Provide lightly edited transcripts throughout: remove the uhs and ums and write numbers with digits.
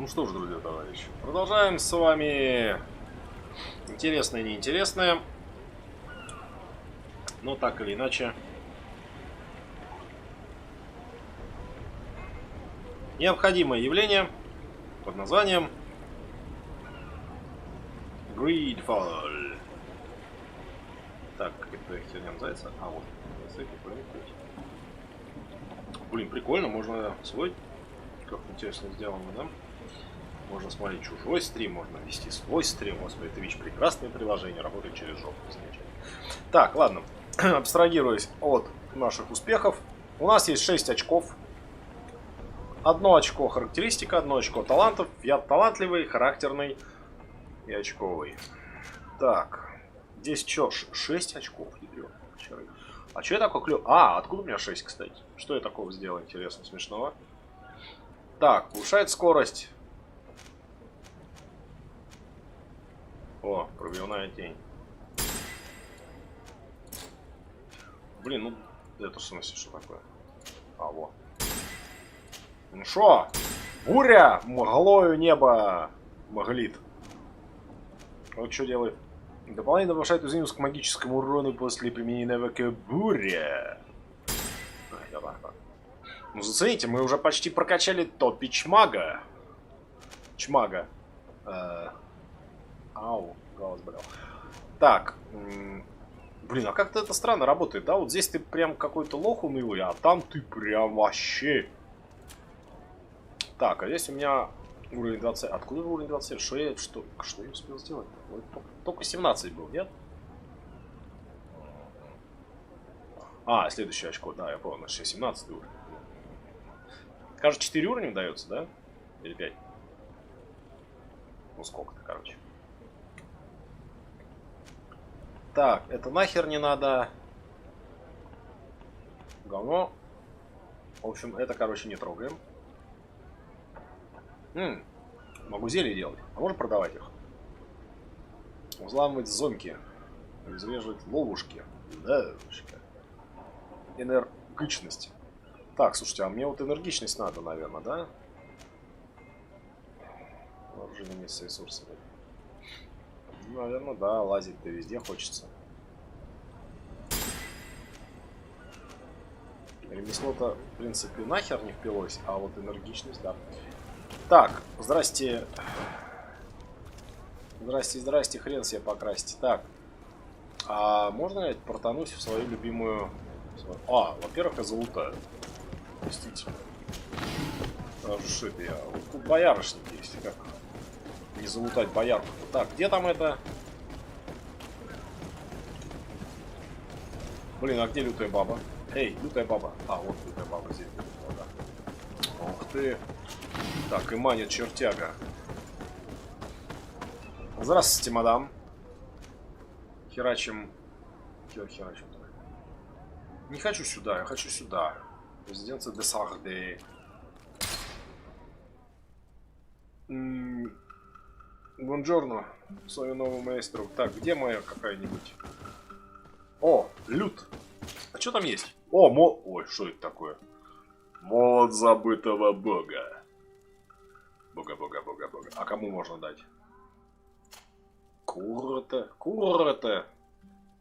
Ну что ж, друзья, товарищи, продолжаем с вами интересное и неинтересное, но так или иначе необходимое явление под названием GreedFall. Так, как эта херня называется? А, вот. Блин, прикольно, можно свой. Как интересно сделано, да? Можно смотреть чужой стрим, можно вести свой стрим. Господи, это ведь прекрасное приложение, работает через жопу. Замечательно. Так, ладно. Абстрагируясь от наших успехов. У нас есть 6 очков. 1 очко характеристика, 1 очко талантов. Я талантливый, характерный и очковый. Так. Здесь что? 6 очков. А что я такое клю? А, откуда у меня 6, кстати? Что я такого сделал, интересно, смешного? Так, повышает скорость. О, пробивная тень. Блин, ну это в смысле что такое? А, вот. Ну шо? Буря! Мглою небо мглит. Вот что делает. Дополнительно повышает уязвимость к магическому урону после применения навыка буря. Ну зацените, мы уже почти прокачали топи чмага. Чмага. Ау, голос болел. Так. Блин, а как-то это странно работает, да? Вот здесь ты прям какой-то лох унылый, а там ты прям вообще. Так, а здесь у меня уровень 20. Откуда уровень 20? Что я успел сделать? Только 17 был, нет? А, следующее очко, да, я понял, значит 17 уровень. Кажется, 4 уровня дается, да? Или 5? Ну сколько-то, короче. Так, это нахер не надо. Говно. В общем, это, короче, не трогаем. Могу зелье делать. А можно продавать их? Взламывать зомки. Обезвреживать ловушки. Ловушка. Энергичность. Так, слушайте, а мне вот энергичность надо, наверное, да? Вооружение вместе с ресурсами. Наверное, да, лазить-то везде хочется. Ремесло-то, в принципе, нахер не впилось, а вот энергичность, да. Так, здрасте. Здрасте, хрен себе покрасьте. Так, а можно я портанусь в свою любимую... А, во-первых, я залутаю. Простите. Что это я? Вот тут боярышник есть, как... Не залутать боярку. Так, где там это? Блин, а где лютая баба? Эй, лютая баба. А, вот лютая баба здесь. Ух ты. Так, и манит чертяга. Здравствуйте, мадам. Херачим. Херачим. Не хочу сюда, я хочу сюда. Резиденция де Сахде. Бонжорно, свою новую маэстру. Так, где моя какая-нибудь? О, лют. А что там есть? О, Ой, что это такое? Молот забытого бога. Бога. А кому можно дать? Курта.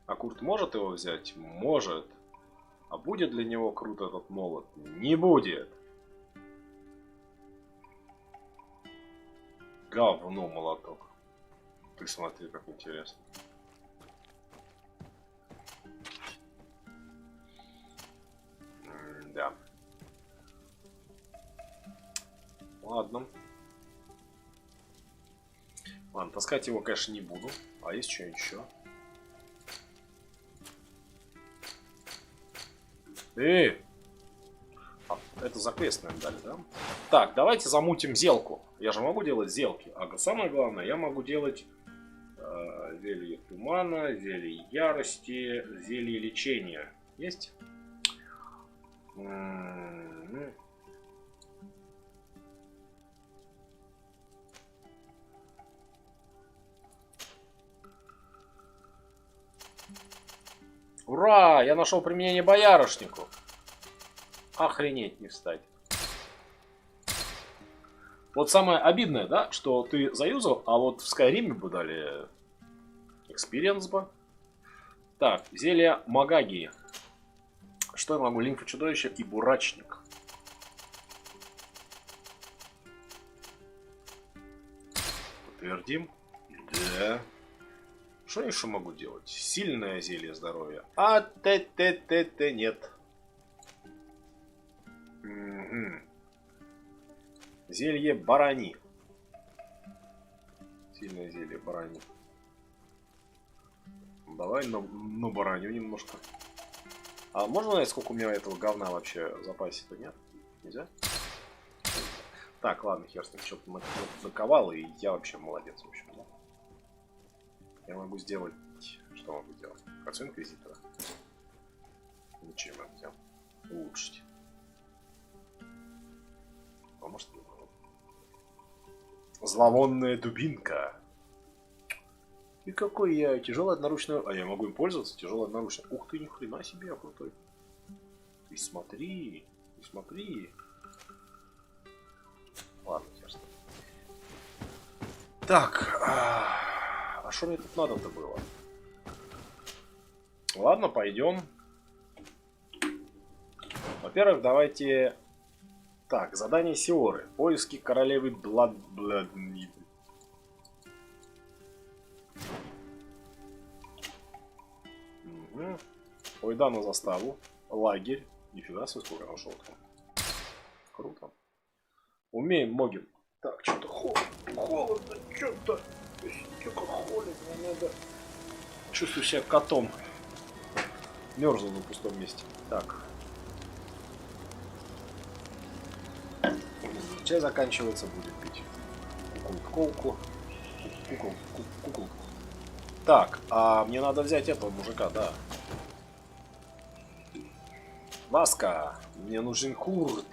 А Курт может его взять? Может. А будет для него круто этот молот? Не будет. Говно молоток. Ты смотри, как интересно. Да. Ладно. Ладно, таскать его, конечно, не буду. А есть что еще? А, это за квест, наверное, дали, да? Так, давайте замутим зелку. Я же могу делать зелки. А самое главное, я могу делать зелье тумана, зелье ярости, зелье лечения. Есть? Ура! Я нашел применение боярышнику. Охренеть не встать. Вот самое обидное, да, что ты заюзал, а вот в Скайриме бы дали экспириенс бы. Так, зелье Магаги. Что я могу? Лимфа чудовища и бурачник. Подтвердим. Да. Что я еще могу делать? Сильное зелье здоровья. А т нет. Угу. Зелье барани. Сильное зелье барани. Давай на бараню немножко. А можно знать, сколько у меня этого говна вообще в запасе-то? Нет? Нельзя? Так, ладно, хер с ним, что-то наковал, и я вообще молодец, в общем. Да? Я могу сделать... Что могу сделать? Кольцо инквизитора. Ничего я могу сделать. Улучшить. А может... Зловонная дубинка. И какой я тяжелый одноручный... А я могу им пользоваться? Тяжелый одноручный. Ух ты, ни хрена себе, я крутой. Ты смотри. Ты смотри. Ладно, ясно. Так. А что мне тут надо-то было? Ладно, пойдем. Во-первых, давайте... Так, задание Сиоры. Поиски королевы Бладниды. Угу. Ой, да, на заставу. Лагерь. Нифига себе, сколько нашел там. Круто. Умеем, могим. Так, что-то холодно, что-то. Что-то холодно, надо. Чувствую себя котом. Мерзну на пустом месте. Так. Чай заканчивается, будет пить. Куколку. Куколку. Так, а мне надо взять этого мужика, да. Васка, мне нужен Курт.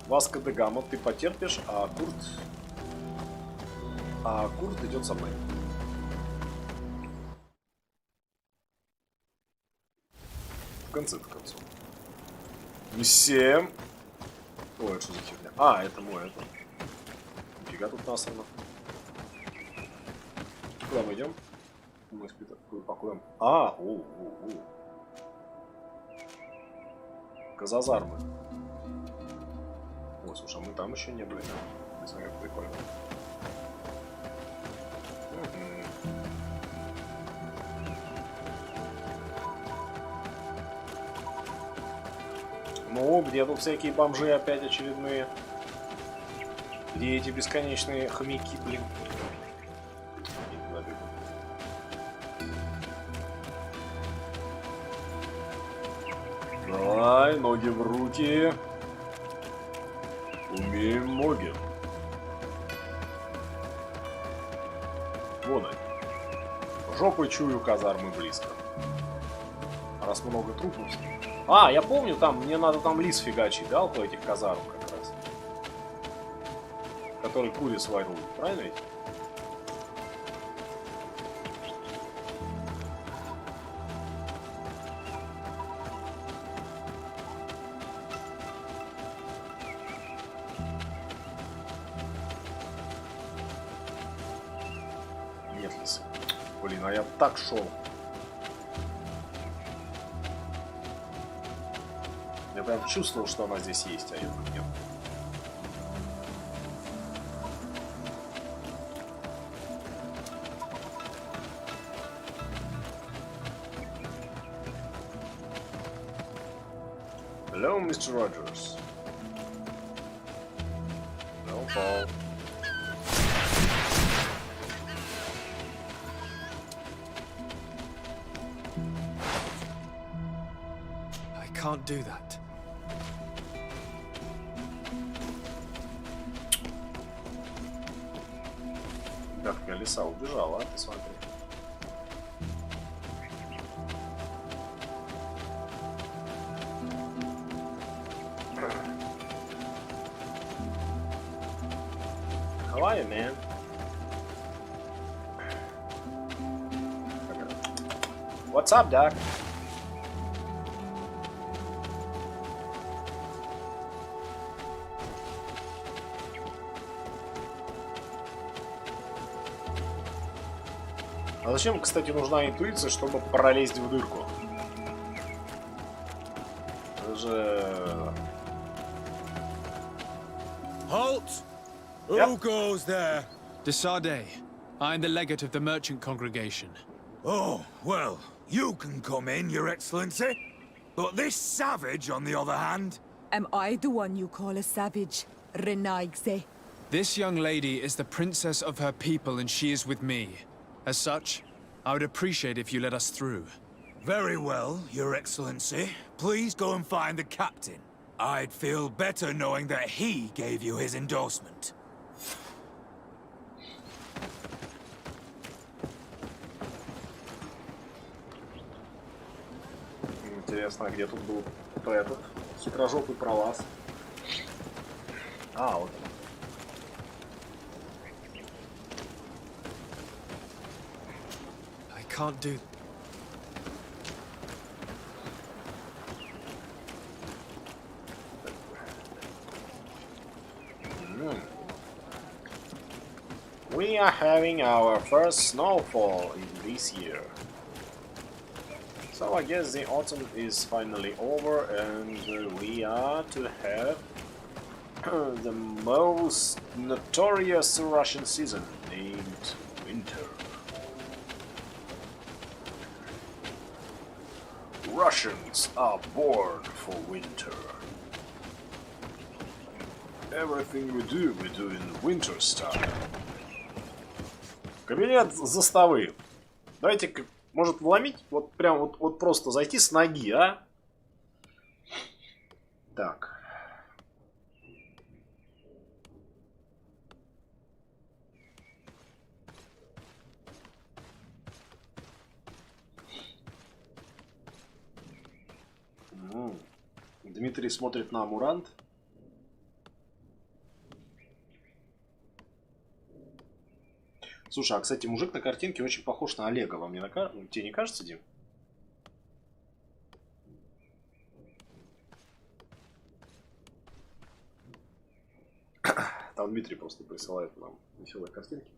Васка де Гама, ты потерпишь, а Курт идет со мной. В конце-то концов. Всем. Ой, это что за херня? А, это мой, это. Нифига тут насрано. Куда мы идем? Мы покоем. А, Казазармы. Ой, слушай, а мы там еще не были, да? Это как прикольно. Ну, где тут всякие бомжи опять очередные? Где эти бесконечные хомяки, блин? Давай, ноги в руки. Умеем ноги. Вон они. Жопой чую, казармы близко. Раз много трупов. А, я помню, там мне надо там лис фигачить, да, около этих казарм как раз. Который куриц ворует, правильно ведь? Нет лисы. Блин, а я так шел. Я прям чувствовал, что она здесь есть, а ее тут нет. Hello, Mr. Rogers. No fall. I can't do that. Как меня лиса убежала, а ты смотри. How are you, man? What's up, Doc? А зачем, кстати, нужна интуиция, чтобы пролезть в дырку? Это же... Halt! Yep. Who goes there? De Sardet. I am the legate of the merchant congregation. Oh, well, you can come in, Your Excellency. But this savage, on the other hand... Am I the one you call a savage, Renaigse? This young lady is the princess of her people and she is with me. As such, I would appreciate if you let us through. Very well, Your Excellency. Please go and find the captain. I'd feel better knowing that he gave you his endorsement. Интересно, а где тут был этот хитрожопый пролаз? А, вот. I can't do... We are having our first snowfall in this year. So I guess the autumn is finally over and we are to have the most notorious Russian season named winter. Russians are born for winter. Everything we do in winter style. Кабинет заставы. Давайте, может, вломить? Вот прям вот просто зайти с ноги, а? Так. Дмитрий смотрит на Амурант. Слушай, а, кстати, мужик на картинке очень похож на Олега. Вам не тебе не кажется, Дим? Там Дмитрий просто присылает нам веселые картинки.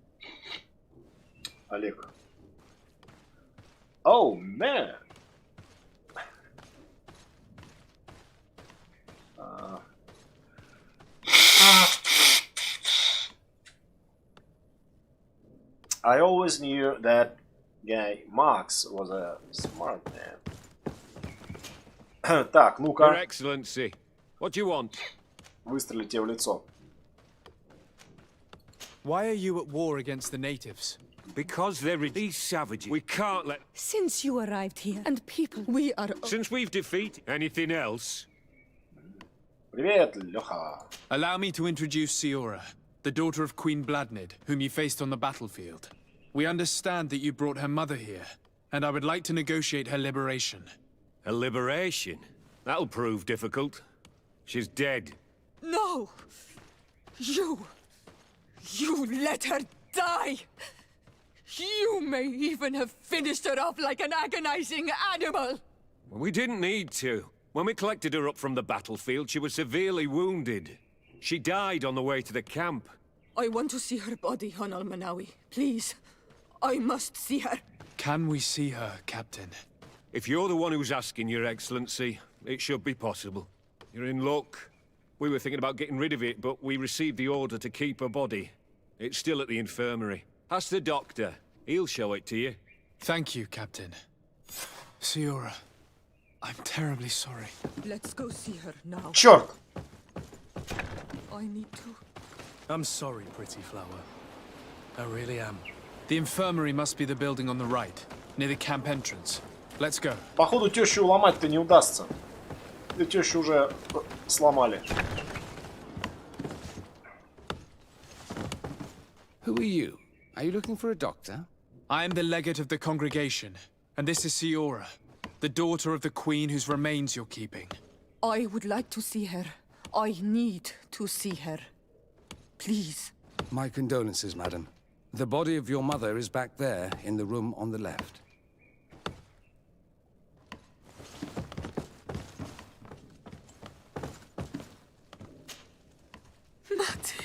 Олег. Oh, man! I always knew that guy Max was a smart man. Так, Your ну-ка. Excellency, what do you want? Выстрелить тебе в лицо. Why are you at war against the natives? Because they're these savages. We can't let... Since you arrived here, and people, we are... Since we've defeated anything else... Привет, Леха. Allow me to introduce Siora, the daughter of Queen Bladnid, whom you faced on the battlefield. We understand that you brought her mother here, and I would like to negotiate her liberation. A liberation? That'll prove difficult. She's dead. No! You let her die! You may even have finished her off like an agonizing animal! We didn't need to. When we collected her up from the battlefield, she was severely wounded. She died on the way to the camp. I want to see her body, Honal Manawi. Please. I must see her. Can we see her, Captain? If you're the one who's asking, Your Excellency, it should be possible. You're in luck. We were thinking about getting rid of it, but we received the order to keep her body. It's still at the infirmary. Ask the doctor. He'll show it to you. Thank you, Captain. Siora, I'm terribly sorry. Let's go see her now. Черт! I need to. I'm sorry, pretty flower. I really am. The infirmary must be the building on the right, near the camp entrance. Let's go. Походу тещу ломать-то не удастся. И тещу уже сломали. Who are you? Are you looking for a doctor? I am the legate of the congregation, and this is Siora, the daughter of the queen whose remains you're keeping. I would like to see her. I need to see her. Please. My condolences, madam. The body of your mother is back there, in the room on the left. Mater.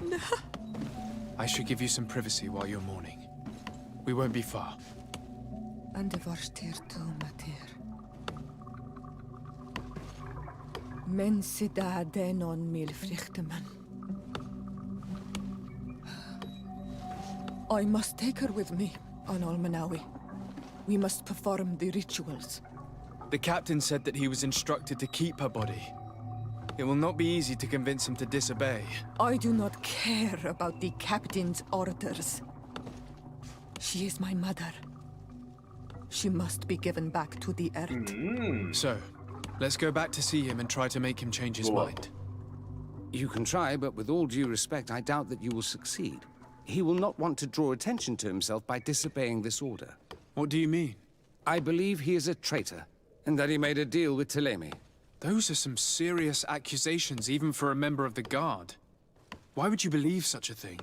No. I should give you some privacy while you're mourning. We won't be far. And the varstir to matir. Men sida denon mil frichteman. I must take her with me on Almanawi. We must perform the rituals. The captain said that he was instructed to keep her body. It will not be easy to convince him to disobey. I do not care about the captain's orders. She is my mother. She must be given back to the earth. So, let's go back to see him and try to make him change his mind. You can try, but with all due respect, I doubt that you will succeed. He will not want to draw attention to himself by disobeying this order. What do you mean? I believe he is a traitor, and that he made a deal with Ptolemy. Those are some serious accusations, even for a member of the Guard. Why would you believe such a thing?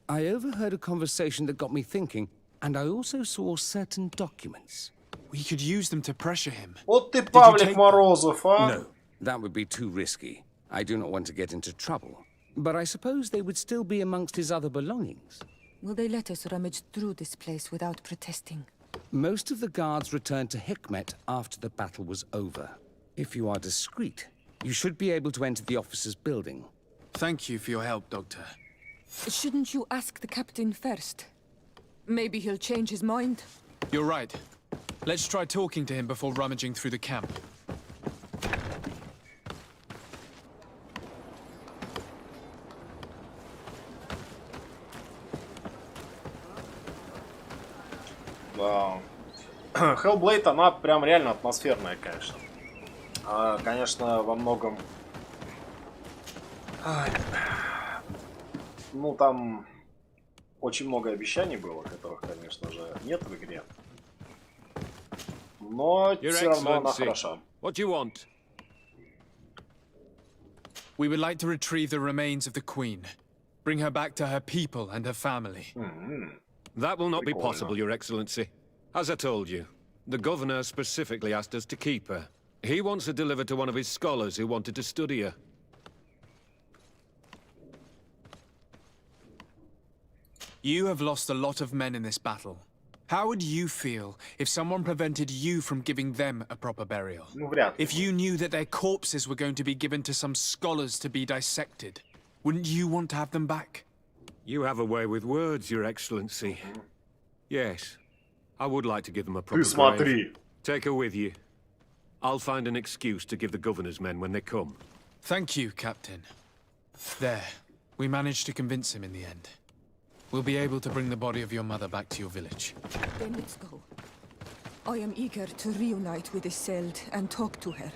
I overheard a conversation that got me thinking, and I also saw certain documents. We could use them to pressure him. Вот ты, you Павлик take them? Морозов, а? No, that would be too risky. I do not want to get into trouble. But I suppose they would still be amongst his other belongings. Will they let us rummage through this place without protesting? Most of the guards returned to Hikmet after the battle was over. If you are discreet, you should be able to enter the officer's building. Thank you for your help, Doctor. Shouldn't you ask the captain first? Maybe he'll change his mind. You're right. Let's try talking to him before rummaging through the camp. Да. Hellblade, она прям реально атмосферная, конечно. Конечно, во многом... Ну, там очень много обещаний было, которых, конечно же, нет в игре. Но все равно она хороша. What do you want? We would like to retrieve the remains of the Queen. Bring her back to her people and her family. That will not be possible, Your Excellency. As I told you, the governor specifically asked us to keep her. He wants her delivered to one of his scholars who wanted to study her. You have lost a lot of men in this battle. How would you feel if someone prevented you from giving them a proper burial? Ну, вряд ли. If you knew that their corpses were going to be given to some scholars to be dissected, wouldn't you want to have them back? You have a way with words, Your Excellency. Yes, I would like to give them a proper Ты grave. смотри. Take her with you. I'll find an excuse to give the governor's men when they come. Thank you, Captain. There. We managed to convince him in the end. We'll be able to bring the body of your mother back to your village. Then let's go. I am eager to reunite with Isolde and talk to her.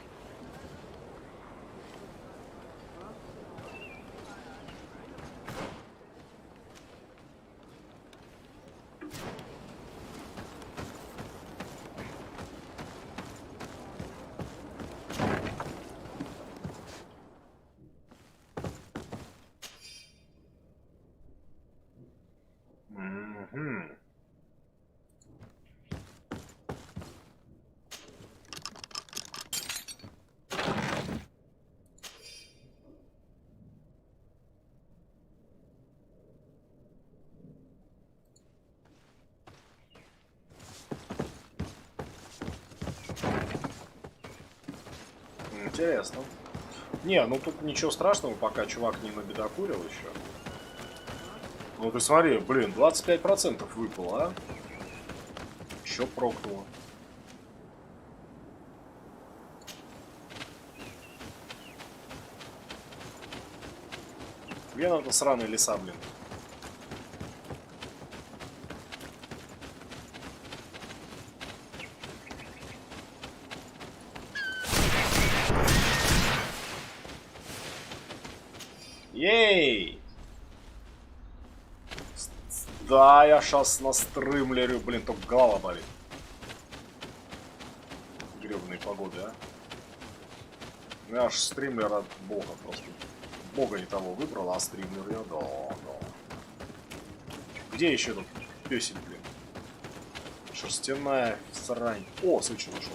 Интересно. Не, ну тут ничего страшного, пока чувак не набедокурил еще. Ну ты смотри, блин, 25% выпало, а? Еще прокнуло. Где надо сраные леса, блин? Ей! Да, я сейчас настрымлерю, блин, только голова болит. Гребаные погоды, а. Я аж стримлер от бога просто. Бога не того выбрал, а стримлер я, да. Где еще тут песень, блин? Шерстяная срань. О, случай нашел.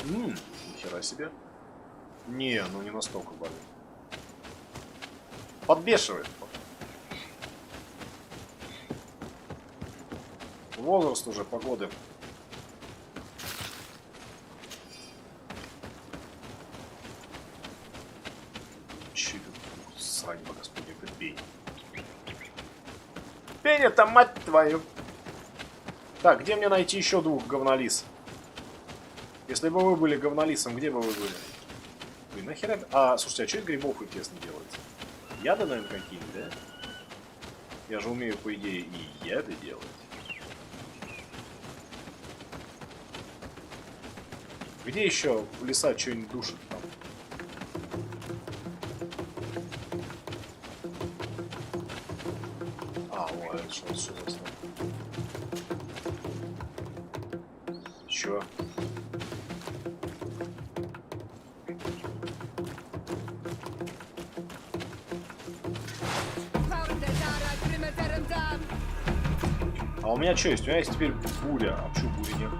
Нихера себе. Не, ну не настолько болит. Подбешивает. Возраст уже, погоды. Че тут срань по господи, ты пень. Пень это мать твою. Так, где мне найти еще двух говнолис? Если бы вы были говнолисом, где бы вы были? Блин, нахера... А, слушайте, а что из грибов интересно делается? Яды, наверное, какие-нибудь, да? Я же умею, по идее, и яды делать. Где еще леса что-нибудь душат там? А, вот, это что за снова? Чё? А у меня что есть? У меня есть теперь буря. А почему бури нет?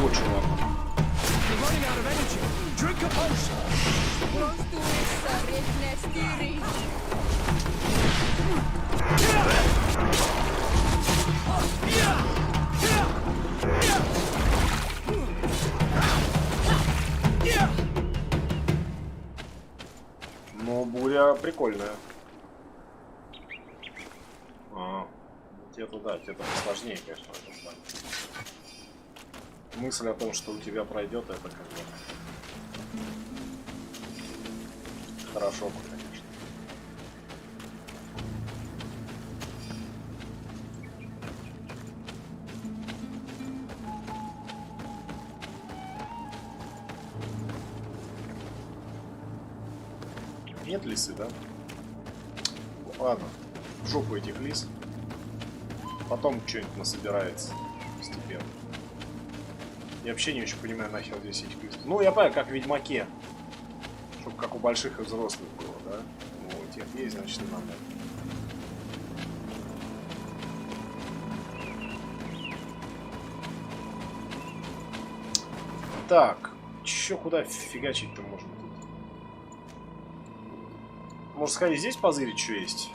Вот чувак. Ну, буря прикольная. Тебе-то да, тебе-то посложнее, конечно, в этом плане. Мысль о том, что у тебя пройдет, это как бы хорошо, конечно. Нет лисы, да? Ладно, в жопу этих лис. Потом что-нибудь насобирается постепенно. Я вообще не очень понимаю, нахер здесь этих лис. Ну, я понимаю, как в Ведьмаке. Чтобы как у больших и взрослых было, да? Ну, у тех есть, значит, и нам надо. Так, чё куда фигачить-то можно тут? Может сходить здесь позырить, что есть?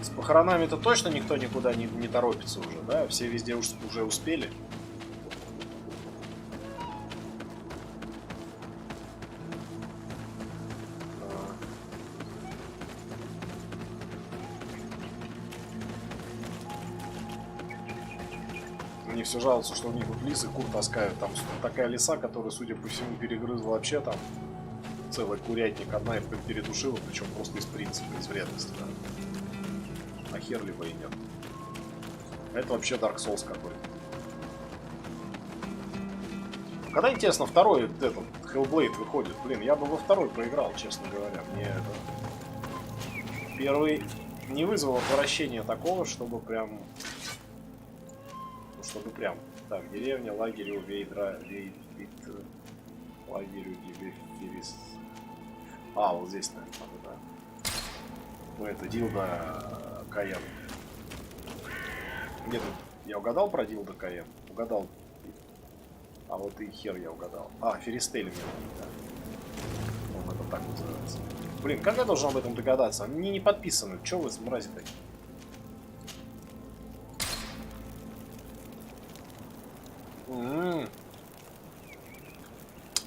С похоронами-то точно никто никуда не торопится уже, да? Все везде уже успели. Мне все жалуются, что у них вот лисы кур таскают. Там такая лиса, которая, судя по всему, перегрызла вообще там целый курятник. Одна их передушила, причем просто из принципа, из вредности, да. А хер либо и нет. Это вообще Dark Souls какой-то. Когда, интересно, второй этот Hellblade выходит? Блин, я бы во второй проиграл, честно говоря. Мне это... Первый не вызвал отвращения такого, чтобы прям... Чтобы прям... Так, деревня, лагерю, Вейдра, лагерю, Гибеферис. А, вот здесь, наверное, надо, да. Ну, это Дилда Каен. Где тут? Я угадал про Дилда Каен? Угадал. А вот и хер я угадал. А, Феристель мне надо, да. Он это так называется. Блин, как я должен об этом догадаться? Они не подписаны. Чё вы, мрази такие?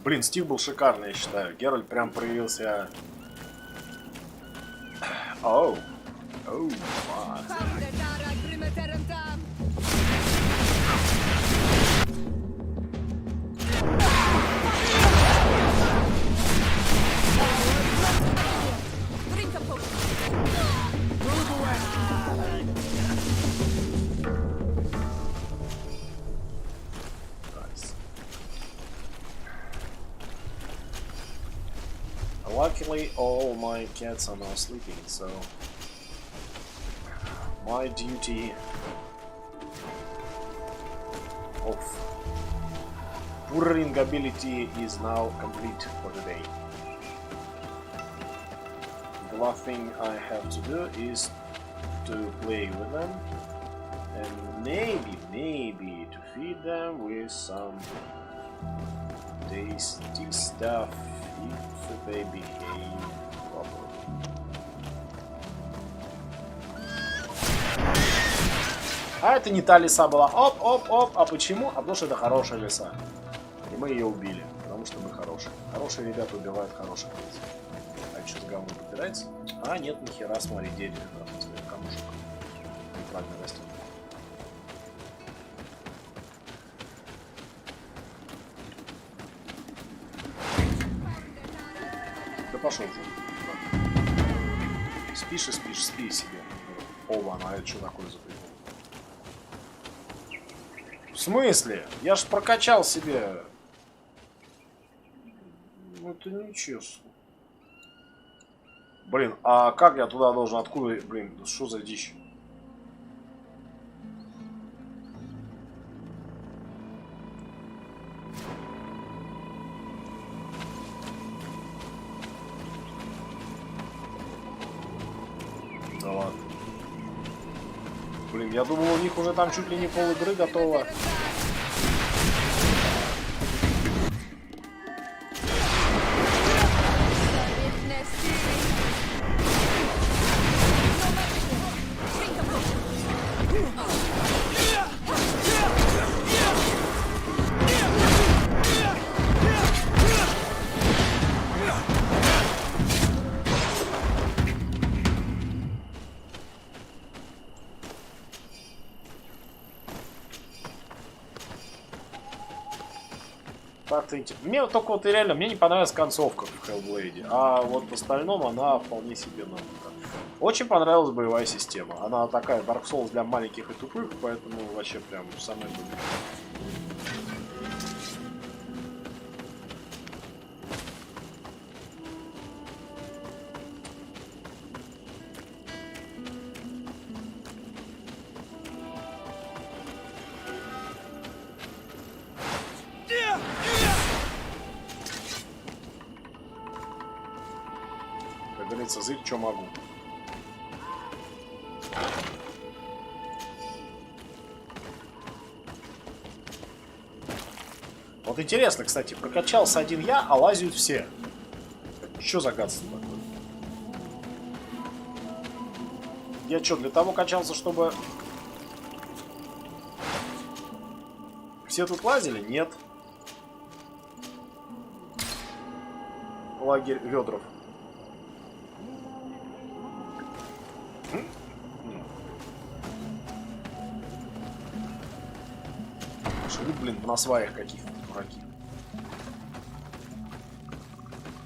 Блин, Стив был шикарный, я считаю. Геральт прям проявился. Оу. Оу, luckily, all my cats are now sleeping, so my duty of purring ability is now complete for the day. one thing I have to do is to play with them and maybe to feed them with some tasty stuff if they behave properly. А это не та лиса была. Оп. А почему? А потому что это хорошая лиса. И мы ее убили. Потому что мы хорошие. Хорошие ребята убивают хороших лис. А что, с говном подбирается? А, нет, нихера, смотри, дерево. Смотри, камушек. Неправильно растет. Да пошел ты. Спишь и спишь, спи себе. Оба, а это что такое за прикол? В смысле? Я ж прокачал себе. Ну это нечестно. Блин, а как я туда должен? Откуда? Блин, что за дичь? Да ладно. Блин, я думал, у них уже там чуть ли не пол игры готово. Мне вот только вот и реально, мне не понравилась концовка в Hellblade, а вот в остальном она вполне себе новая. Очень понравилась боевая система. Она такая Dark Souls для маленьких и тупых, поэтому вообще прям самое любимое. Зырь, что могу. Вот интересно, кстати, прокачался один я, а лазят все. Что за гадство такое? Я что, для того качался, чтобы все тут лазили? Нет. Лагерь Ведров. Живут, блин, на сваях каких-то дураки.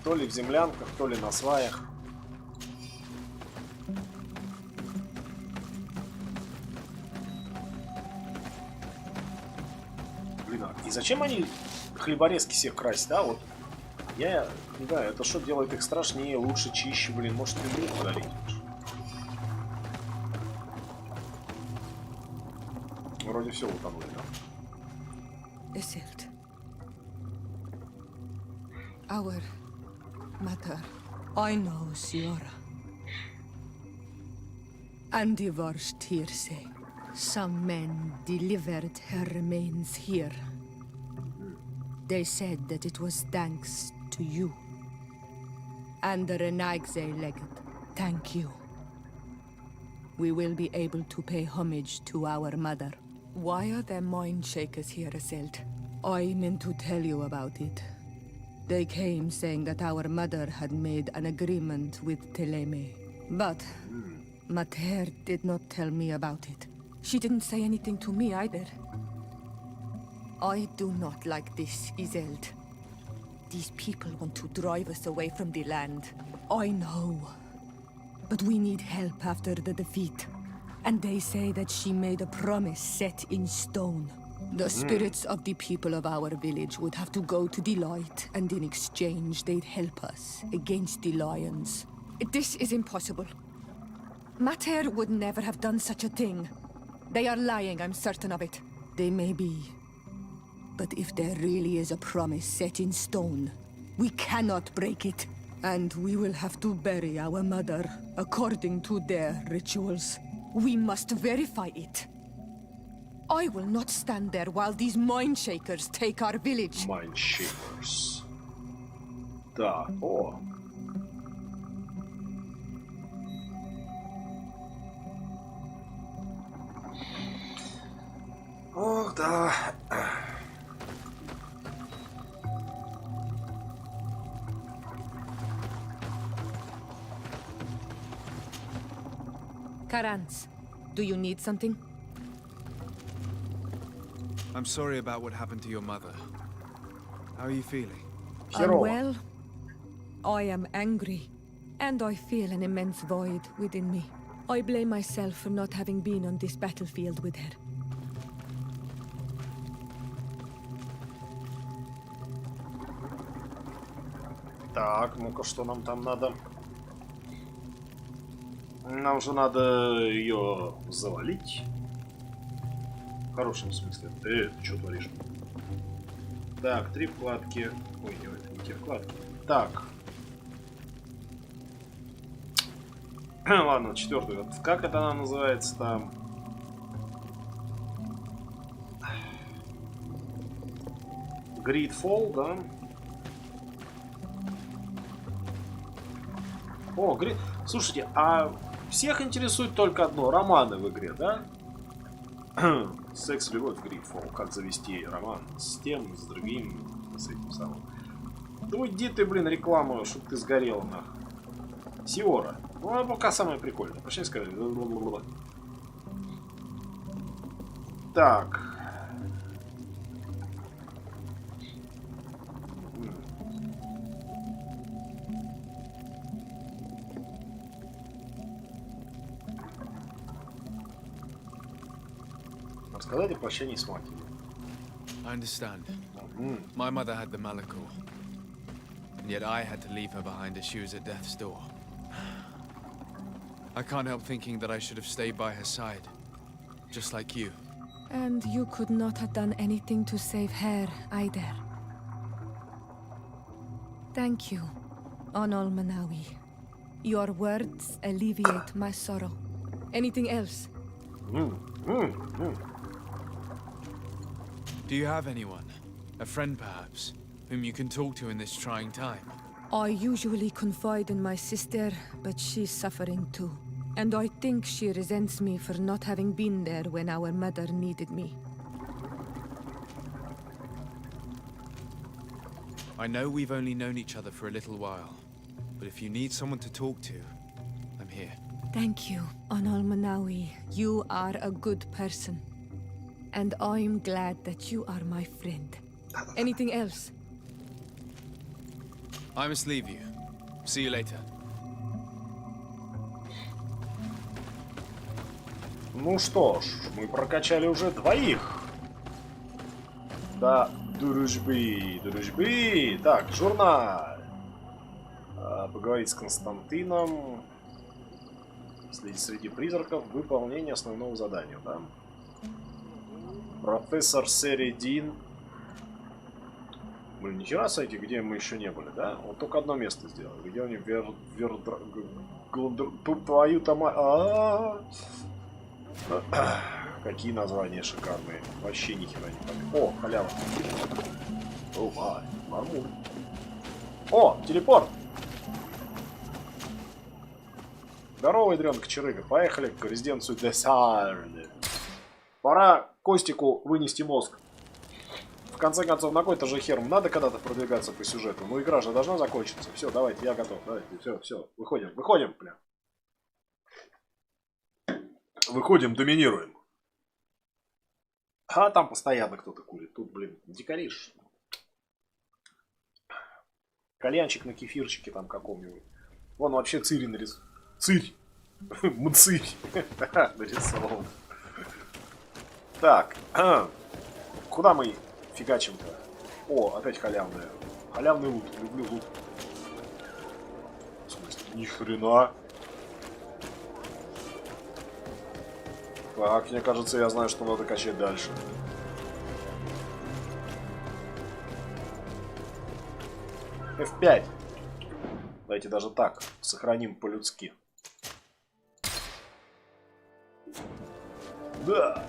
То ли в землянках, то ли на сваях. Блин, и зачем они хлеборезки всех красят, а? Вот я не знаю, это что делает их страшнее, лучше, чище, блин, может мне подарить? Вроде все утонули, да? Isildt. Our mother. I know, Siora. And the worst here say. Some men delivered her remains here. They said that it was thanks to you. And the Renagze legend. Thank you. We will be able to pay homage to our mother. Why are there mind shakers here, Isildt? I meant to tell you about it. They came saying that our mother had made an agreement with Teleme. But Mater did not tell me about it. She didn't say anything to me either. I do not like this, Isildt. These people want to drive us away from the land. I know. But we need help after the defeat. And they say that she made a promise set in stone. The spirits of the people of our village would have to go to the light, and in exchange they'd help us against the lions. This is impossible. Mater would never have done such a thing. They are lying, I'm certain of it. They may be. But if there really is a promise set in stone, we cannot break it. And we will have to bury our mother according to their rituals. We must verify it. I will not stand there while these mind shakers take our village. Mind shakers. Так, о. Ох, да. Karans, do you need something? I'm sorry about what happened to your mother. How are you feeling? Херово. Unwell? I am angry, and I feel an immense void within me. I blame myself for not having been on this battlefield with her. Так, ну-ка, что нам там надо? Нам же надо ее завалить. В хорошем смысле. Ты что творишь? Так, 3 вкладки. Ой, не те вкладки. Так. Ладно, 4-ю. Как это она называется там? GreedFall, да? О, слушайте, а всех интересует только одно: романы в игре, да? Секс, любовь, GreedFall. Как завести роман с тем, с другим, с этим самым. Да уйди ты, блин, рекламу, чтоб ты сгорел, нахуй. Сиора. Ну, она пока самая прикольная. Почти скажи. Так. Рассказать о прощании с матерью. I understand. My mother had the Malachor, and yet I had to leave her behind as she was at death's door. I can't help thinking that I should have stayed by her side, just like you. And you could not have done anything to save her either. Thank you, Onol Manawi. Your words alleviate my sorrow. Anything else? Do you have anyone, a friend perhaps, whom you can talk to in this trying time? I usually confide in my sister, but she's suffering too. And I think she resents me for not having been there when our mother needed me. I know we've only known each other for a little while, but if you need someone to talk to, I'm here. Thank you, Onol Manawi. You are a good person. And I'm glad that you are my friend. Anything else? I must leave you. See you later. Ну что ж, мы прокачали уже 2. Да, дружбы, дружбы. Так, журнал. Поговорить с Константином. Следить среди призраков. Выполнение основного задания, да? Профессор Середин. Блин, нихера сайти, где мы еще не были, да? Вот только одно место сделал. Где они твою-то мать. Какие названия шикарные. Вообще ни хера не понятно. О, халява. О, май, мармур. О, телепорт. Здорово, ядрёнка черыга. Поехали к резиденцию Десарне. Пора Костику вынести мозг. В конце концов, на какой-то же хер надо когда-то продвигаться по сюжету. Ну, игра же должна закончиться. Все, давайте, я готов. Давайте, все, выходим, прям. Выходим, доминируем. А там постоянно кто-то курит. Тут, блин, дикаришь. Кальянчик на кефирчике там каком-нибудь. Вон вообще цирь нарисован. Цирь. Мцирь. Нарисован. Так. Куда мы фигачим-то? О, опять халявная. Халявный лут. Люблю лут. В смысле? Ни хрена. Так, мне кажется, я знаю, что надо качать дальше. F5. Давайте даже так, сохраним по-людски. Да.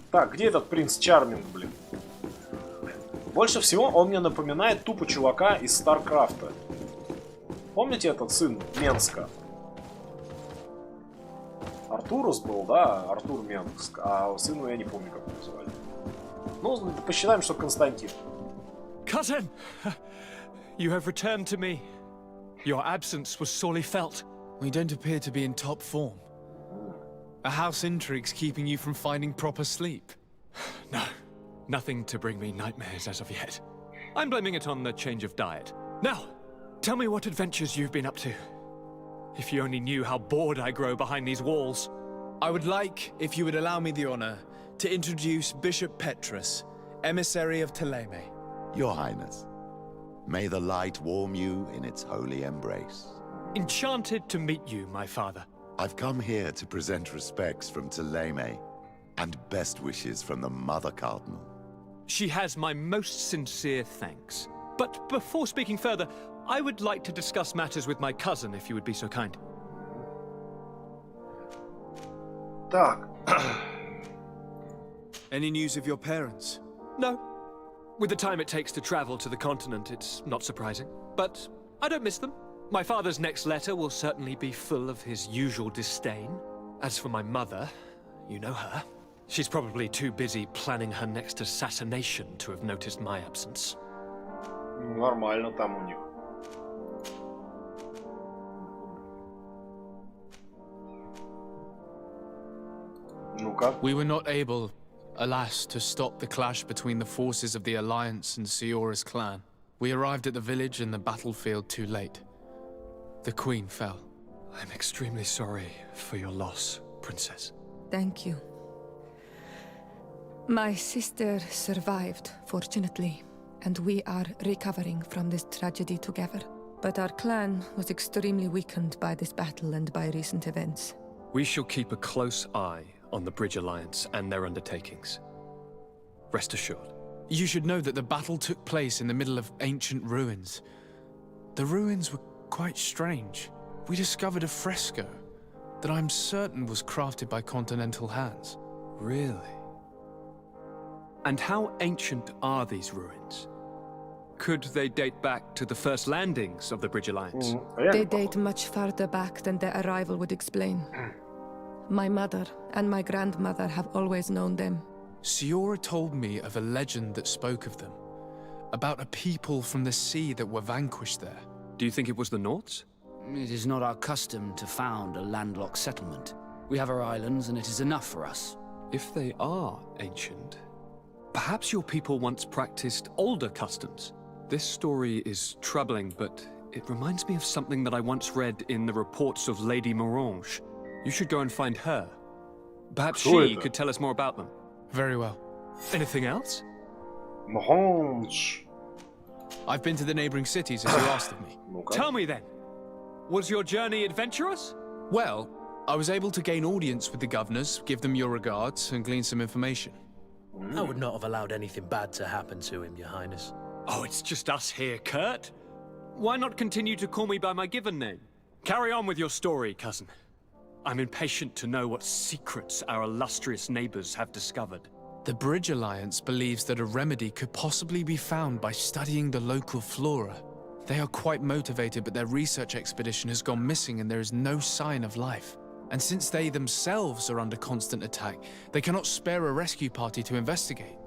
Так, где этот принц Чарминг, блин? Больше всего он мне напоминает тупо чувака из Старкрафта. Помните этот сын Менска? Артурус был, да? Артур Менск. А сыну я не помню, как его называли. Ну, посчитаем, что Константин. Cousin! You have returned to me. Your absence was sorely felt. We don't appear to be in top form. A house intrigue's keeping you from finding proper sleep. No, nothing to bring me nightmares as of yet. I'm blaming it on the change of diet. Now, tell me what adventures you've been up to. If you only knew how bored I grow behind these walls. I would like, if you would allow me the honor, to introduce Bishop Petrus, emissary of Ptolemy. Your Highness, may the light warm you in its holy embrace. Enchanted to meet you, my father. I've come here to present respects from Ptolemy, and best wishes from the Mother Cardinal. She has my most sincere thanks. But before speaking further, I would like to discuss matters with my cousin, if you would be so kind. Так. Any news of your parents? No. With the time it takes to travel to the continent, it's not surprising. But I don't miss them. My father's next letter will certainly be full of his usual disdain. As for my mother, you know her. She's probably too busy planning her next assassination to have noticed my absence. Нормально там у них. Ну-ка. We were not able, alas, to stop the clash between the forces of the Alliance and Siora's clan. We arrived at the village and the battlefield too late. The Queen fell. I'm extremely sorry for your loss, Princess. Thank you. My sister survived, fortunately, and we are recovering from this tragedy together. But our clan was extremely weakened by this battle and by recent events. We shall keep a close eye on the Bridge Alliance and their undertakings. Rest assured. You should know that the battle took place in the middle of ancient ruins. The ruins were quite strange. We discovered a fresco that I'm certain was crafted by continental hands. Really? And how ancient are these ruins? Could they date back to the first landings of the Bridge Alliance? They date much farther back than their arrival would explain. My mother and my grandmother have always known them. Siora told me of a legend that spoke of them, about a people from the sea that were vanquished there. Do you think it was the Nords? It is not our custom to found a landlocked settlement. We have our islands, and it is enough for us. If they are ancient, perhaps your people once practiced older customs. This story is troubling, but it reminds me of something that I once read in the reports of Lady Morange. You should go and find her. Perhaps she could tell us more about them. Very well. Anything else? Morange. I've been to the neighboring cities as you asked of me. Tell me then, was your journey adventurous? Well, I was able to gain audience with the governors, give them your regards, and glean some information. I would not have allowed anything bad to happen to him, Your Highness. Oh, it's just us here, Kurt. Why not continue to call me by my given name? Carry on with your story, cousin. I'm impatient to know what secrets our illustrious neighbors have discovered. The Bridge Alliance believes that a remedy could possibly be found by studying the local flora. They are quite motivated, but their research expedition has gone missing and there is no sign of life. And since they themselves are under constant attack, they cannot spare a rescue party to investigate.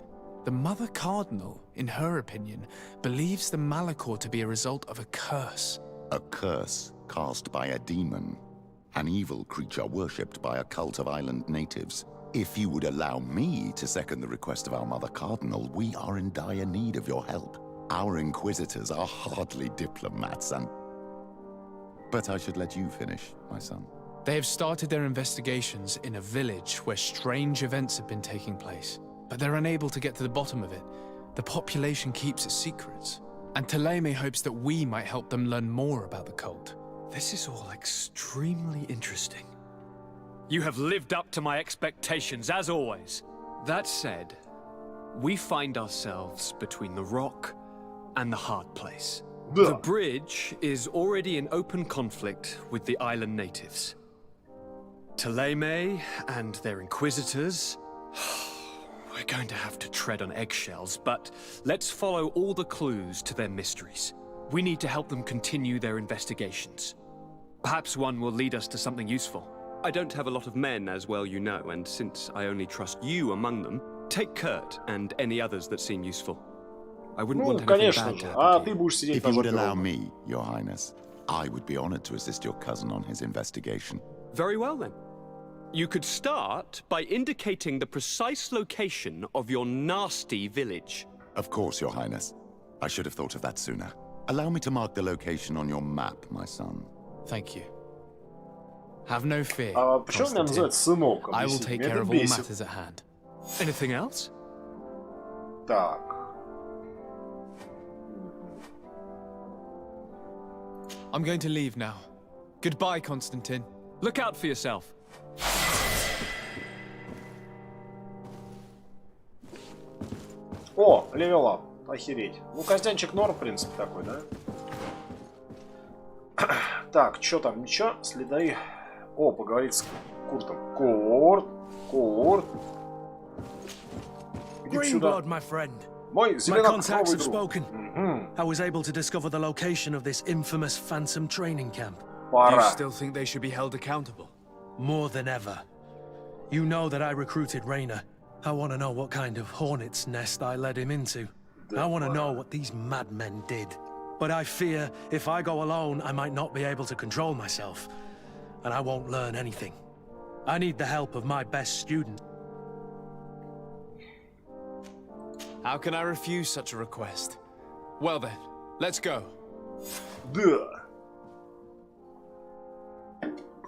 The Mother Cardinal, in her opinion, believes the Malachor to be a result of a curse. A curse cast by a demon. An evil creature worshipped by a cult of island natives. If you would allow me to second the request of our Mother Cardinal, we are in dire need of your help. Our inquisitors are hardly diplomats and... But I should let you finish, my son. They have started their investigations in a village where strange events have been taking place, but they're unable to get to the bottom of it. The population keeps its secrets, and Ptolemy hopes that we might help them learn more about the cult. This is all extremely interesting. You have lived up to my expectations, as always. That said, We find ourselves between the rock and the hard place. Да. The bridge is already in open conflict with the island natives. Ptolemy and their inquisitors. We're going to have to tread on eggshells, but let's follow all the clues to their mysteries. We need to help them continue their investigations. Perhaps one will lead us to something useful. I don't have a lot of men, as well you know, and since I only trust you among them, take Kurt and any others that seem useful. I wouldn't want anything конечно bad же. to А happen ты to you. будешь сидеть If на you would жопе allow ровно. me, Your Highness, I would be honored to assist your cousin on his investigation. Very well, then. You could start by indicating the precise location of your nasty village. Of course, Your Highness. I should have thought of that sooner. Allow me to mark the location on your map, my son. Thank you. Have no fear, А почему меня Constantine. называют сынок? I will Объясните, take меня care это of all бесит. matters at hand. Anything else? Так. I'm going to leave now. Goodbye, Constantine. Look out for yourself. О, левел-ап. Охереть. Ну, Костянчик норм, в принципе, такой, да? Так, что там? Ничего? Следы. О, поговорить с Куртом. Курт. Иди сюда. Greenblood, my friend. Мой My зеленокровый contacts have друг. spoken. Мгм. I was able to discover the location of this infamous Phantom training camp. Do you Пора. still think they should be held accountable? More than ever. You know that I recruited Raynor. I want to know what kind of hornet's nest I led him into. I want to know what these madmen did. But I fear if I go alone, I might not be able to control myself. And I won't learn anything. I need the help of my best student. How can I refuse such a request? Well then, let's go. Да.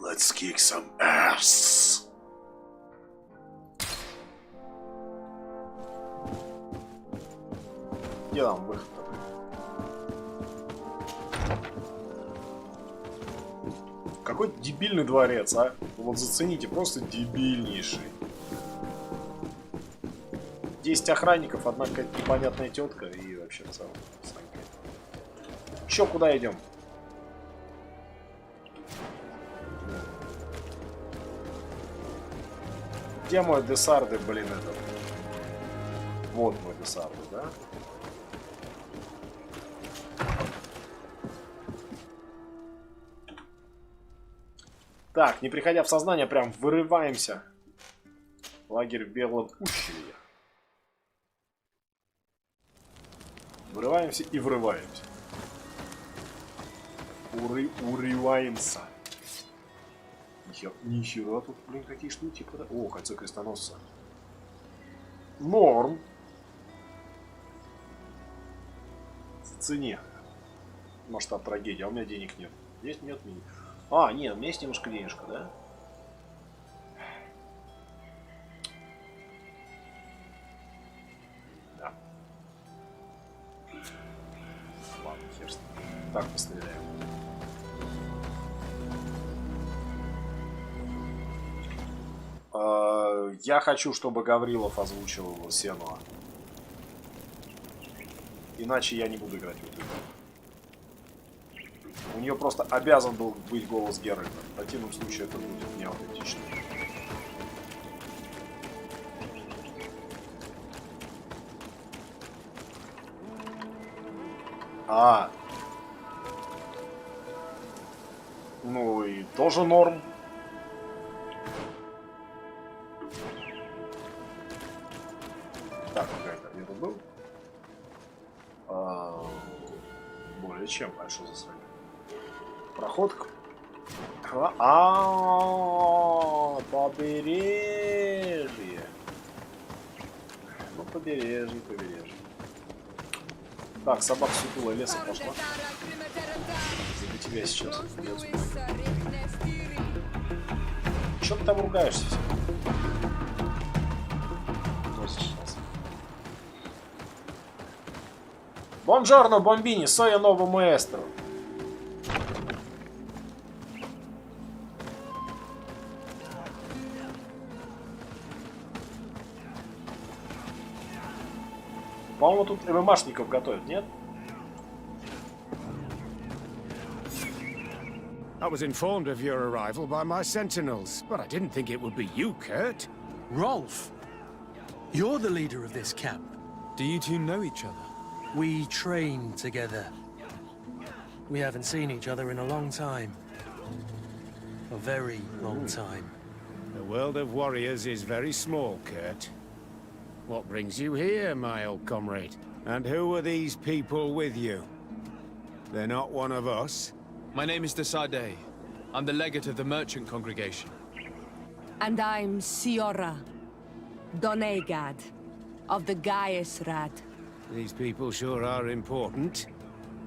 Let's kick some ass. Где там выход такой? Какой дебильный дворец, а? Вот зацените, просто дебильнейший. 10 охранников, одна какая-то непонятная тетка и вообще в целом. Еще куда идем? Где мой Десарды, блин, этот? Вот мой Десарды, да? Так, не приходя в сознание, прям вырываемся. Лагерь в Белом ущелье. Вырываемся и врываемся. Урываемся. Нихера тут, блин, какие штуки. О, кольцо крестоносца. Норм. Зацени. Масштаб трагедии. А у меня денег нет. Есть? Нет? Нет. А, нет, у меня есть немножко денежка, да? Да. Ладно, хер с ним. Так, постреляем. Я хочу, чтобы Гаврилов озвучивал Сенуа. Иначе я не буду играть в эту игру. У нее просто обязан был быть голос Геральта. В противном случае это будет неаутентично. Ну и тоже норм. Так, какая-то где-то был. Более чем. А что за срань? Проход к... побережье. Ну, побережье. Так, собака сутулая леса пошла. За тебя сейчас. Чё ты там ругаешься? Бонжорно, бомбини, соя ново маэстро. По-моему, тут ММАшников готовят, нет? I was informed of your arrival by my sentinels, but I didn't think it would be you, Kurt. Rolf, you're the leader of this camp. Do you two know each other? We train together. We haven't seen each other in a long time. A very long time. The world of warriors is very small, Kurt. What brings you here, my old comrade? And who are these people with you? They're not one of us? My name is Desade. I'm the legate of the merchant congregation. And I'm Siora, Donegad, of the Gaesrad. These people sure are important.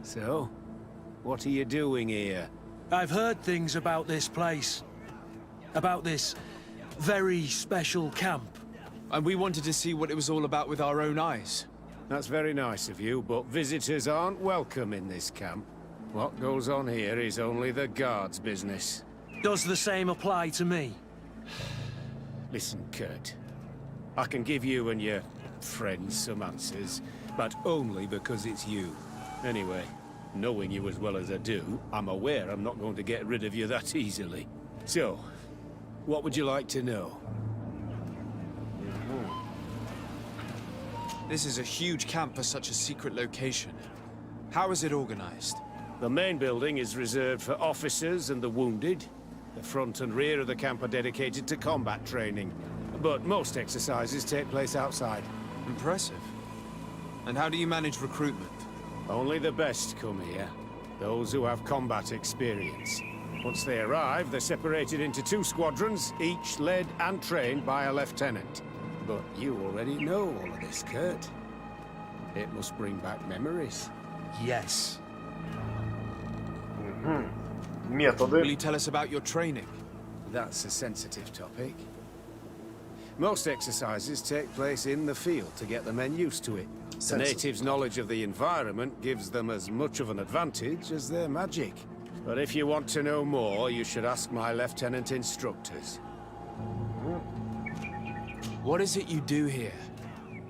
So, what are you doing here? I've heard things about this place. About this very special camp. And we wanted to see what it was all about with our own eyes. That's very nice of you, but visitors aren't welcome in this camp. What goes on here is only the guards' business. Does the same apply to me? Listen, Kurt. I can give you and your friends some answers, but only because it's you. Anyway, knowing you as well as I do, I'm aware I'm not going to get rid of you that easily. So, what would you like to know? This is a huge camp for such a secret location. How is it organized? The main building is reserved for officers and the wounded. The front and rear of the camp are dedicated to combat training. But most exercises take place outside. Impressive. And how do you manage recruitment? Only the best come here. Those who have combat experience. Once they arrive, they're separated into 2 squadrons, each led and trained by a lieutenant. But you already know all of this, Kurt. It must bring back memories. Yes. Методы. Will you tell us about your training? That's a sensitive topic. Most exercises take place in the field to get the men used to it. The natives' knowledge of the environment gives them as much of an advantage as their magic. But if you want to know more, you should ask my lieutenant instructors. What is it you do here?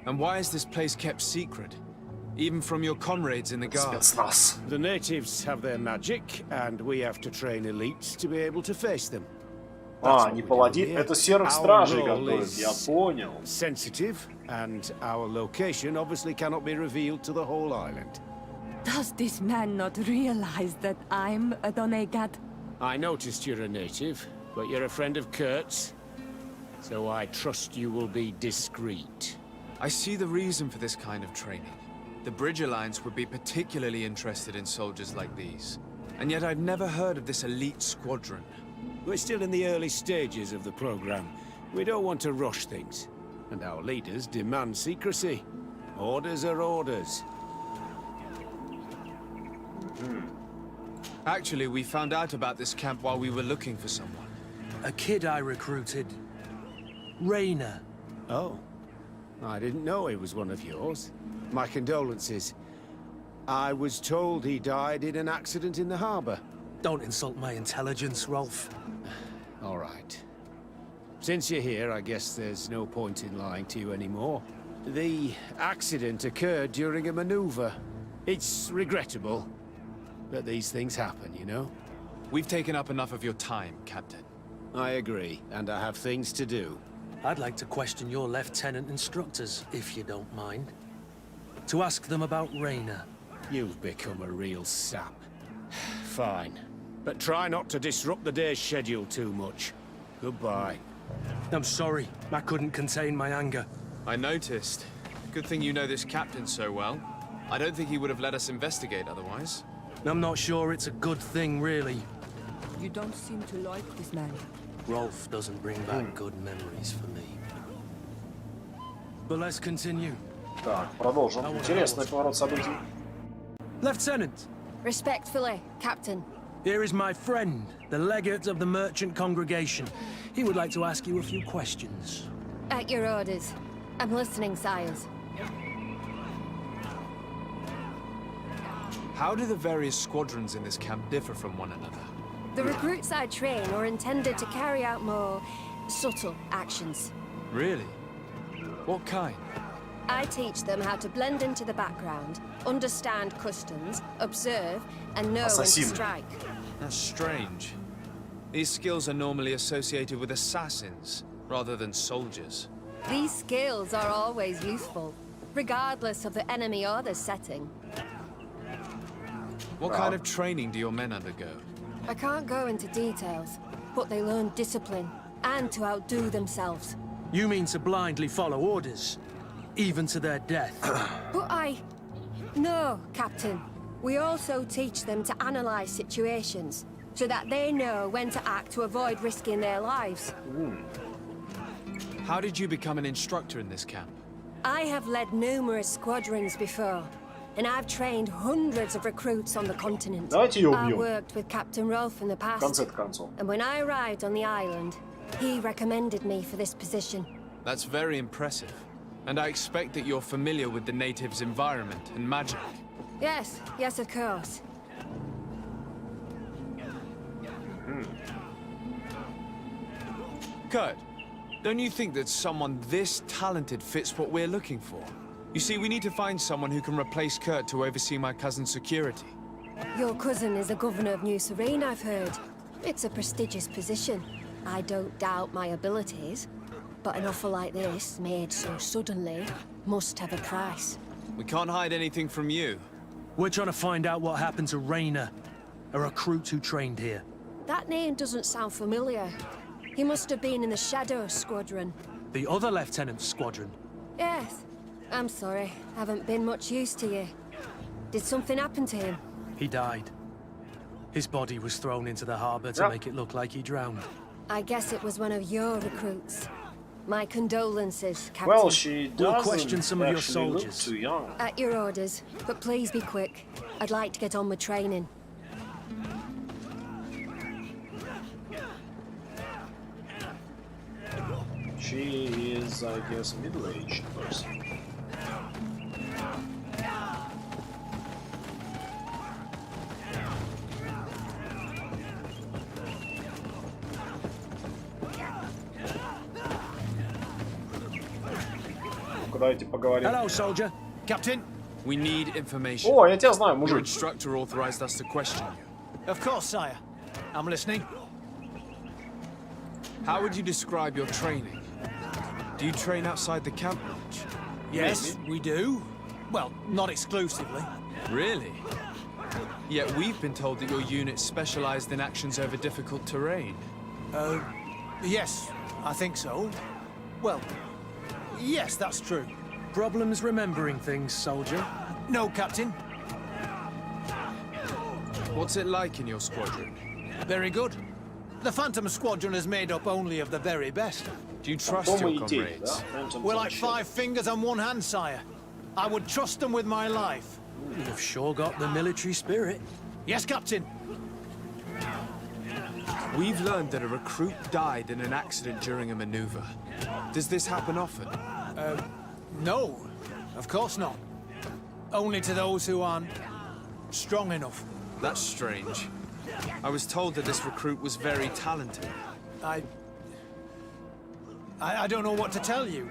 And why is this place kept secret? Even from your comrades in the guard? Спецназ. The natives have their magic, and we have to train elites to be able to face them. Не паладин, это серых стражей готовят, я понял. Sensitive, and our location obviously cannot be revealed to the whole island. Does this man not realize that I'm a Donegad? I noticed you're a native, but you're a friend of Kurt's, so I trust you will be discreet. I see the reason for this kind of training. The Bridge Alliance would be particularly interested in soldiers like these. And yet I've never heard of this elite squadron. We're still in the early stages of the program. We don't want to rush things. And our leaders demand secrecy. Orders are orders. Actually, we found out about this camp while we were looking for someone. A kid I recruited. Rainer. Oh. I didn't know he was one of yours. My condolences. I was told he died in an accident in the harbor. Don't insult my intelligence, Rolf. All right. Since you're here, I guess there's no point in lying to you anymore. The accident occurred during a maneuver. It's regrettable, but these things happen, you know? We've taken up enough of your time, Captain. I agree, and I have things to do. I'd like to question your lieutenant instructors, if you don't mind. To ask them about Rainer. You've become a real sap. Fine. But try not to disrupt the day's schedule too much. Goodbye. I'm sorry. I couldn't contain my anger. I noticed. Good thing you know this captain so well. I don't think he would have let us investigate otherwise. I'm not sure it's a good thing, really. You don't seem to like this man. Rolf doesn't bring back good memories for me. But let's continue. Так, продолжим. Интересный поворот событий. Lieutenant! Respectfully, Captain. Here is my friend, the legate of the merchant congregation. He would like to ask you a few questions. At your orders. I'm listening, sires. How do the various squadrons in this camp differ from one another? The recruits I train are intended to carry out more subtle actions. Really? What kind? I teach them how to blend into the background, understand customs, observe, and know when to strike. That's strange. These skills are normally associated with assassins, rather than soldiers. These skills are always useful, regardless of the enemy or the setting. What kind of training do your men undergo? I can't go into details, but they learn discipline, and to outdo themselves. You mean to blindly follow orders, even to their death? But No, Captain. We also teach them to analyze situations, so that they know when to act to avoid risking their lives. How did you become an instructor in this camp? I have led numerous squadrons before, and I've trained hundreds of recruits on the continent. I worked with Captain Rolfe in the past, and when I arrived on the island, he recommended me for this position. That's very impressive. And I expect that you're familiar with the natives' environment and magic. Yes, of course. Kurt, don't you think that someone this talented fits what we're looking for? You see, we need to find someone who can replace Kurt to oversee my cousin's security. Your cousin is the governor of New Serene, I've heard. It's a prestigious position. I don't doubt my abilities, but an offer like this, made so suddenly, must have a price. We can't hide anything from you. We're trying to find out what happened to Rainer, a recruit who trained here. That name doesn't sound familiar. He must have been in the Shadow Squadron. The other lieutenant's squadron? Yes. I'm sorry, haven't been much use to you. Did something happen to him? He died. His body was thrown into the harbor to make it look like he drowned. I guess it was one of your recruits. My condolences, Captain. Well, she doesn't We'll question some of your soldiers. look too young. At your orders, but please be quick. I'd like to get on with training. She is, I guess, a middle-aged person. Давайте поговорим. Hello, soldier. Captain? We need information. О, я тебя знаю, Your мужик. instructor authorized us to question you. Of course, sire. I'm listening. How would you describe your training? Do you train outside the camp much? Yes, we do. Well, not exclusively. Really? Yet we've been told that your unit specialized in actions over difficult terrain. Yes, I think so. Well, yes, that's true. Problems remembering things, soldier? No, Captain. What's it like in your squadron? Very good. The Phantom Squadron is made up only of the very best. Do you trust your comrades? We're like 5 fingers on one hand, sire. I would trust them with my life. You've sure got the military spirit. Yes, Captain. We've learned that a recruit died in an accident during a maneuver. Does this happen often? No, of course not. Only to those who aren't strong enough. That's strange. I was told that this recruit was very talented. I don't know what to tell you.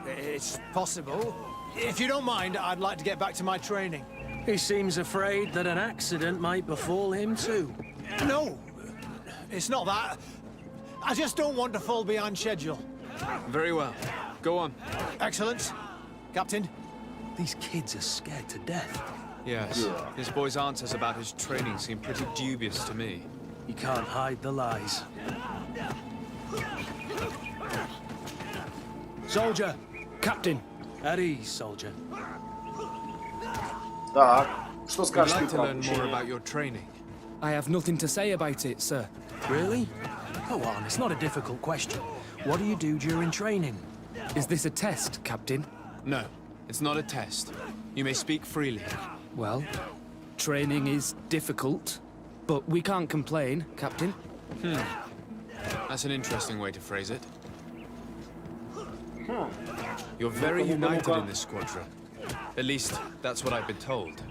It's possible. If you don't mind, I'd like to get back to my training. He seems afraid that an accident might befall him too. No, it's not that. I just don't want to fall behind schedule. Very well. Go on. Excellent. Captain. These kids are scared to death. Yes. This boy's answers about his training seem pretty dubious to me. You can't hide the lies. Soldier! Captain! At ease, soldier. Так, что I'd скажешь like ты to про learn more обучение? about your training. I have nothing to say about it, sir. Really? Go on, it's not a difficult question. What do you do during training? Is this a test, Captain? No, it's not a test. You may speak freely. Well, training is difficult, but we can't complain, Captain. That's an interesting way to phrase it. You're very united in this squadron. At least, that's what I've been told.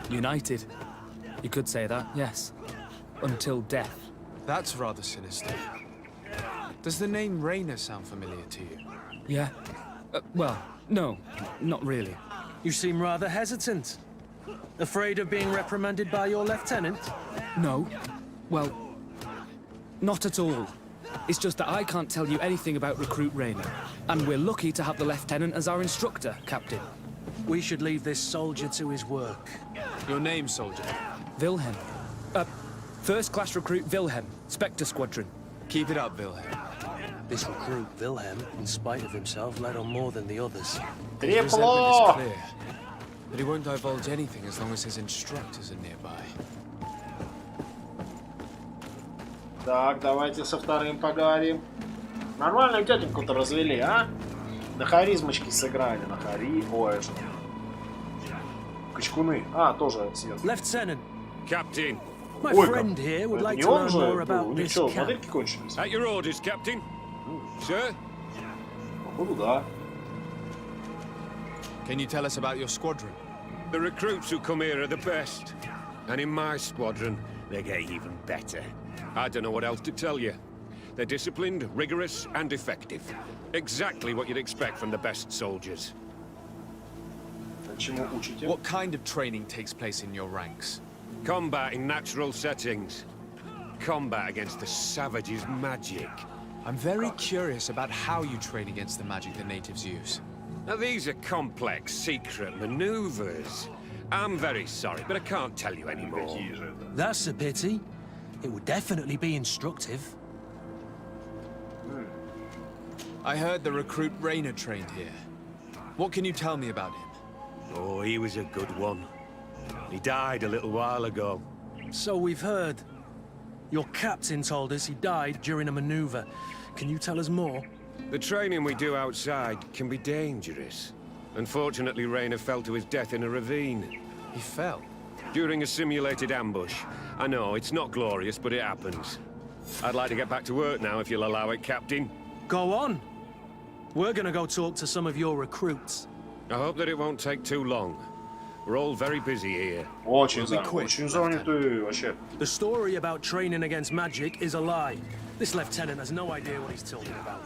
United. You could say that, yes. Until death. That's rather sinister. Does the name Rainer sound familiar to you? Yeah. Well, No, not really. You seem rather hesitant. Afraid of being reprimanded by your lieutenant? No. Well, not at all. It's just that I can't tell you anything about Recruit Rayner. And we're lucky to have the Lieutenant as our instructor, Captain. We should leave this soldier to his work. Your name, soldier? Wilhelm. First-class recruit Wilhelm, Spectre Squadron. Keep it up, Wilhelm. This recruit, Wilhelm, in spite of himself, led on more than the others. His resentment is clear, but he won't divulge anything as long as his instructors are nearby. Так, давайте со вторым поговорим. Нормально тетеньку-то развели, а? На харизмочки сыграли, на хари... Ой, что? Качкуны. А, тоже сидят. Lieutenant. Captain. My friend here would like to learn more about this camp. Модельки кончились. At your orders, Captain. Sir? Походу, да. Can you tell us about your squadron? The recruits who come here are the best. And in my squadron, they get even better. I don't know what else to tell you. They're disciplined, rigorous, and effective. Exactly what you'd expect from the best soldiers. What kind of training takes place in your ranks? Combat in natural settings. Combat against the savages' magic. I'm very curious about how you train against the magic the natives use. Now these are complex, secret maneuvers. I'm very sorry, but I can't tell you anymore. That's a pity. It would definitely be instructive. I heard the recruit Rayner trained here. What can you tell me about him? Oh, he was a good one. He died a little while ago. So we've heard. Your captain told us he died during a maneuver. Can you tell us more? The training we do outside can be dangerous. Unfortunately, Rayner fell to his death in a ravine. He fell? During a simulated ambush. I know, it's not glorious, but it happens. I'd like to get back to work now, if you'll allow it, Captain. Go on. We're gonna go talk to some of your recruits. I hope that it won't take too long. We're all very busy here. Очень заняты вообще. The story about training against magic is a lie. This lieutenant has no idea what he's talking about.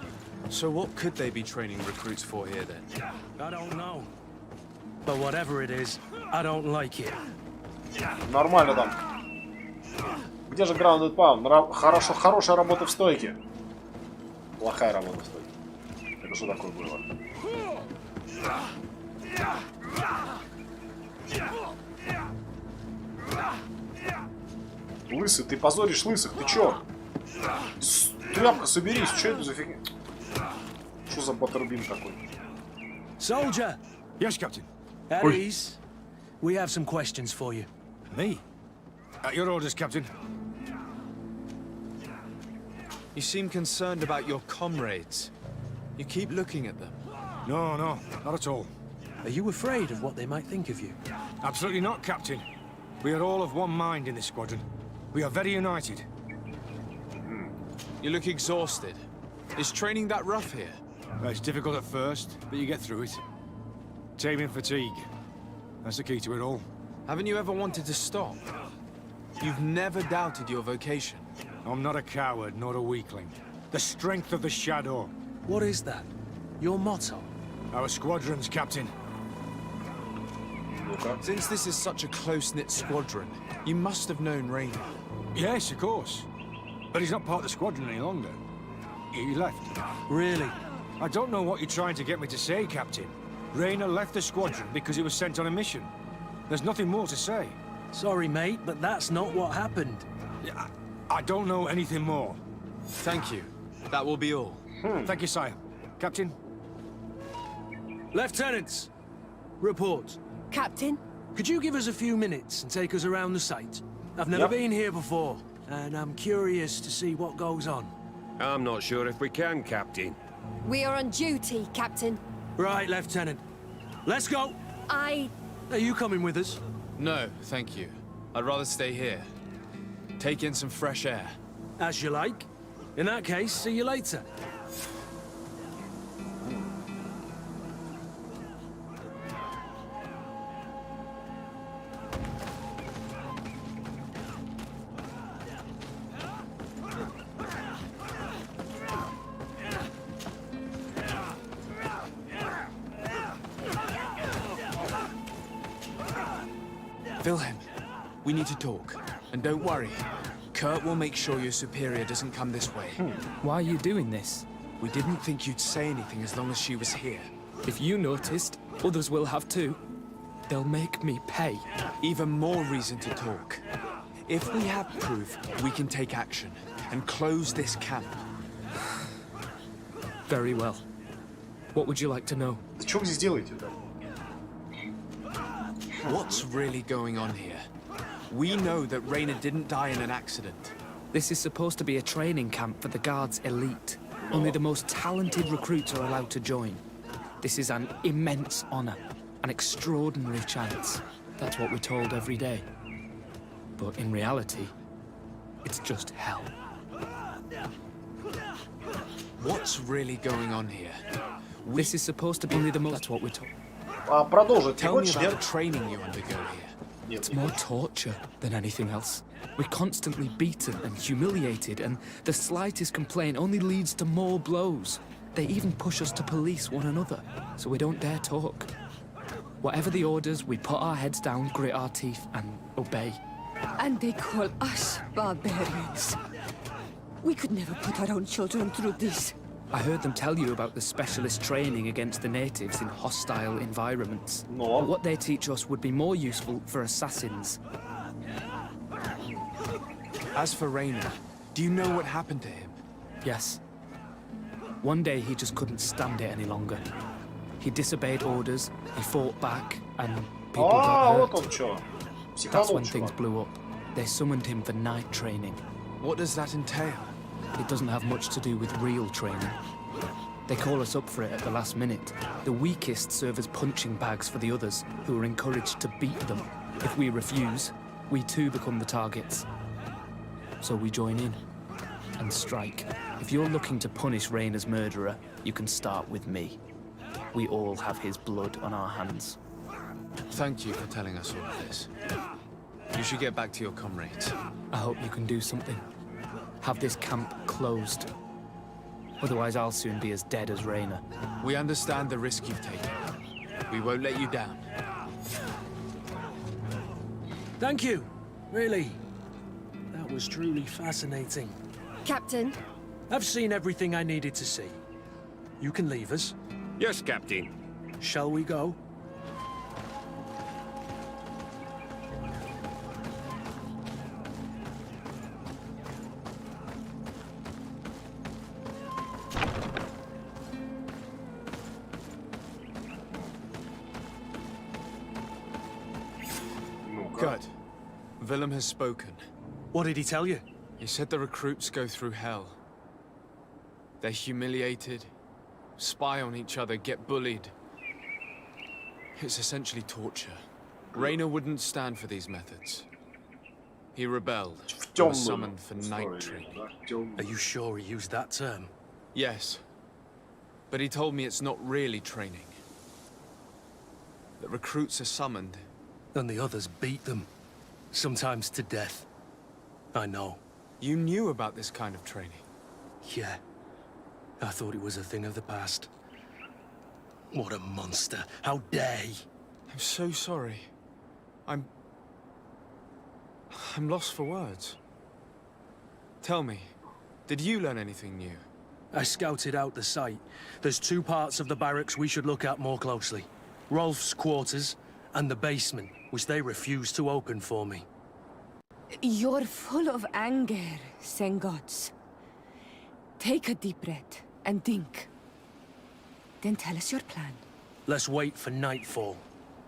So what could they be training recruits for here then? I don't know. But whatever it is, I don't like it. Нормально там. Где же grounded pound? Хорошая работа в стойке. Плохая работа в стойке. Это что такое было? Лысый, ты позоришь лысых, ты чё? Тряпка, соберись, что это за фигня? Что за баттербин такой? Soldier! Yes, Captain. At ease. We have some questions for you. Me? At your orders, Captain. You seem concerned about your comrades. You keep looking at them. No, not at all. Are you afraid of what they might think of you? Absolutely not, Captain. We are all of one mind in this squadron. We are very united. You look exhausted. Is training that rough here? Well, it's difficult at first, but you get through it. Taming fatigue. That's the key to it all. Haven't you ever wanted to stop? You've never doubted your vocation. I'm not a coward, nor a weakling. The strength of the shadow. What is that? Your motto? Our squadron's, Captain. Since this is such a close-knit squadron, you must have known Rayner. Yes, of course. But he's not part of the squadron any longer. He left. Really? I don't know what you're trying to get me to say, Captain. Rayner left the squadron because he was sent on a mission. There's nothing more to say. Sorry, mate, but that's not what happened. I don't know anything more. Thank you. That will be all. Thank you, sire. Captain? Lieutenants! Report. Captain? Could you give us a few minutes and take us around the site? I've never been here before, and I'm curious to see what goes on. I'm not sure if we can, Captain. We are on duty, Captain. Right, Lieutenant. Let's go! Are you coming with us? No, thank you. I'd rather stay here. Take in some fresh air. As you like. In that case, see you later. Wilhelm, we need to talk. And don't worry, Kurt will make sure your superior doesn't come this way. Why are you doing this? We didn't think you'd say anything as long as she was here. If you noticed, others will have too. They'll make me pay. Even more reason to talk. If we have proof, we can take action and close this camp. Very well. What would you like to know? Что вы здесь делаете, да? What's really going on here? We know that Rainer didn't die in an accident. This is supposed to be a training camp for the Guard's elite. Only the most talented recruits are allowed to join. This is an immense honor, an extraordinary chance. That's what we're told every day. But in reality, it's just hell. What's really going on here? This is supposed to be only the most... That's what we're told. Продолжить. Tell me about the training you undergo here. It's more torture than anything else. We're constantly beaten and humiliated, and the slightest complaint only leads to more blows. They even push us to police one another, so we don't dare talk. Whatever the orders, we put our heads down, grit our teeth, and obey. And they call us barbarians. We could never put our own children through this. I heard them tell you about the specialist training against the natives in hostile environments. No. But what they teach us would be more useful for assassins. As for Rainer, do you know what happened to him? Yes. One day he just couldn't stand it any longer. He disobeyed orders, he fought back, and people got hurt. Вот он чё. That's when things blew up. They summoned him for night training. What does that entail? It doesn't have much to do with real training. They call us up for it at the last minute. The weakest serve as punching bags for the others, who are encouraged to beat them. If we refuse, we too become the targets. So we join in and strike. If you're looking to punish Rainer's murderer, you can start with me. We all have his blood on our hands. Thank you for telling us all of this. You should get back to your comrades. I hope you can do something. Have this camp closed. Otherwise, I'll soon be as dead as Rainer. We understand the risk you've taken. We won't let you down. Thank you. Really. That was truly fascinating. Captain? I've seen everything I needed to see. You can leave us. Yes, Captain. Shall we go? Good. Willem has spoken. What did he tell you? He said the recruits go through hell. They're humiliated, spy on each other, get bullied. It's essentially torture. Rainer wouldn't stand for these methods. He rebelled and was summoned for night training. Are you sure he used that term? Yes. But he told me it's not really training. The recruits are summoned. And the others beat them. Sometimes to death. I know. You knew about this kind of training? Yeah. I thought it was a thing of the past. What a monster. How dare he? I'm so sorry. I'm lost for words. Tell me, did you learn anything new? I scouted out the site. There's two parts of the barracks we should look at more closely. Rolf's quarters and the basement, which they refused to open for me. You're full of anger, Sengots. Take a deep breath and think. Then tell us your plan. Let's wait for nightfall.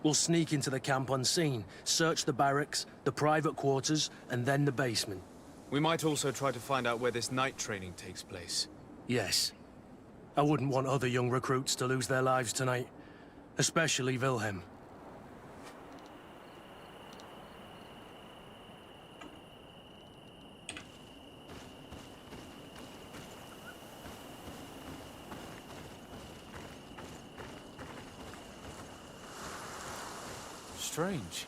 We'll sneak into the camp unseen, search the barracks, the private quarters, and then the basement. We might also try to find out where this night training takes place. Yes. I wouldn't want other young recruits to lose their lives tonight. Especially Wilhelm. Strange.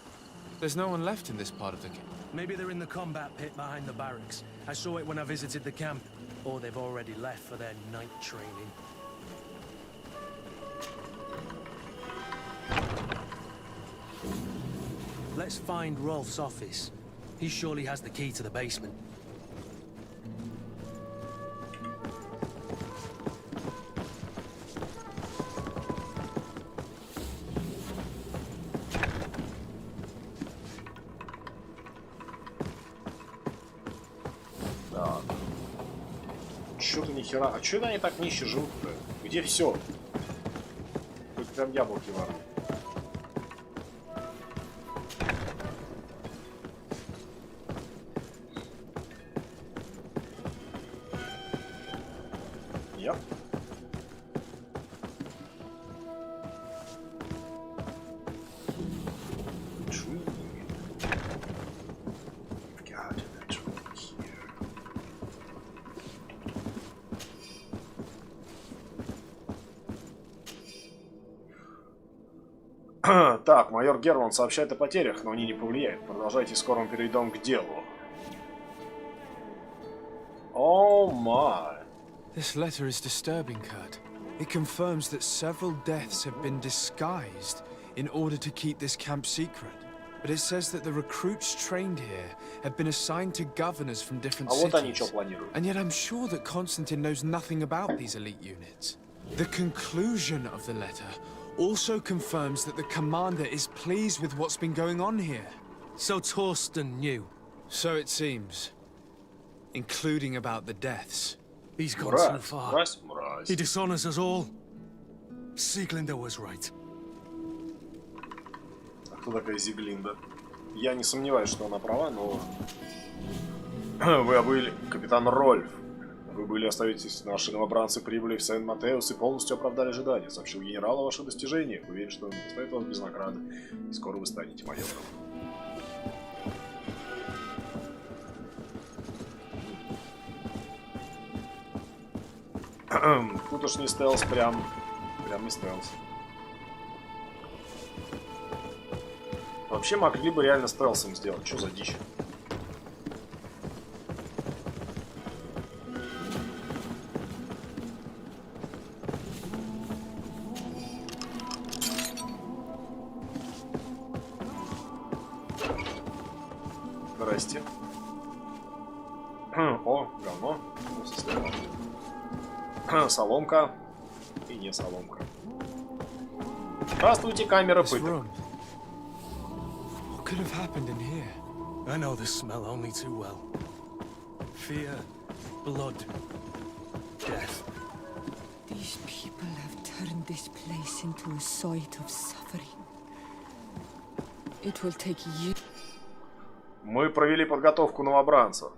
There's no one left in this part of the camp. Maybe they're in the combat pit behind the barracks. I saw it when I visited the camp. Or they've already left for their night training. let's find Rolf's office. He surely has the key to the basement. Чё-то нихера. А чё они так нищие живут-то? Где все? Тут прям яблоки воруют. Yep. Так, майор Герман сообщает о потерях, но они не повлияют. Продолжайте, скоро мы перейдем к делу. О май. This letter is disturbing, Kurt. It confirms that several deaths have been disguised in order to keep this camp secret. But it says that the recruits trained here have been assigned to governors from different cities. And yet I'm sure that Constantine knows nothing about these elite units. The conclusion of the letter also confirms that the commander is pleased with what's been going on here. So Torsten knew. So it seems. Including about the deaths. He's gone too far. He dishonors us all. Sieglinde was right. А кто такая Зиглинда? Я не сомневаюсь, что она права, но... Вы были капитан Рольф. Вы были, остаетесь, наши новобранцы прибыли в Сен-Матеус и полностью оправдали ожидания. Сообщил генерал о ваших достижениях. Уверен, что он оставит вас без награды. И скоро вы станете майором. Тут уж не стелс, прям не стелс. Вообще могли бы реально стелсом сделать. Что за дичь? Здрасте. О, говно. Соломка. И не соломка. Здравствуйте, камера пыток. What could have happened in here? I know this smell only too well. Fear, blood, death. These people have turned this place into a site of suffering. It will take years. Мы провели подготовку новобранцев.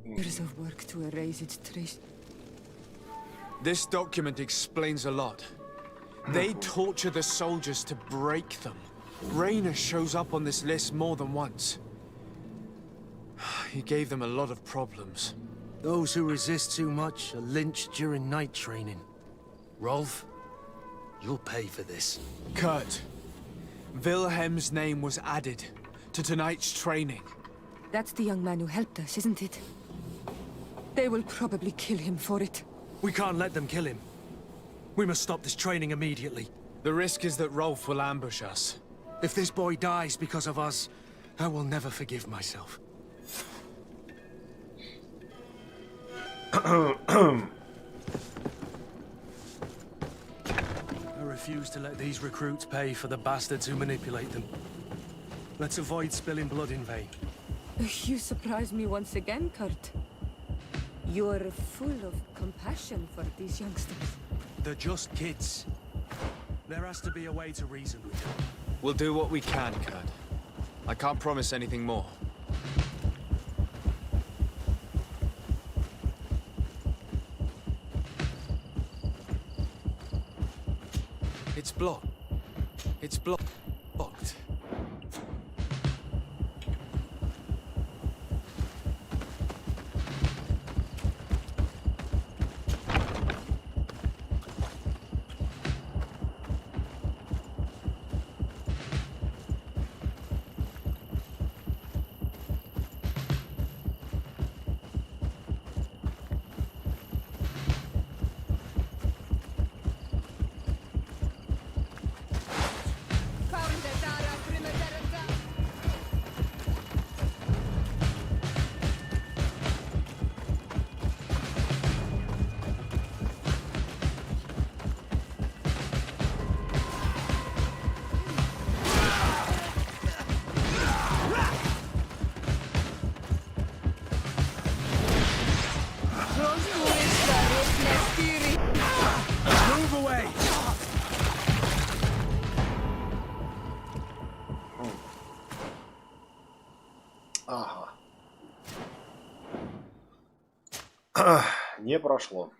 Years of work to erase its trace. This document explains a lot. They torture the soldiers to break them. Rainer shows up on this list more than once. He gave them a lot of problems. Those who resist too much are lynched during night training. Rolf, you'll pay for this. Kurt, Wilhelm's name was added to tonight's training. That's the young man who helped us, isn't it? They will probably kill him for it. We can't let them kill him. We must stop this training immediately. The risk is that Rolf will ambush us. If this boy dies because of us, I will never forgive myself. I refuse to let these recruits pay for the bastards who manipulate them. Let's avoid spilling blood in vain. You surprise me once again, Kurt. You're full of compassion for these youngsters. They're just kids. There has to be a way to reason with them. We'll do what we can, Kurt. I can't promise anything more. It's blocked. It's blocked. Не прошло.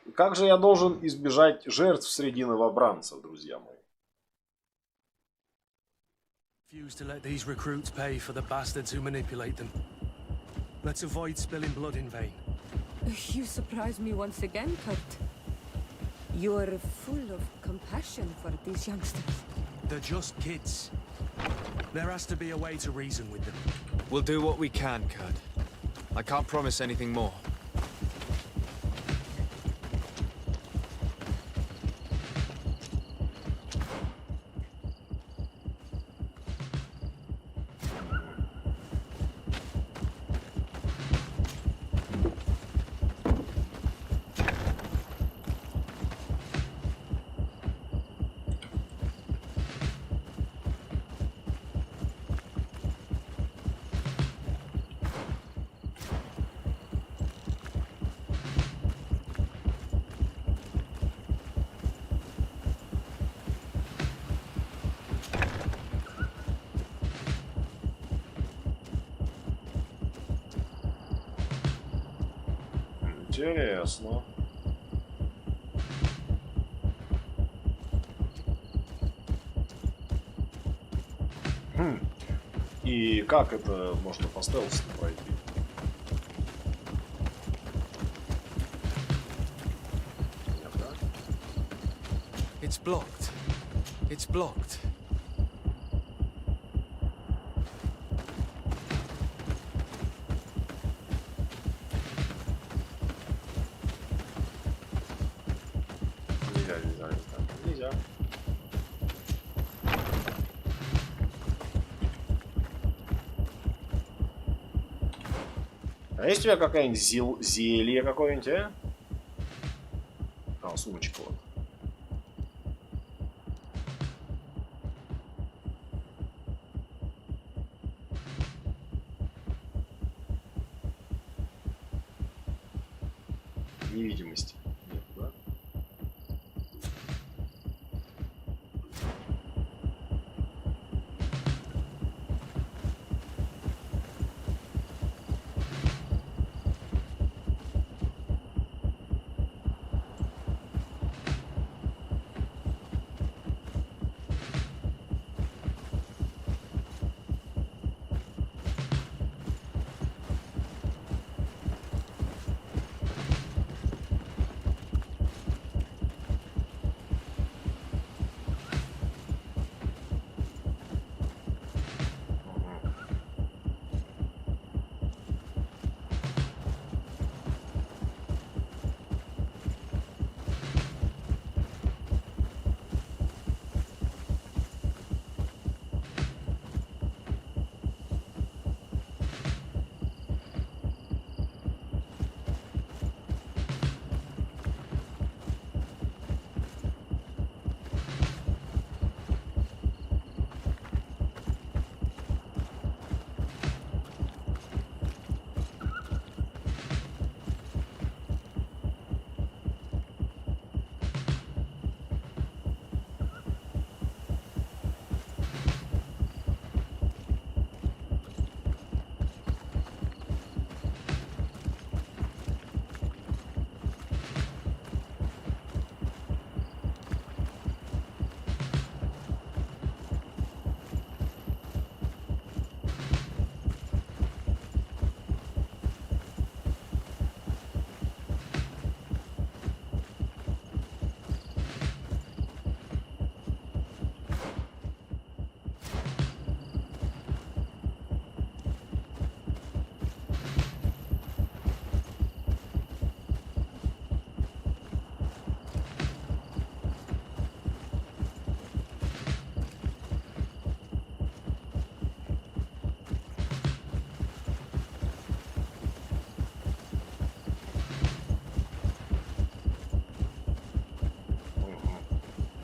И как же я должен избежать жертв среди новобранцев, друзья мои? Refuse to let these recruits pay for the bastards who manipulate them. Let's avoid spilling blood in vain. You surprise me once again, Kurt. You're full of compassion for these youngsters. They're just kids. There has to be a way to reason with them. We'll do what we can, Kurt. I can't promise anything more. Интересно. И как это можно по стелсу пройти? It's blocked. It's blocked. Нельзя. А есть у тебя какая-нибудь зелье какое-нибудь, а? А, сумочка вот. Невидимости. Нет, да?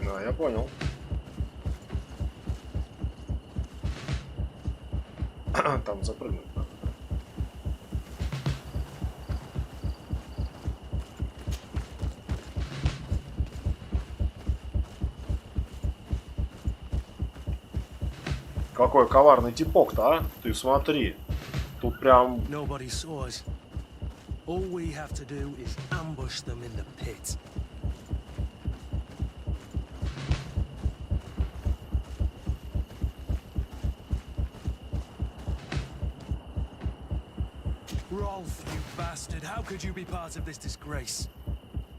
Да, я понял. Там запрыгнуть надо. какой коварный типок-то, а? Ты смотри. Тут прям... Nobody saw us. All we have to do is ambush them in the pit. Rolf, you bastard, how could you be part of this disgrace?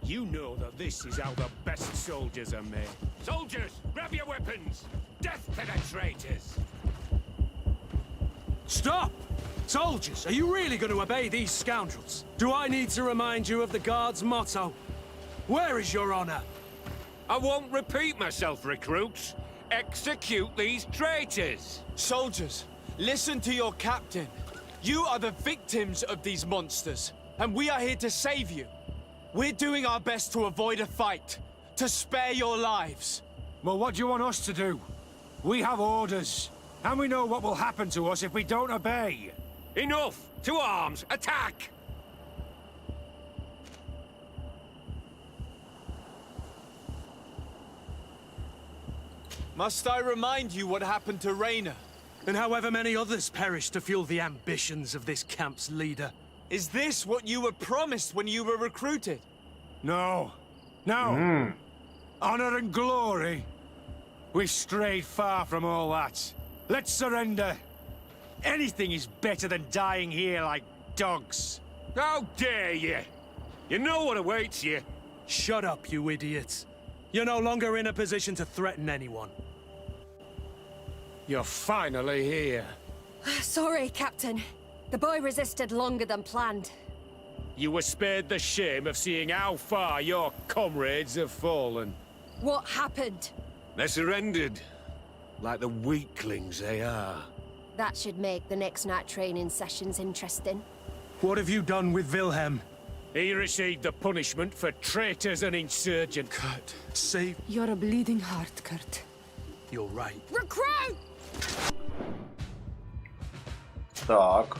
You know that this is how the best soldiers are made. Soldiers, grab your weapons! Death to the traitors! Stop! Soldiers, are you really going to obey these scoundrels? Do I need to remind you of the Guard's motto? Where is your honor? I won't repeat myself, recruits. Execute these traitors! Soldiers, listen to your captain. You are the victims of these monsters, and we are here to save you. We're doing our best to avoid a fight, to spare your lives. Well, what do you want us to do? We have orders, and we know what will happen to us if we don't obey. Enough! To arms! Attack! Must I remind you what happened to Raina? And however many others perished to fuel the ambitions of this camp's leader. Is this what you were promised when you were recruited? No. No. Honor and glory. We've strayed far from all that. Let's surrender. Anything is better than dying here like dogs. How dare you! You know what awaits you. Shut up, you idiots. You're no longer in a position to threaten anyone. You're finally here. Sorry, Captain. The boy resisted longer than planned. You were spared the shame of seeing how far your comrades have fallen. What happened? They surrendered, like the weaklings they are. That should make the next night training sessions interesting. What have you done with Wilhelm? He received the punishment for traitors and insurgents. Kurt, save... You're a bleeding heart, Kurt. You're right. Recruit! Так.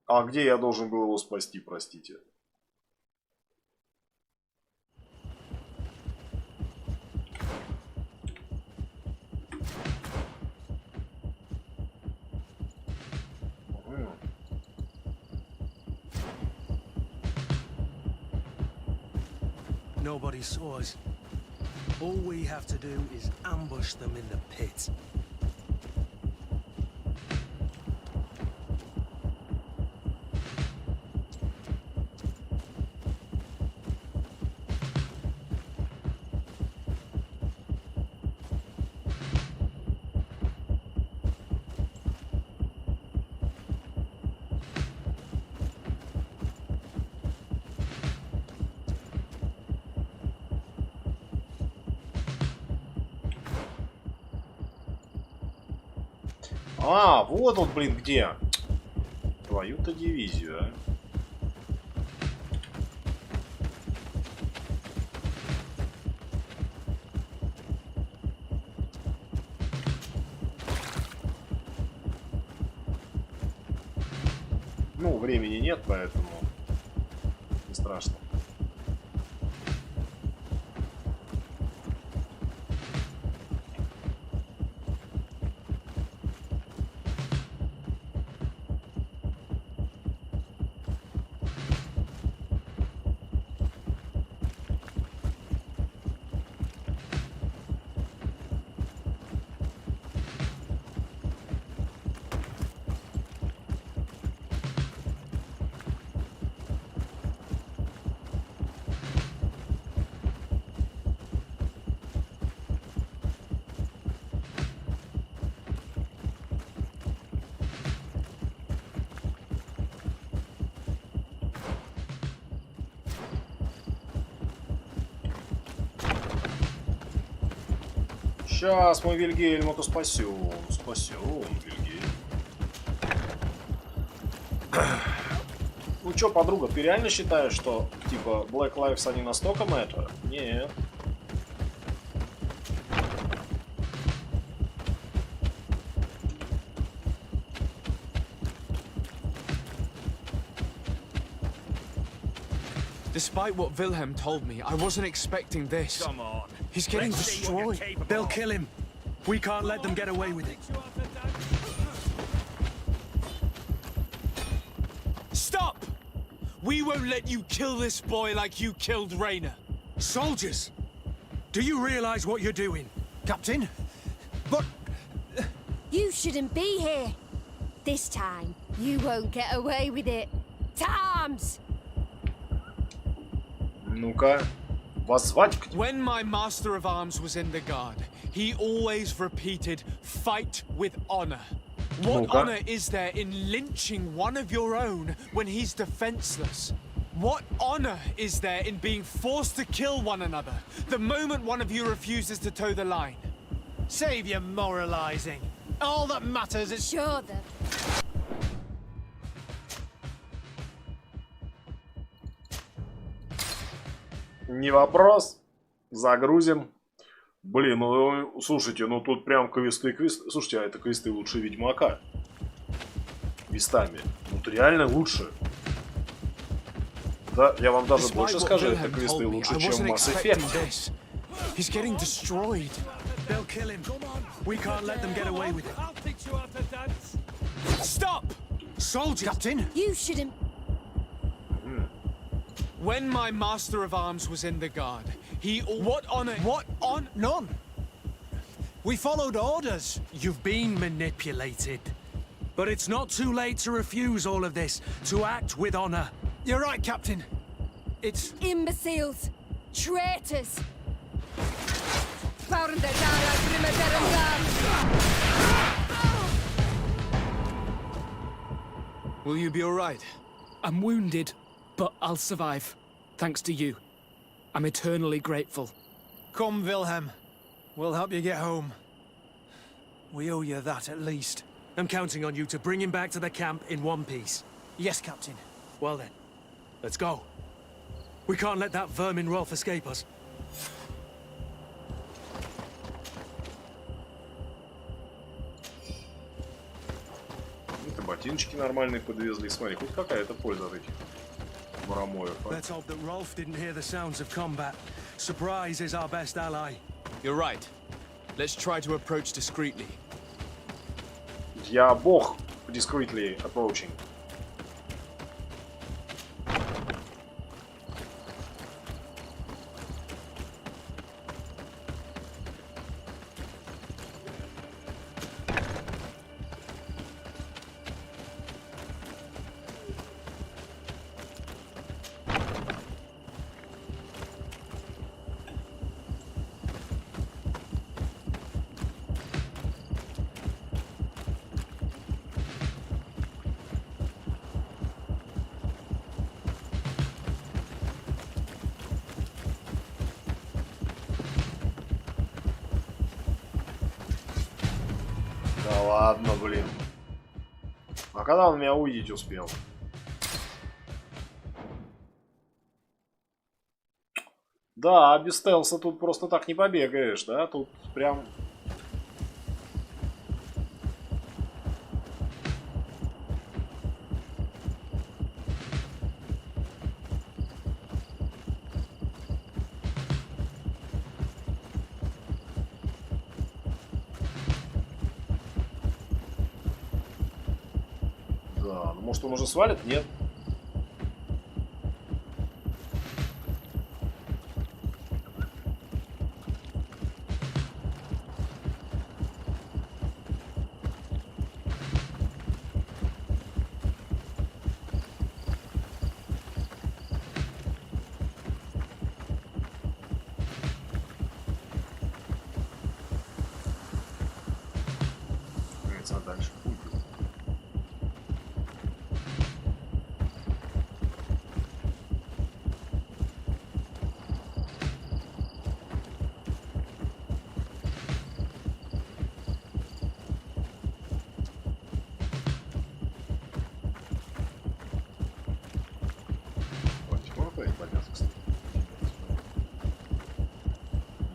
А где я должен был его спасти, простите? Nobody saw us. All we have to do is ambush them in the pit. А, вот он, блин, где? Твою-то дивизию, а. Ну, времени нет, поэтому не страшно. Сейчас мы Вильгельма-то спасем. Спасем Вильгельма. Ну чё, подруга, ты реально считаешь, что типа Black Lives они настолько matter? Нет. Despite what Wilhelm told me, I wasn't expecting this. Come on. He's getting Let's see what you're destroyed. capable They'll of. kill him. We can't let them get away with it. Stop! We won't let you kill this boy like you killed Rainer. Soldiers! Do you realize what you're doing? Captain? But... You shouldn't be here. This time, you won't get away with it. To arms! Ну-ка, воззвать к нему. When my master of arms was in the guard, he always repeated, fight with honor. What honor is there in lynching one of your own when he's defenseless? What honor is there in being forced to kill one another the moment one of you refuses to toe the line? Save your moralizing. All that matters is... Sure that... Не вопрос. Загрузим. Блин, ну слушайте, ну тут прям квесты. Слушайте, а это квесты лучше Ведьмака. Квестами. Вот реально лучше. Да, я вам даже больше скажу, это квесты лучше, чем Mass Effect. He's getting destroyed. They'll kill him. We can't let them get away with it. I'll teach you how to dance. Stop! Soldiers! Captain! You shouldn't... When my master of arms was in the guard, he... What honor... What on? None. We followed orders. You've been manipulated. But it's not too late to refuse all of this, to act with honor. You're right, Captain. It's... Imbeciles! Traitors! Will you be alright? I'm wounded, but I'll survive. Thanks to you. I'm eternally grateful. Come, Wilhelm. We'll help you get home. We owe you that, at least. I'm counting on you to bring him back to the camp in one piece. Yes, Captain. Well then, let's go. We can't let that vermin Rolf escape us. Это ботиночки нормальные подвезли. Смотри, хоть какая-то польза от этих муромоев. Let's hope that Rolf didn't hear the sounds of combat. Surprise is our best ally. You're right. Let's try to approach discreetly. Я бог discreetly approaching. Да ладно, блин. А когда он меня увидеть успел? Да, без стелса тут просто так не побегаешь, да? Тут прям... Да, ну может он уже свалит? Нет. Дальше.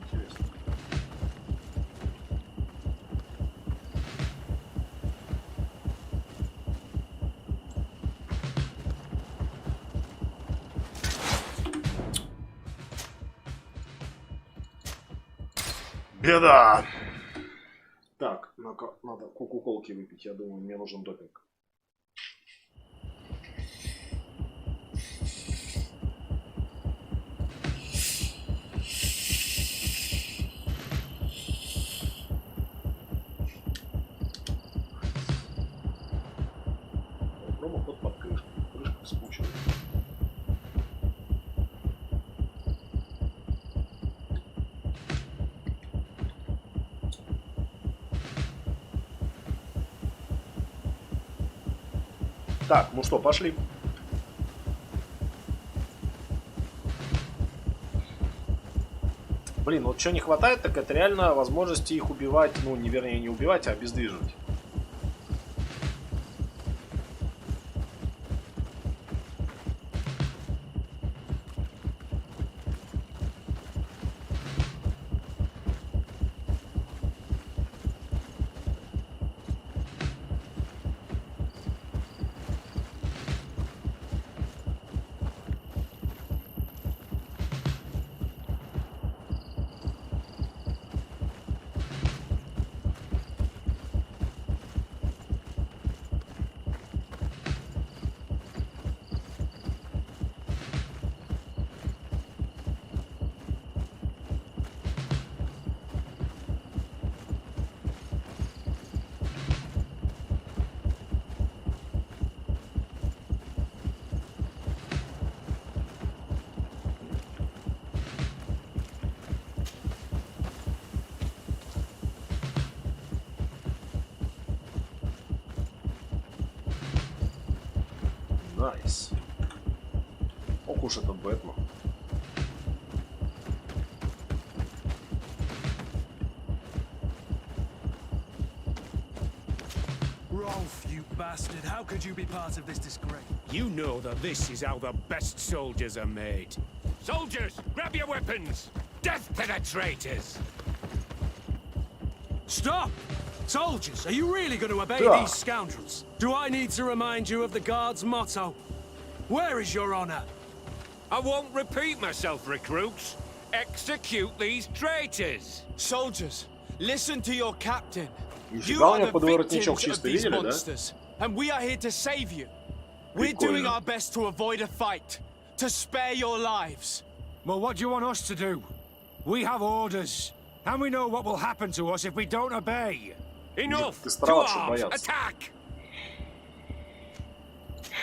Интересно. Беда! Так, надо кока-колки выпить. Я думаю, мне нужен допинг. Промоход под крышкой. Крышка вспучена. Так, ну что, пошли. Блин, вот что не хватает, так это реально возможности их убивать, ну, вернее, не убивать, а обездвиживать. Найс. Ох уж этот Бэтмен. Rolf, you bastard, how could you be part of this disgrace? You know that this is how the best soldiers are made. Soldiers, grab your weapons! Death to the traitors! Stop! Soldiers, are you really going to obey these scoundrels? Do I need to remind you of the Guard's motto? Where is your honor? I won't repeat myself, recruits. Execute these traitors! Soldiers, listen to your captain. You Нифига у are него the подворотничок victims of чистый, these видели, да? monsters, and we are here to save you. We're doing our best to avoid a fight, to spare your lives. Well, what do you want us to do? We have orders, and we know what will happen to us if we don't obey. Enough! Ты To старался arms! бояться. Attack!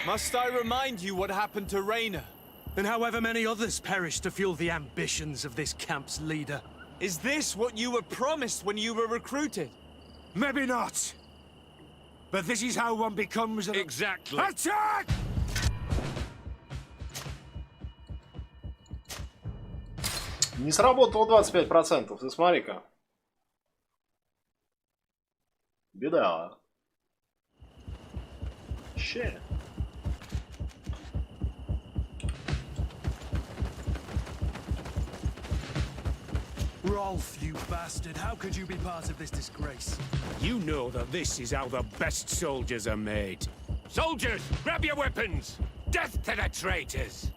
Must I remind you what happened to Raina? And however many others perished to fuel the ambitions of this camp's leader. Is this what you were promised when you were recruited? Maybe not. But this is how one becomes an... Exactly. Attack! Не сработало 25%, ты смотри-ка. Беда. Че? Rolf, you bastard, how could you be part of this disgrace? You know that this is how the best soldiers are made. Soldiers, grab your weapons! Death to the traitors!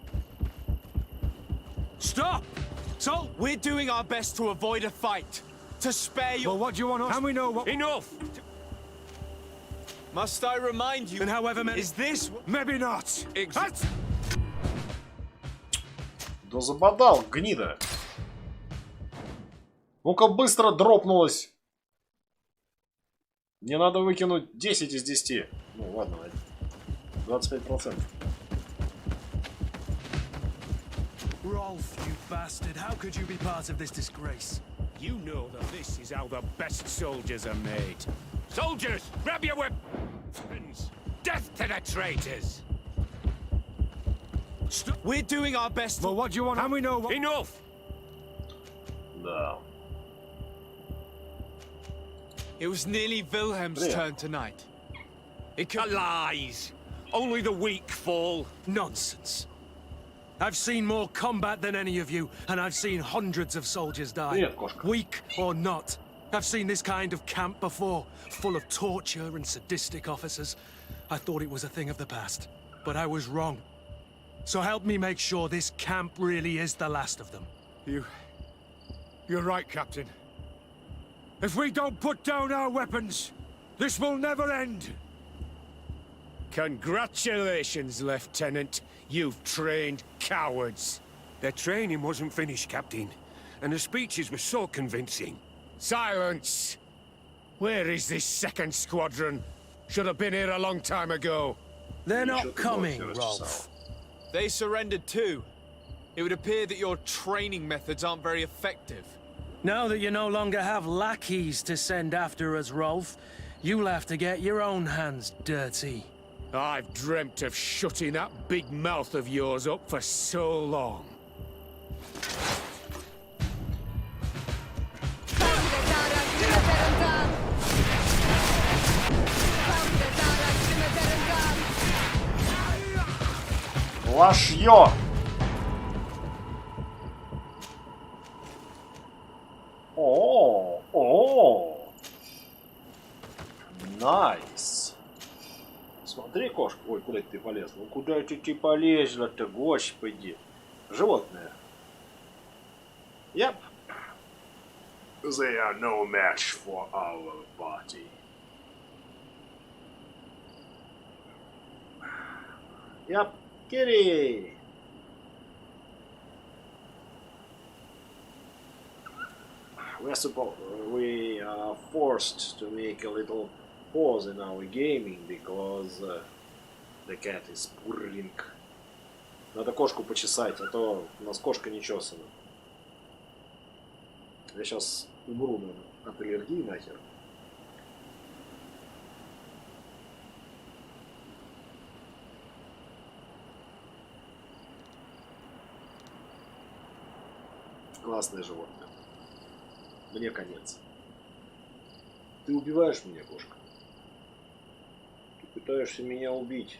Stop! We're doing our best to avoid a fight, to spare your... Well, what do you want us... And we know what... Enough! Must I remind you... And however many... Is this... Maybe not. Да забодал, гнида. Ну-ка быстро дропнулось. Мне надо выкинуть 10 из 10. Ну ладно, 25%. Rolf, you bastard, how could you be part of this disgrace? You know that this is how the best soldiers are made. Soldiers, grab your weapons! Death to the traitors! We're doing our best. Well, what do you want? And we know what... Enough! Да. It was nearly Wilhelm's turn tonight. It lies! Only the weak fall. Nonsense. I've seen more combat than any of you, and I've seen hundreds of soldiers die. Weak or not. I've seen this kind of camp before, full of torture and sadistic officers. I thought it was a thing of the past, but I was wrong. So help me make sure this camp really is the last of them. You're right, Captain. If we don't put down our weapons, this will never end. Congratulations, Lieutenant. You've trained cowards. Their training wasn't finished, Captain, and the speeches were so convincing. Silence! Where is this second squadron? Should have been here a long time ago. They're not coming, Rolf. They surrendered too. It would appear that your training methods aren't very effective. Now that you no longer have lackeys to send after us, Rolf, you'll have to get your own hands dirty. I've dreamt of shutting that big mouth of yours up for so long. Лашьё! О, найс. Смотри, кошка. Ой, куда ты полезла? Ну куда ты полезла-то, господи? Животное. Yep. They are no match for our party. Yep. Kitty! We are forced to make a little pause in our gaming because the cat is purring. Надо кошку почесать, а то у нас кошка не чесана. Я сейчас умру, наверное, от аллергии нахер. Классное животное. Мне конец. Ты убиваешь меня, кошка. Ты пытаешься меня убить.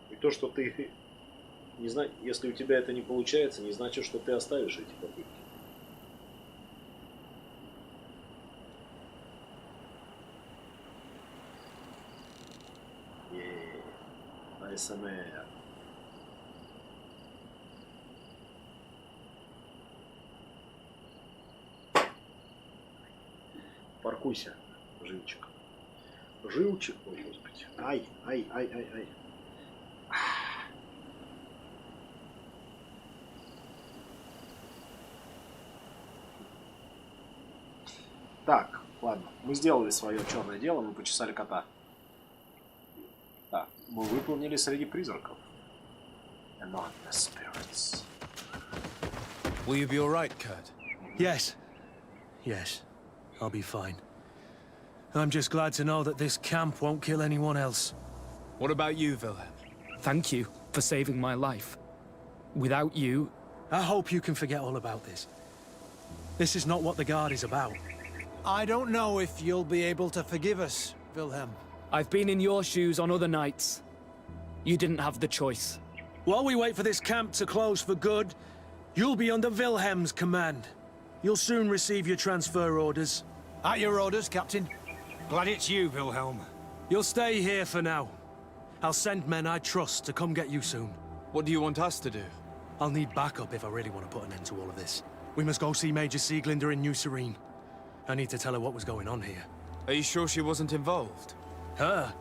И то, что ты... Не знаю, если у тебя это не получается, не значит, что ты оставишь эти попытки. АСМР. Паркуйся, живчик. Живчик, ой, господи. Ай, ай, ай, ай, ай. Так, ладно. Мы сделали свое черное дело, мы почесали кота. Так, мы выполнили среди призраков. Anonymous spirits. Will you be alright, Kurt? Yes. Yes. I'll be fine. I'm just glad to know that this camp won't kill anyone else. What about you, Wilhelm? Thank you for saving my life. Without you... I hope you can forget all about this. This is not what the Guard is about. I don't know if you'll be able to forgive us, Wilhelm. I've been in your shoes on other nights. You didn't have the choice. While we wait for this camp to close for good, you'll be under Wilhelm's command. You'll soon receive your transfer orders. At your orders, Captain. Glad it's you, Wilhelm. You'll stay here for now. I'll send men I trust to come get you soon. What do you want us to do? I'll need backup if I really want to put an end to all of this. We must go see Major Sieglinder in New Serene. I need to tell her what was going on here. Are you sure she wasn't involved? Her?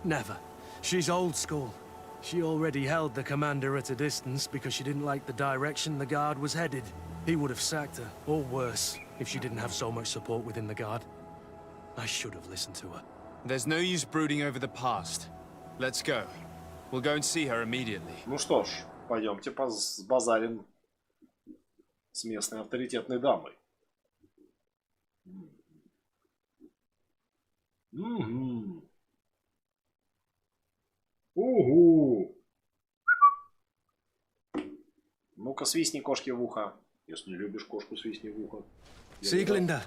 Never. She's old school. She already held the commander at a distance because she didn't like the direction the Guard was headed. He would have sacked her, or worse, if she didn't have so much support within the Guard. I should have listened to her. There's no use brooding over the past. Let's go. We'll go and see her immediately. Ну что ж, пойдемте базарим с местной авторитетной дамой. Угу. Угу. Ну-ка, свистни кошки в ухо. Если не любишь кошку, свистни в ухо. Sieglinder,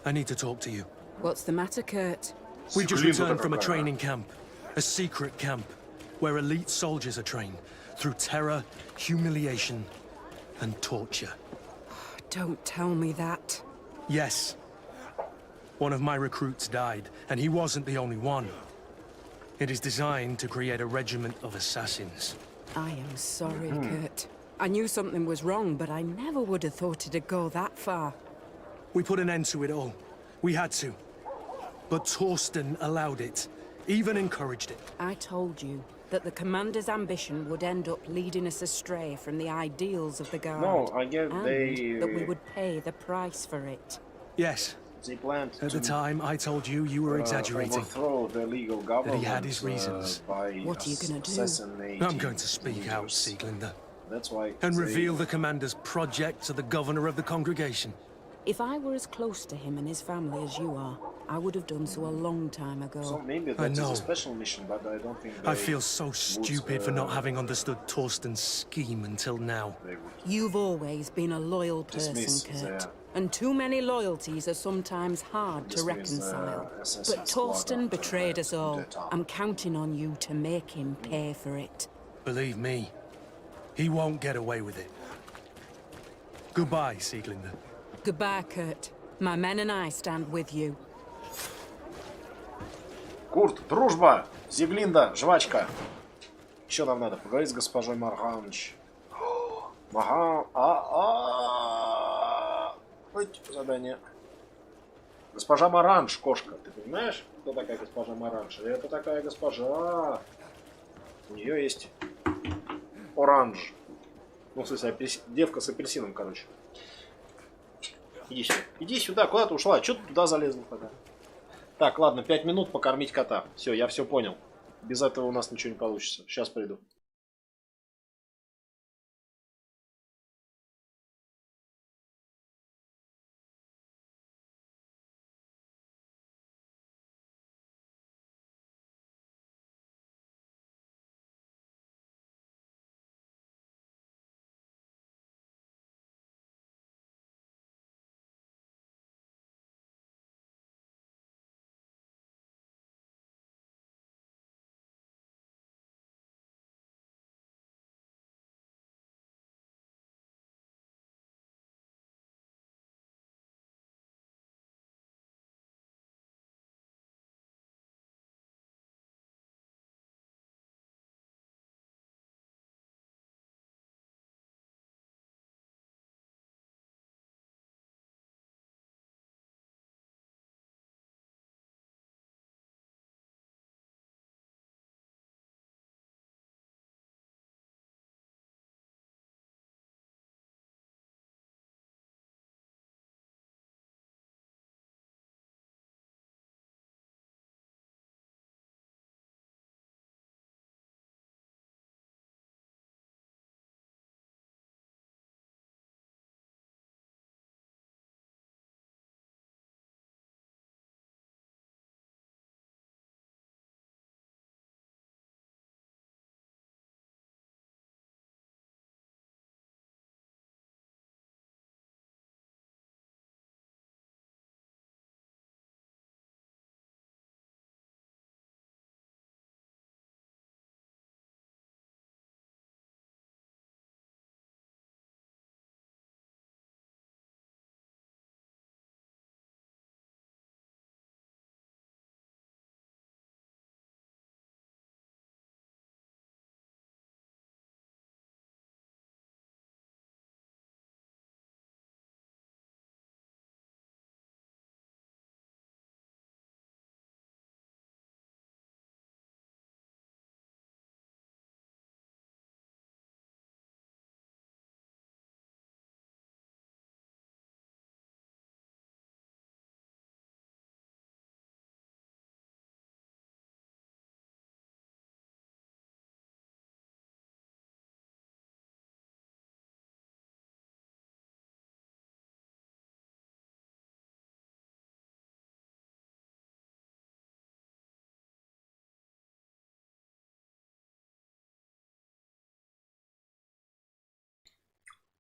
I need to talk to you. What's the matter, Kurt? We just returned from a training camp. A secret camp, where elite soldiers are trained through terror, humiliation, and torture. Don't tell me that. Yes. One of my recruits died, and he wasn't the only one. It is designed to create a regiment of assassins. I am sorry, Kurt. I knew something was wrong, but I never would have thought it'd go that far. We put an end to it all. We had to. But Torsten allowed it, even encouraged it. I told you that the commander's ambition would end up leading us astray from the ideals of the Guard. No, I guess and that we would pay the price for it. Yes. They planned At the time, I told you were exaggerating. Overthrow the legal government. That he had his reasons. What are you gonna do? I'm going to speak out, Sieglinde. That's why. And reveal the commander's project to the governor of the congregation. If I were as close to him and his family as you are, I would have done so a long time ago. So maybe that is a special mission, but I don't think I feel so stupid for not having understood Torsten's scheme until now. You've always been a loyal person, Kurt. And too many loyalties are sometimes hard to reconcile. But Torsten betrayed us all. I'm counting on you to make him pay for it. Believe me, he won't get away with it. Goodbye, Sieglinde. Goodbye, Kurt. My men and I stand with you. Курт, дружба! Зиглинда, жвачка! Еще нам надо поговорить с госпожой Марганч. Задание. Госпожа Маранж, кошка. Ты понимаешь, кто такая госпожа Маранж? Это такая госпожа. У нее есть оранж. Ну, в смысле, девка с апельсином, короче. Иди сюда. Иди сюда, куда ты ушла? Чё ты туда залезла тогда? Так, ладно, 5 минут покормить кота. Все, я все понял. Без этого у нас ничего не получится. Сейчас приду.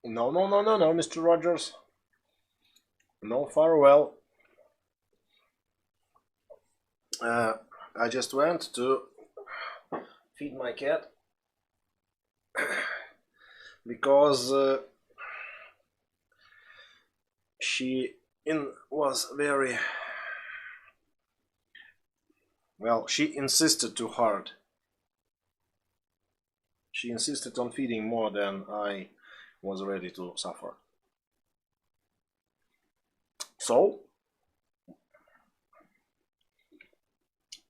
No, no, no, no, no, Mr. Rogers. No farewell. I just went to feed my cat because she was very well. She insisted too hard. She insisted on feeding more than I was ready to suffer. So,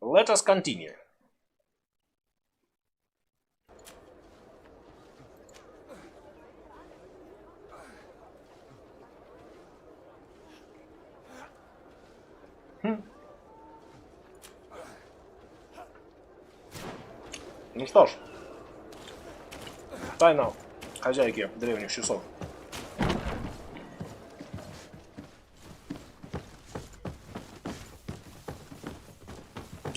let us continue. Ну что ж, тайна хозяйки древних часов.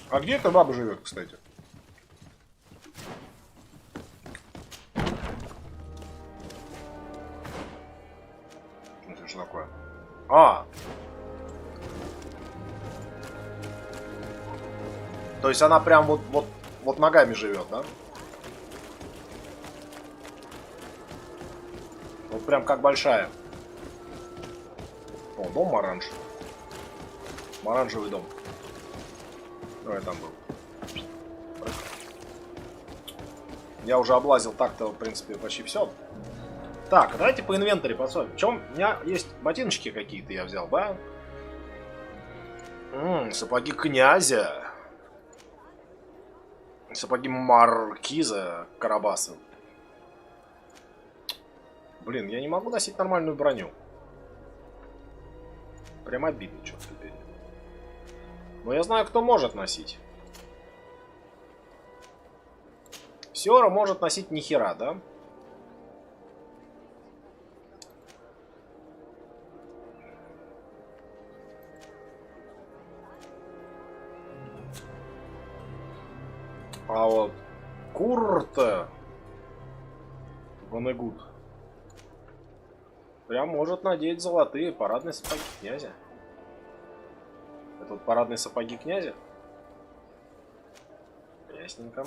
А где эта баба живет, кстати? Это что такое? А! То есть она прям вот ногами живет, да? Вот прям как большая. О, дом оранж. Оранжевый дом. Ну, я там был. Я уже облазил так-то, в принципе, почти все. Так, давайте по инвентаре посмотрим. В чем у меня есть ботиночки какие-то, я взял, да? Сапоги князя. Сапоги маркиза Карабаса. Блин, я не могу носить нормальную броню. Прям обидно что-то теперь. Но я знаю, кто может носить. Сёра может носить нихера, да? А вот Курта Ванегут прям может надеть золотые парадные сапоги князя. Это вот парадные сапоги князя? Ясненько.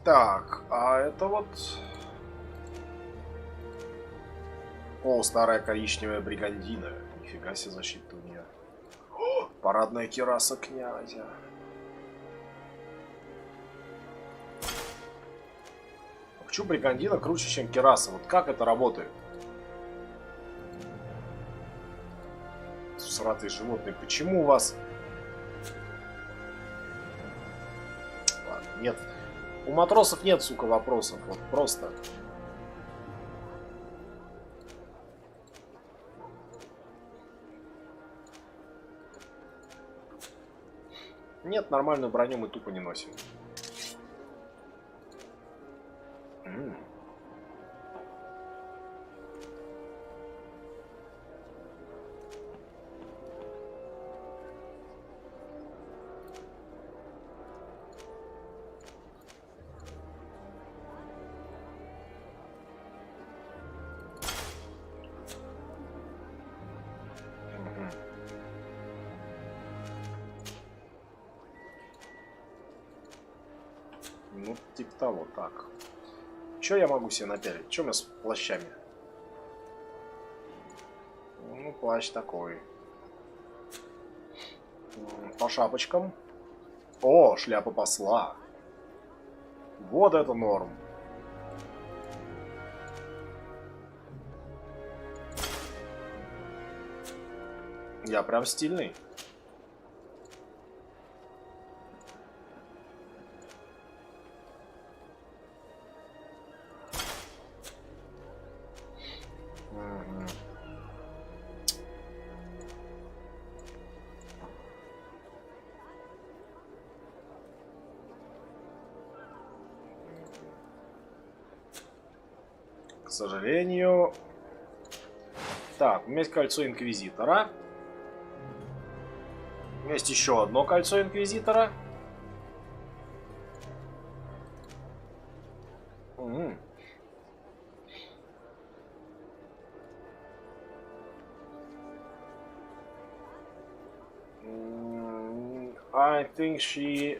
Так, а это вот... О, старая коричневая бригандина. Нифига себе защита у нее. О, парадная кираса князя. А почему бригандина круче, чем кираса? Вот как это работает? Сратые животные. Почему у вас... Ладно, нет... У матросов нет, сука, вопросов. Вот просто. Нет, нормальную броню мы тупо не носим. Ну, типа того, так. Что я могу себе напялить? Что у меня с плащами? Ну, плащ такой. По шапочкам. О, шляпа посла. Вот это норм. Я прям стильный. К сожалению. Так, у меня есть кольцо Инквизитора. У меня есть еще одно кольцо Инквизитора. I think she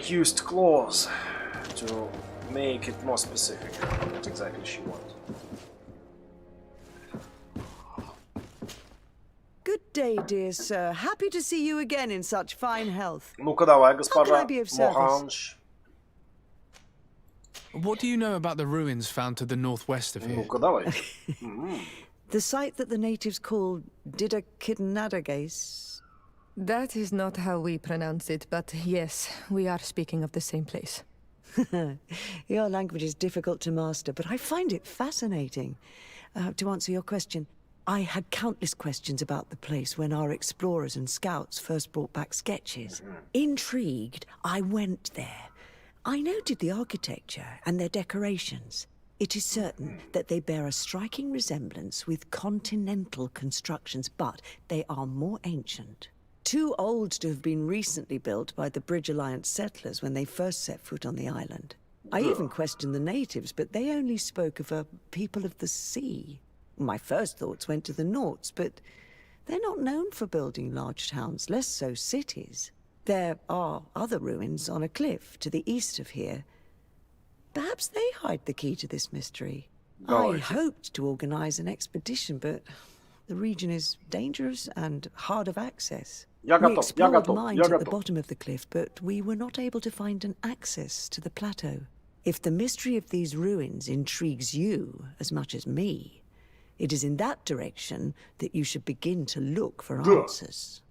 used claws to make it more specific what exactly she wants. Good day, dear sir. Happy to see you again in such fine health. Ну-ка давай, How can I госпожа be of service? Моханж. What do you know about the ruins found to the northwest of here? Ну-ка давай. The site that the natives call Didakidnadagase. That is not how we pronounce it, but yes, we are speaking of the same place. Your language is difficult to master, but I find it fascinating. To answer your question, I had countless questions about the place when our explorers and scouts first brought back sketches. Intrigued, I went there. I noted the architecture and their decorations. It is certain that they bear a striking resemblance with continental constructions, but they are more ancient. Too old to have been recently built by the Bridge Alliance settlers when they first set foot on the island. I even questioned the natives, but they only spoke of a people of the sea. My first thoughts went to the Nauts, but they're not known for building large towns, less so cities. There are other ruins on a cliff to the east of here. Perhaps they hide the key to this mystery. I hoped to organize an expedition, but the region is dangerous and hard of access. We explored mines at the bottom of the cliff, but we were not able to find an access to the plateau. If the mystery of these ruins intrigues you as much as me, it is in that direction that you should begin to look for answers.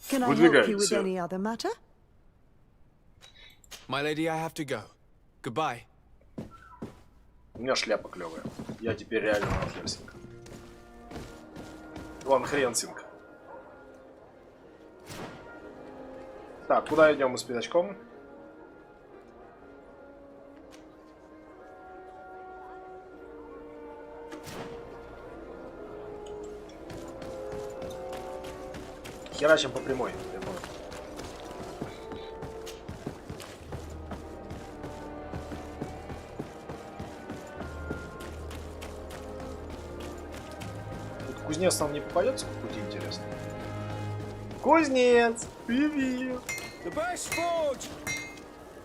Can I help you with any other matter? My lady, I have to go. Goodbye. У меня шляпа клевая. Я теперь реально Ван Хельсинг. Ван Хренсинг. Так, куда идем мы с пятачком? Херачим по прямой, я понял. Тут кузнец нам не попадется по пути, интересно. Кузнец! Привет! The best forge!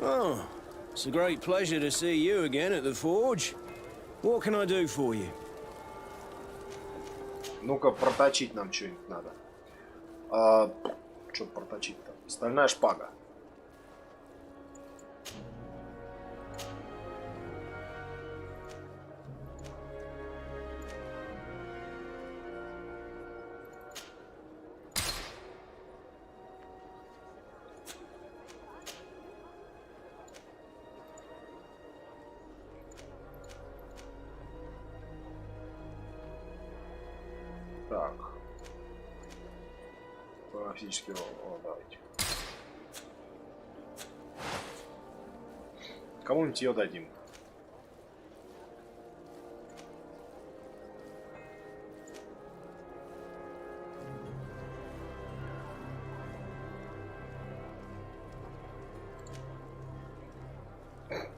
Oh, it's a great pleasure to see you again at the forge. What can I do for you? Ну-ка, проточить нам что-нибудь надо. Что проточить-то? Стальная шпага. Так. Физически, давайте. Кому-нибудь ее дадим.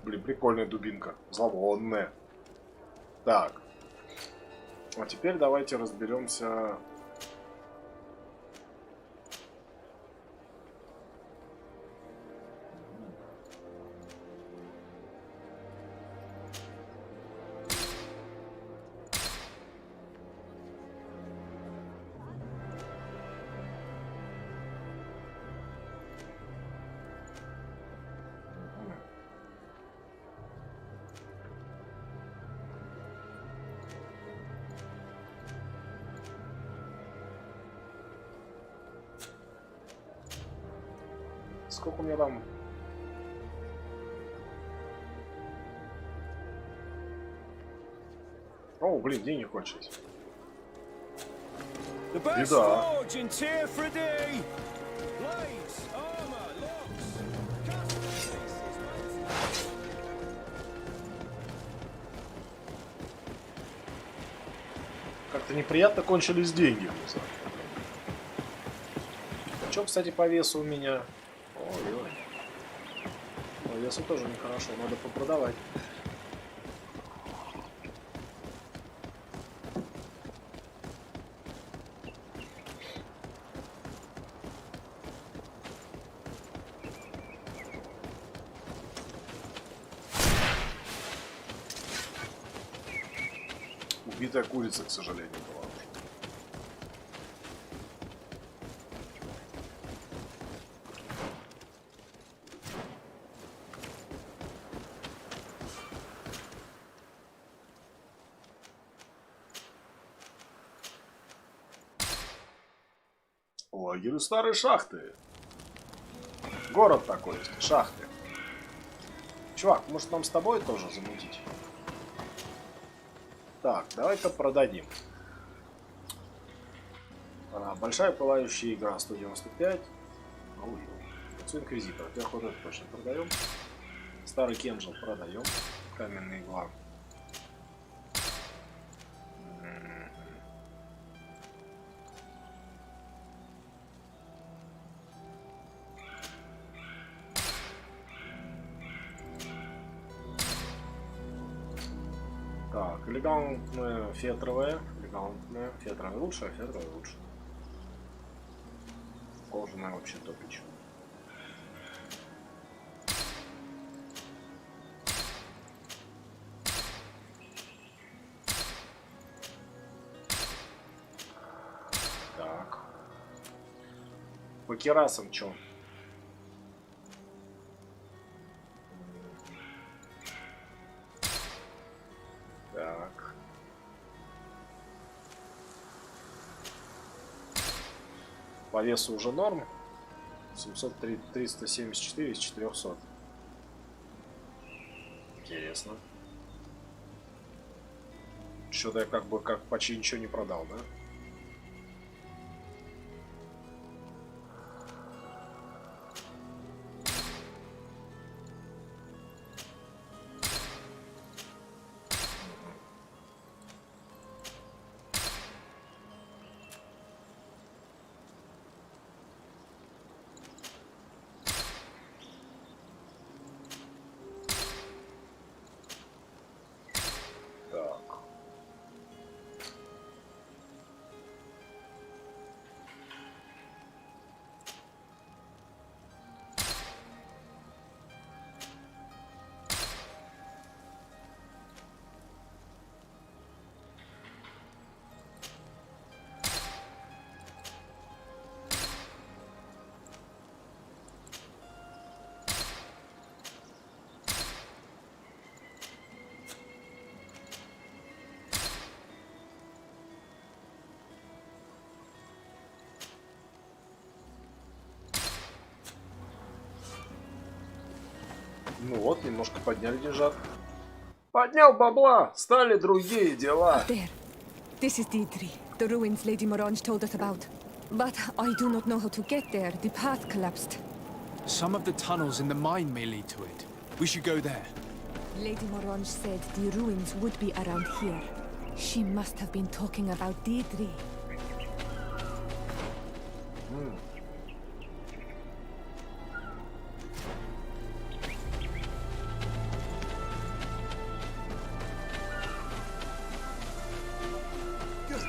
Блин, прикольная дубинка. Зловонная. Так. А теперь давайте разберемся. Сколько у меня там? О, блин, деньги кончились. Беда. Как-то неприятно кончились деньги. Что, кстати, по весу у меня? Ой-ой. По весу тоже нехорошо, надо попродавать. Убитая курица, к сожалению, была уже. Лагерь старой шахты. Город такой есть, шахты. Чувак, может нам с тобой тоже замутить? Так, давай-ка продадим. Большая пылающая игра 195. Лицо инквизитора. Во-первых, вот это точно продаем. Старый кинжал продаем. Каменная игла. Так, элегантная фетровая. Элегантная. Фетровая лучше, а фетровая лучше. Кожаная вообще топич. Так. По керасам чё? Так. По весу уже норм. 374 из 400. Интересно. Что-то я как почти ничего не продал, да? Ну вот, немножко подняли деньжат. Поднял бабла, стали другие дела. There. This is Deidre, the ruins Lady Morange told us about. But I do not know how to get there. The path collapsed. Some of the tunnels in the mine may lead to it. We should go there. Lady Morange said the ruins would be around here. She must have been talking about Deidre.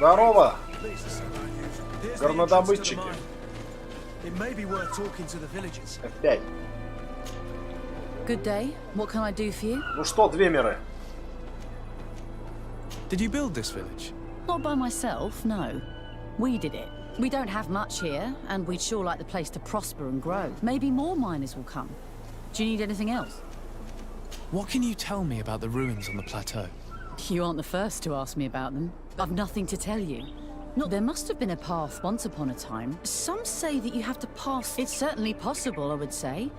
Здорово, горнодобытчики. F5. Good day. What can I do for you? Ну что, двемеры? Did you build this village? Not by myself, no. We did it. We don't have much here, and we'd sure like the place to prosper and grow. Maybe more miners will come. Do you need anything else? What can you tell me about the ruins on the plateau? You aren't the first to ask me about them. I've nothing to tell you. No, there must have been a path once upon a time. Some say that you have to pass... It's certainly possible, I would say.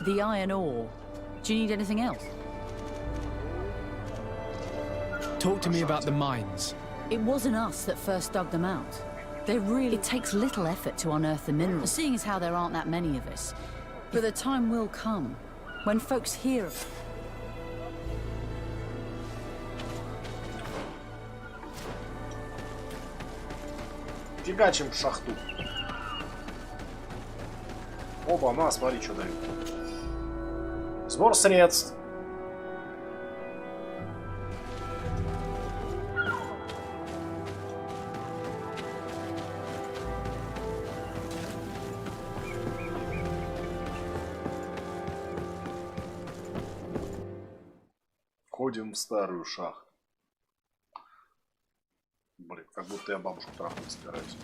The iron ore. Do you need anything else? Talk to me about the mines. It wasn't us that first dug them out. It takes little effort to unearth the minerals, seeing as how there aren't that many of us. But the time will come when folks hear of... Фигачим в шахту. Оба, на, смотри, что дают. Сбор средств. Входим в старую шахту. Блин, как будто я бабушку трахать собираюсь.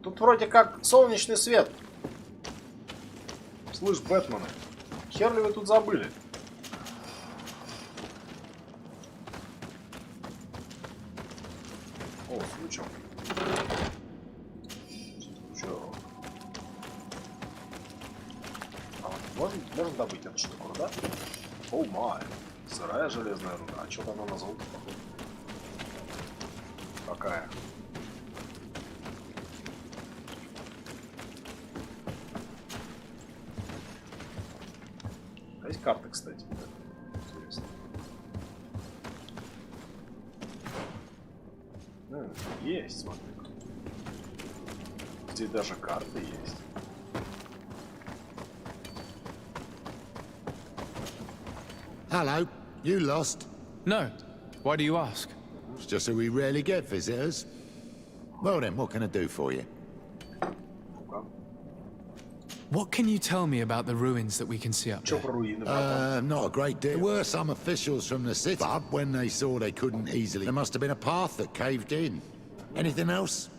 Тут вроде как солнечный свет. Слышь, Бэтмены, хер ли вы тут забыли? О, случок. Случок. А вот можно добыть эту штуку, да? О май. Сырая железная руда. А что-то она на золото походу. Какая? А есть карта, кстати. Интересно. Есть, смотри. Здесь даже карты есть. Hello, you lost? No. Why do you ask? It's just that we rarely get visitors. Well then, what can I do for you? What can you tell me about the ruins that we can see up there? Not a great deal. There were some officials from the city, but when they saw they couldn't easily, there must have been a path that caved in. Anything else?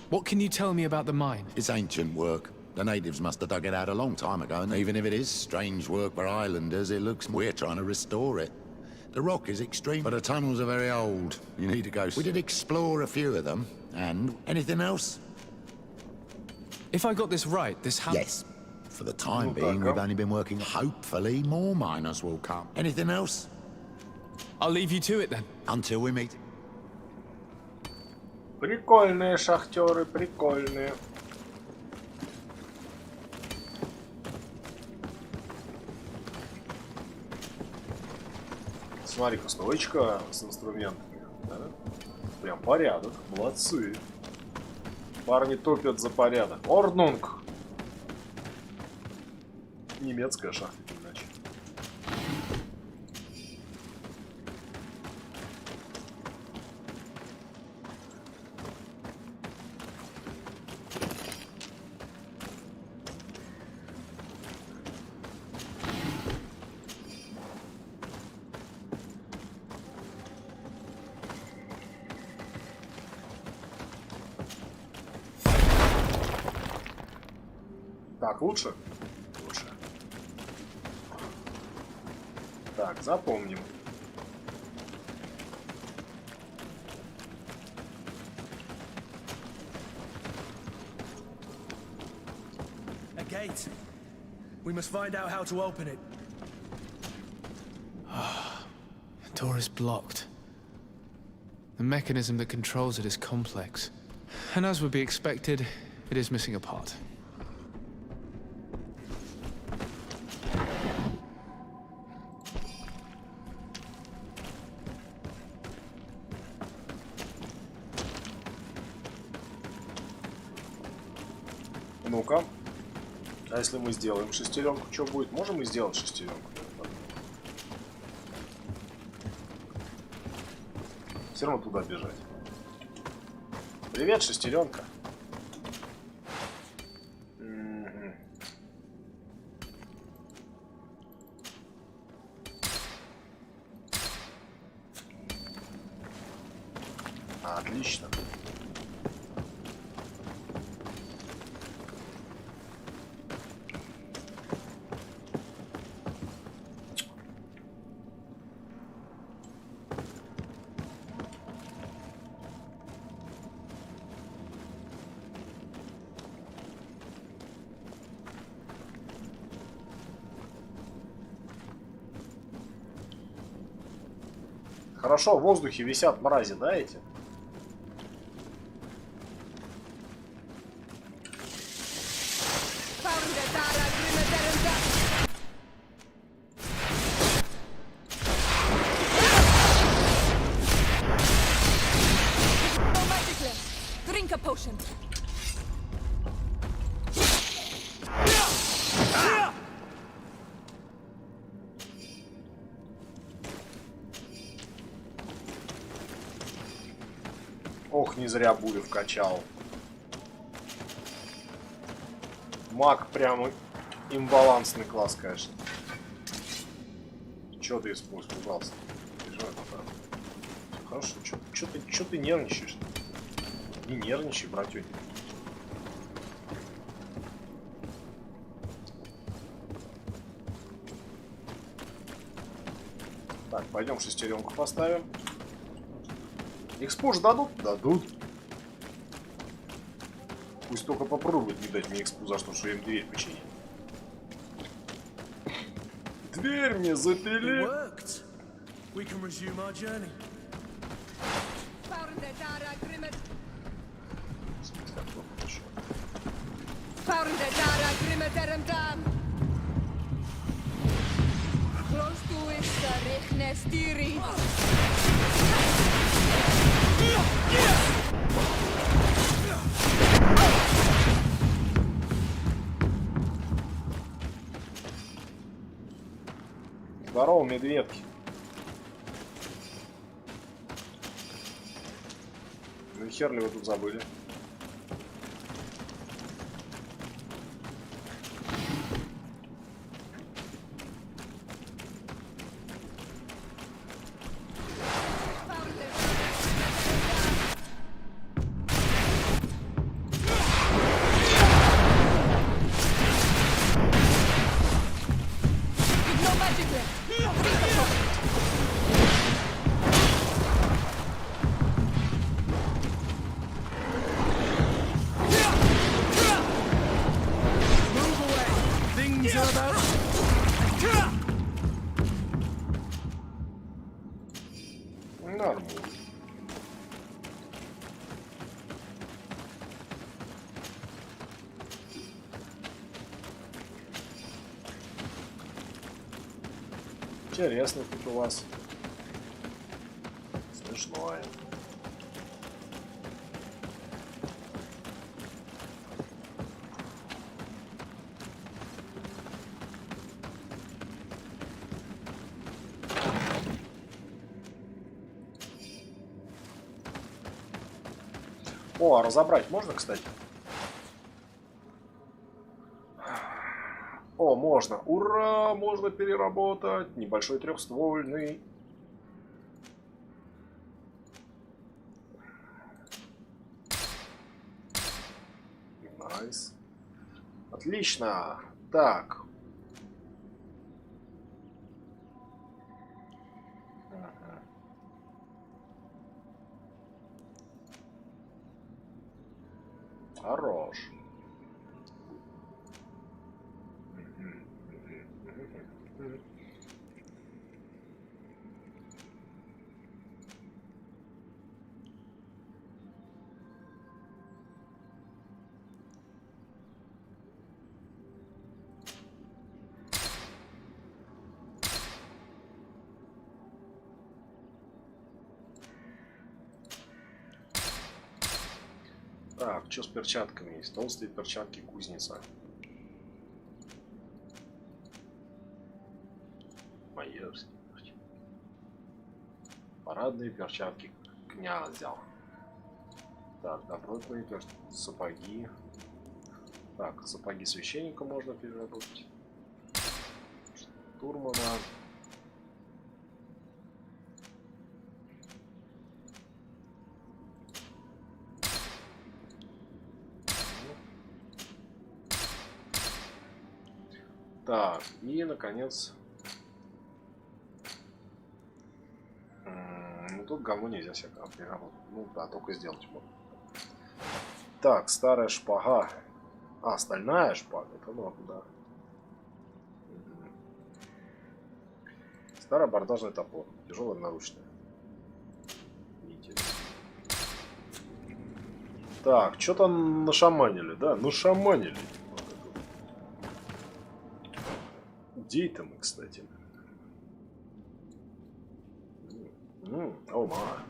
What can you tell me about the mine? It's ancient work. The natives must have dug it out a long time ago, and even if it is strange work for islanders, it looks we're trying to restore it. The rock is extreme, but the tunnels are very old. You need to go. We did explore a few of them, and anything else? If I got this right, this house... Yes. For the time being, we've only been working. Hopefully, more miners will come. Anything else? I'll leave you to it then. Until we meet. Прикольные шахтеры, прикольные. Смотри-ка, стоечка с инструментами. Да? Прям порядок. Молодцы. Парни топят за порядок. Орднунг. Немецкая шахта, иначе. Так, лучше? Лучше. Так, запомним. A gate. We must find out how to open it. The door is blocked. The mechanism that controls it is complex. And as would be expected, it is missing a part. Ну-ка. А если мы сделаем шестеренку, что будет? Можем мы сделать шестеренку? Все равно туда бежать. Привет, шестеренка. Отлично. Хорошо, в воздухе висят мрази, да, эти? Drink a potion. Ох, не зря Булю вкачал. Маг прямо имбалансный класс, конечно. Чё ты испугался? Хорошо, чё ты нервничаешь? Не нервничай, братюнь. Так, пойдем шестеренку поставим. Экспо же дадут? Дадут. Пусть только попробуют не дать мне экспу за что я им дверь починить. Дверь мне запили. Здорово, медведки. Ну и хер ли вы тут забыли? Интересно тут у вас. Смешное. О, а разобрать можно, кстати? О, можно. Ура! Можно переработать. Небольшой трехствольный. Найс. Отлично. Так. Хорош. Так, что с перчатками есть? Толстые перчатки кузница. Майерские перчатки. Парадные перчатки князя. Так, добротные сапоги. Так, сапоги священника можно переработать. Штурмана. Так, и наконец... Ну тут говно нельзя всякого переработать. Ну да, только сделать можно. Так, старая шпага. А, стальная шпага. Это норм, да. Старый абордажный топор. Тяжелая наручная. Так, что-то нашаманили, да? Нашаманили. Где это мы, кстати? О, ма.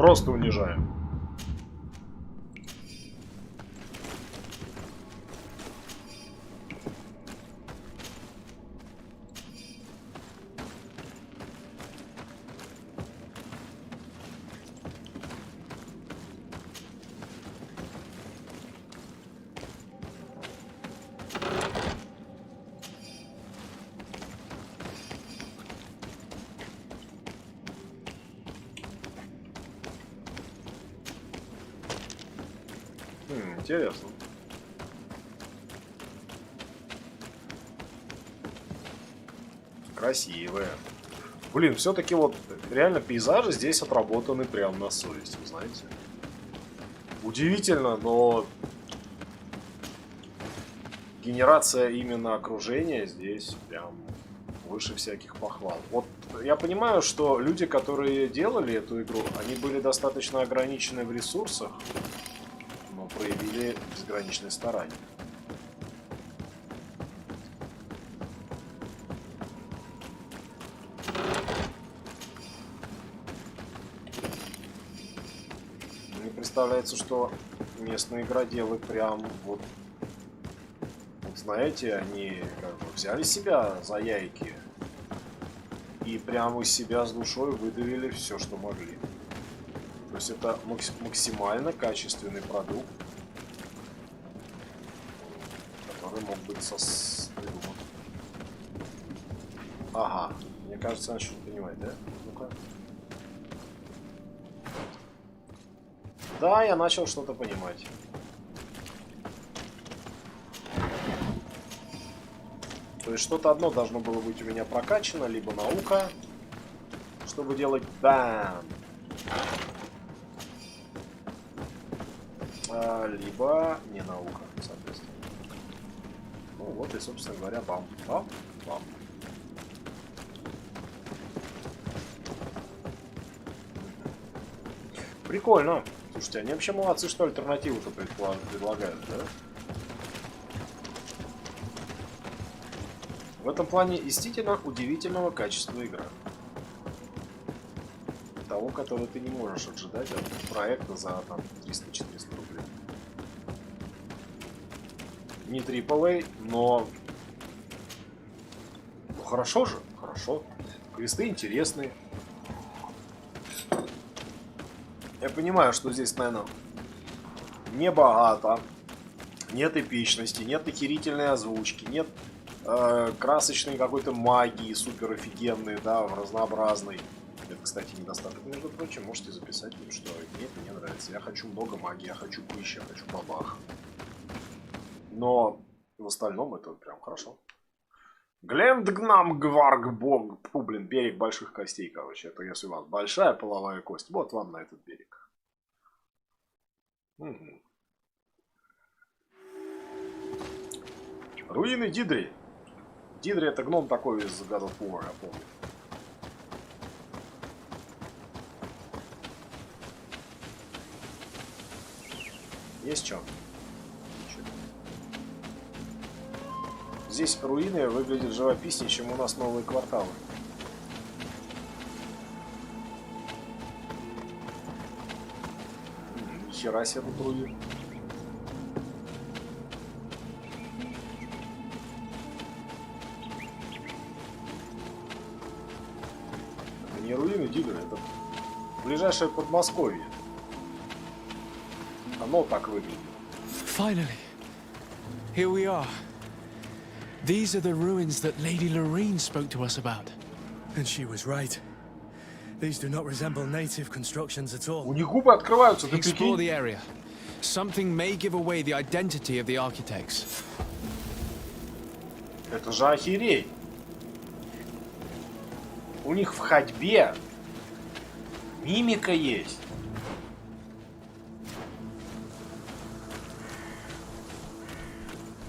Просто унижаем. Интересно. Красивые. Блин, все-таки вот реально пейзажи здесь отработаны прям на совесть, вы знаете. Удивительно, но генерация именно окружения здесь прям выше всяких похвал. Вот я понимаю, что люди, которые делали эту игру, они были достаточно ограничены в ресурсах, но проявили безграничное старание. Мне представляется, что местные игроделы прям вот знаете, они как бы взяли себя за яйки и прямо из себя с душой выдавили все, что могли. То есть это максимально качественный продукт, который мог быть придуман. Ага, мне кажется, она что-то понимает, да? Ну-ка. Да, я начал что-то понимать. То есть что-то одно должно было быть у меня прокачано, либо наука, чтобы делать бам, либо не наука, соответственно. Ну вот и, собственно говоря, бам, бам, бам. Прикольно. Слушайте, они вообще молодцы, что альтернативу-то предлагают, да? В этом плане действительно удивительного качества игра. Того, которого ты не можешь ожидать от проекта за там 300-400 рублей. Не AAA, но... Ну, хорошо же, хорошо. Квесты интересные. Я понимаю, что здесь, наверное, не богато. Нет эпичности, нет охерительной озвучки, нет красочной какой-то магии, супер офигенной, да, разнообразной. Это, кстати, недостаток, между прочим. Можете записать, что мне это не нравится. Я хочу много магии, я хочу пыщ, я хочу бабах. Но в остальном это прям хорошо. Глендгнам Гварг Бонг. Фу, блин, берег больших костей, короче. Это если у вас большая половая кость, вот вам на этот берег. Угу. Руины Дидри. Дидри — это гном такой из God of War, я помню. Есть что? Здесь руины выглядят живописнее, чем у нас новые кварталы. Нихера себе тут руины. Не руины Дидри, это ближайшее Подмосковье. Оно так выглядит. Finally, here we are. These are the ruins that Lady Lorraine spoke to us about. And she was right. These do not resemble native constructions at all. У них губы открываются, ты Explore прикинь. the area. Something may give away the identity of the architects. Это же охереть. У них в ходьбе мимика есть.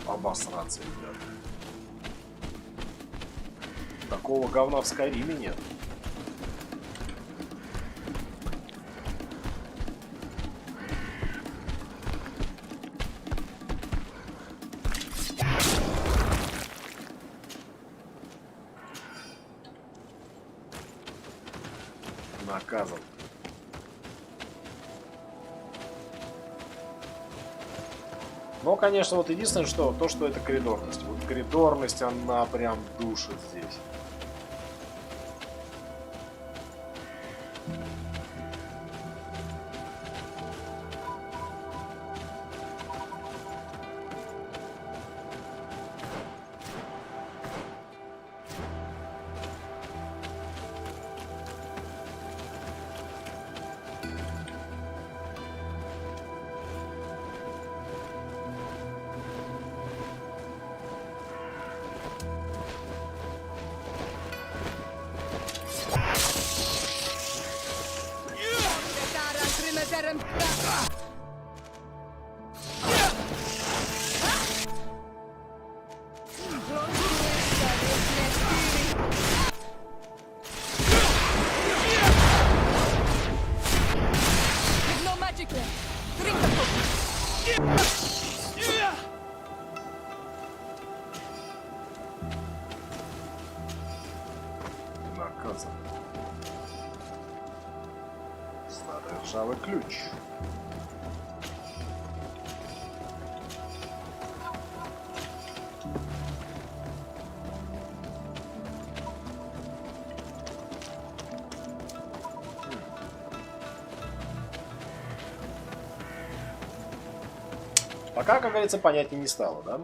Обосраться, ребят. Такого говна в Скайриме нет. Наказан. Но, конечно, вот единственное, что то, что это коридорность. Вот коридорность, она прям душит здесь. Наказан. Старый ржавый ключ. Пока, как говорится, понятнее не стало, да?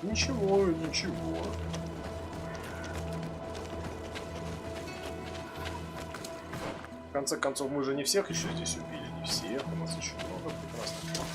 Ничего, ничего. В конце концов, мы же не всех еще здесь убили, не всех. У нас еще много прекрасных планов.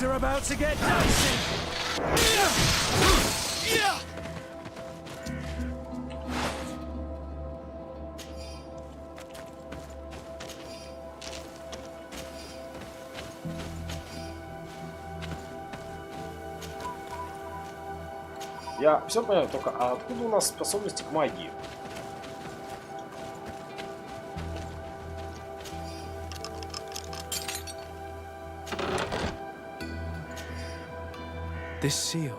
Are about to get dicey. Я все понял, только а откуда у нас способности к магии? This seal.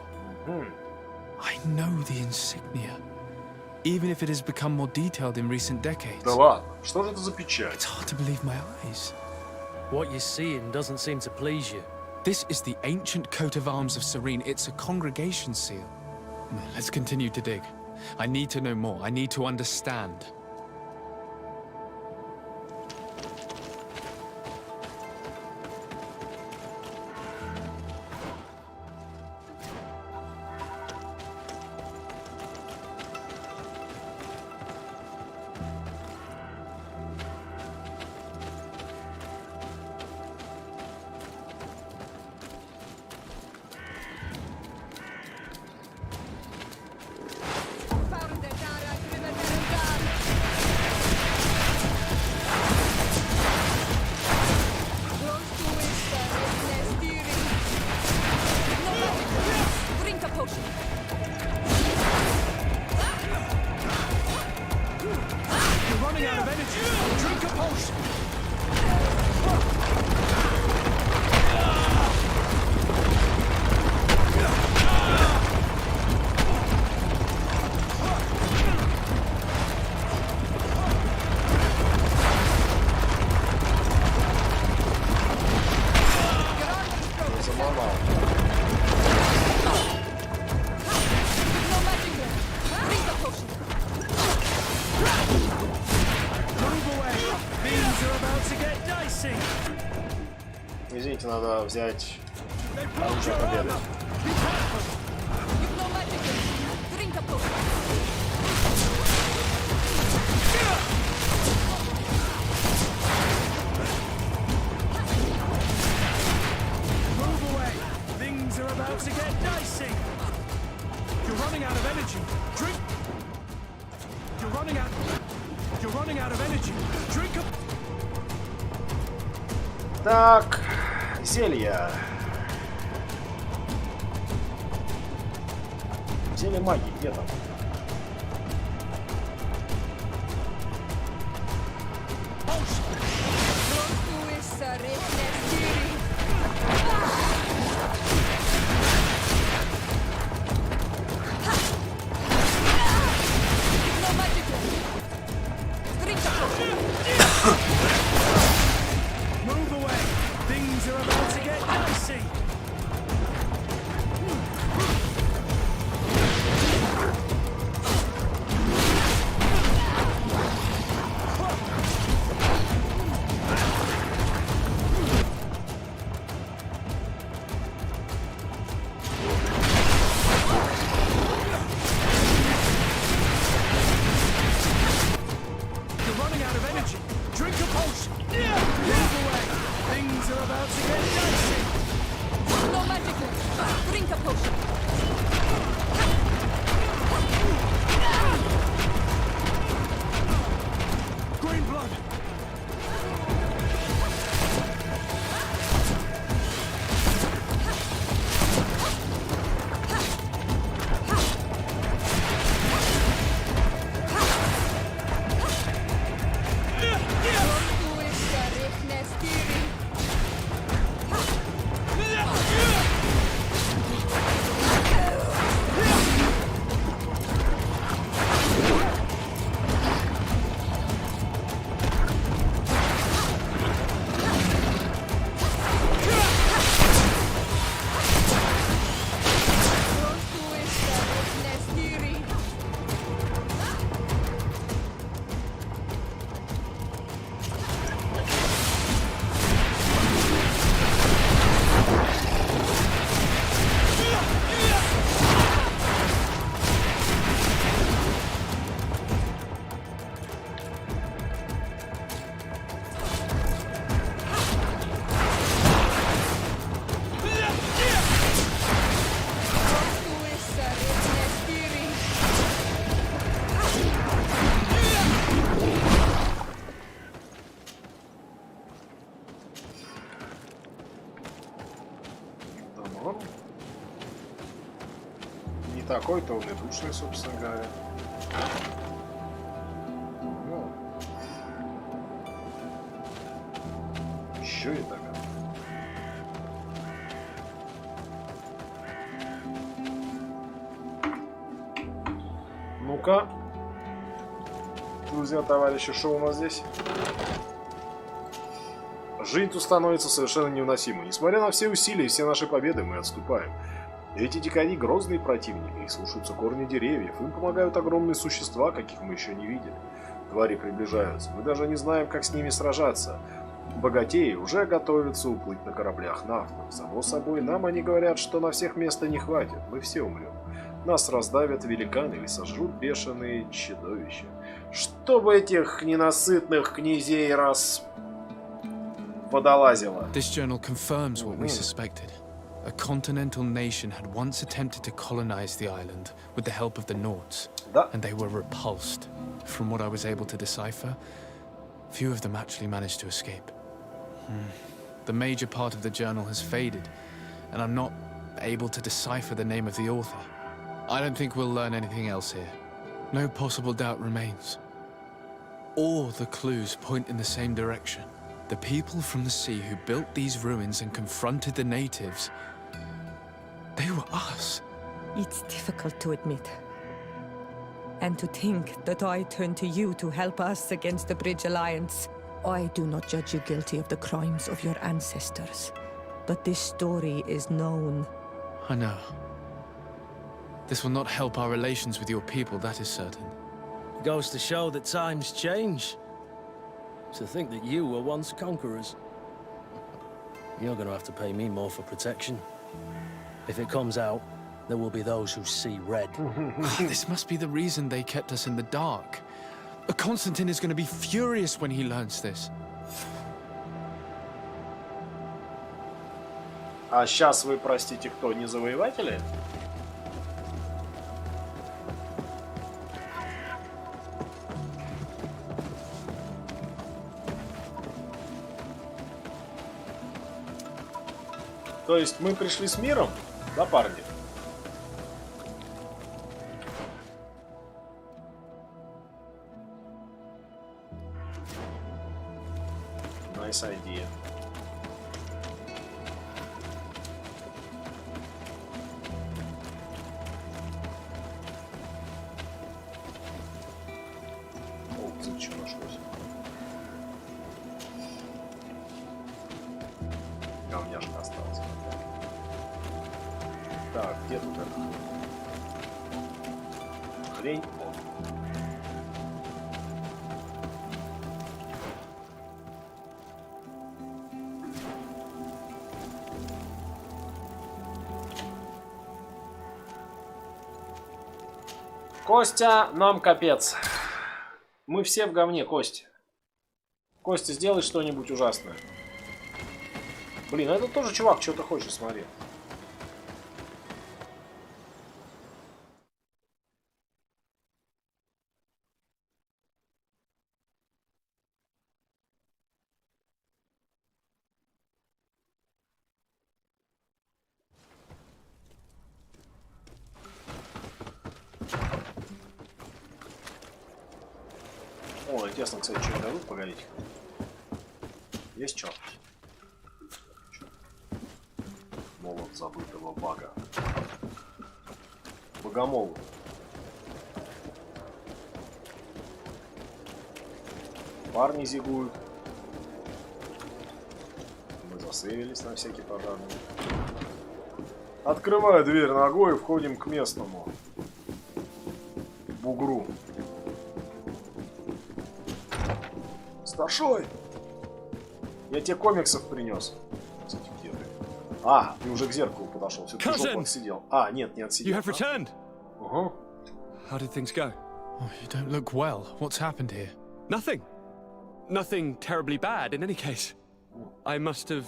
I know the insignia. Even if it has become more detailed in recent decades. Да ладно, что же это за печать? It's hard to believe my eyes. What you're seeing doesn't seem to please you. This is the ancient coat of arms of Serene. It's a congregation seal. Let's continue to dig. I need to know more. I need to understand. Move away! надо взять оружие победы. To get dicey. You're running out of energy. Drink. You're running out of energy. Drink up. Так, зелья. Зелье магии, где там? Move away. Things are about to get dicey. Не такой-то он и душный, собственно говоря. Ну. Еще и так. Ну-ка. Друзья, товарищи, что у нас здесь? Жизнь тут становится совершенно невыносимой. Несмотря на все усилия и все наши победы, мы отступаем. Эти дикари грозные противники, их слушаются корни деревьев, им помогают огромные существа, каких мы еще не видели. Твари приближаются, мы даже не знаем, как с ними сражаться. Богатеи уже готовятся уплыть на кораблях нафту. Само собой, нам они говорят, что на всех места не хватит, мы все умрем. Нас раздавят великаны или сожрут бешеные чудовища. Чтобы этих ненасытных князей раз подолазило. This journal confirms what we suspected. A continental nation had once attempted to colonize the island with the help of the Nords, and they were repulsed. From what I was able to decipher, few of them actually managed to escape. The major part of the journal has faded, and I'm not able to decipher the name of the author. I don't think we'll learn anything else here. No possible doubt remains. All the clues point in the same direction. The people from the sea who built these ruins and confronted the natives, they were us. It's difficult to admit. And to think that I turned to you to help us against the Bridge Alliance. I do not judge you guilty of the crimes of your ancestors. But this story is known. I know. This will not help our relations with your people, that is certain. Goes to show that times change. To think that you were once conquerors. you're going to have to pay me more for protection. If it comes out, there will be those who see red. This must be the reason they kept us in the dark. Constantine is going to be furious when he learns this. А сейчас вы, простите, кто, не завоеватели? То есть мы пришли с миром, да, парни? Nice idea. О, зачем нашлось? Говняшка осталась. Так, где тут эта хрень? Костя, нам капец. Мы все в говне, Костя. Костя, сделай что-нибудь ужасное. Блин, это тоже чувак что-то хочет, смотри. О, интересно, кстати, что дадут, погодите. Есть что? Молот забытого бага. Богомолу. Парни зигуют. Мы засейвились на всякий пожарный. Открываю дверь ногой и входим к местному бугру. Старшой! Я тебе комиксов принес. Кстати, где ты? А, ты уже к зеркалу подошел. Все-таки жопу отсидел. А, нет, не отсидел. You have returned. How did things go? Oh, you don't look well. What's happened here? Nothing. Nothing terribly bad in any case. I must have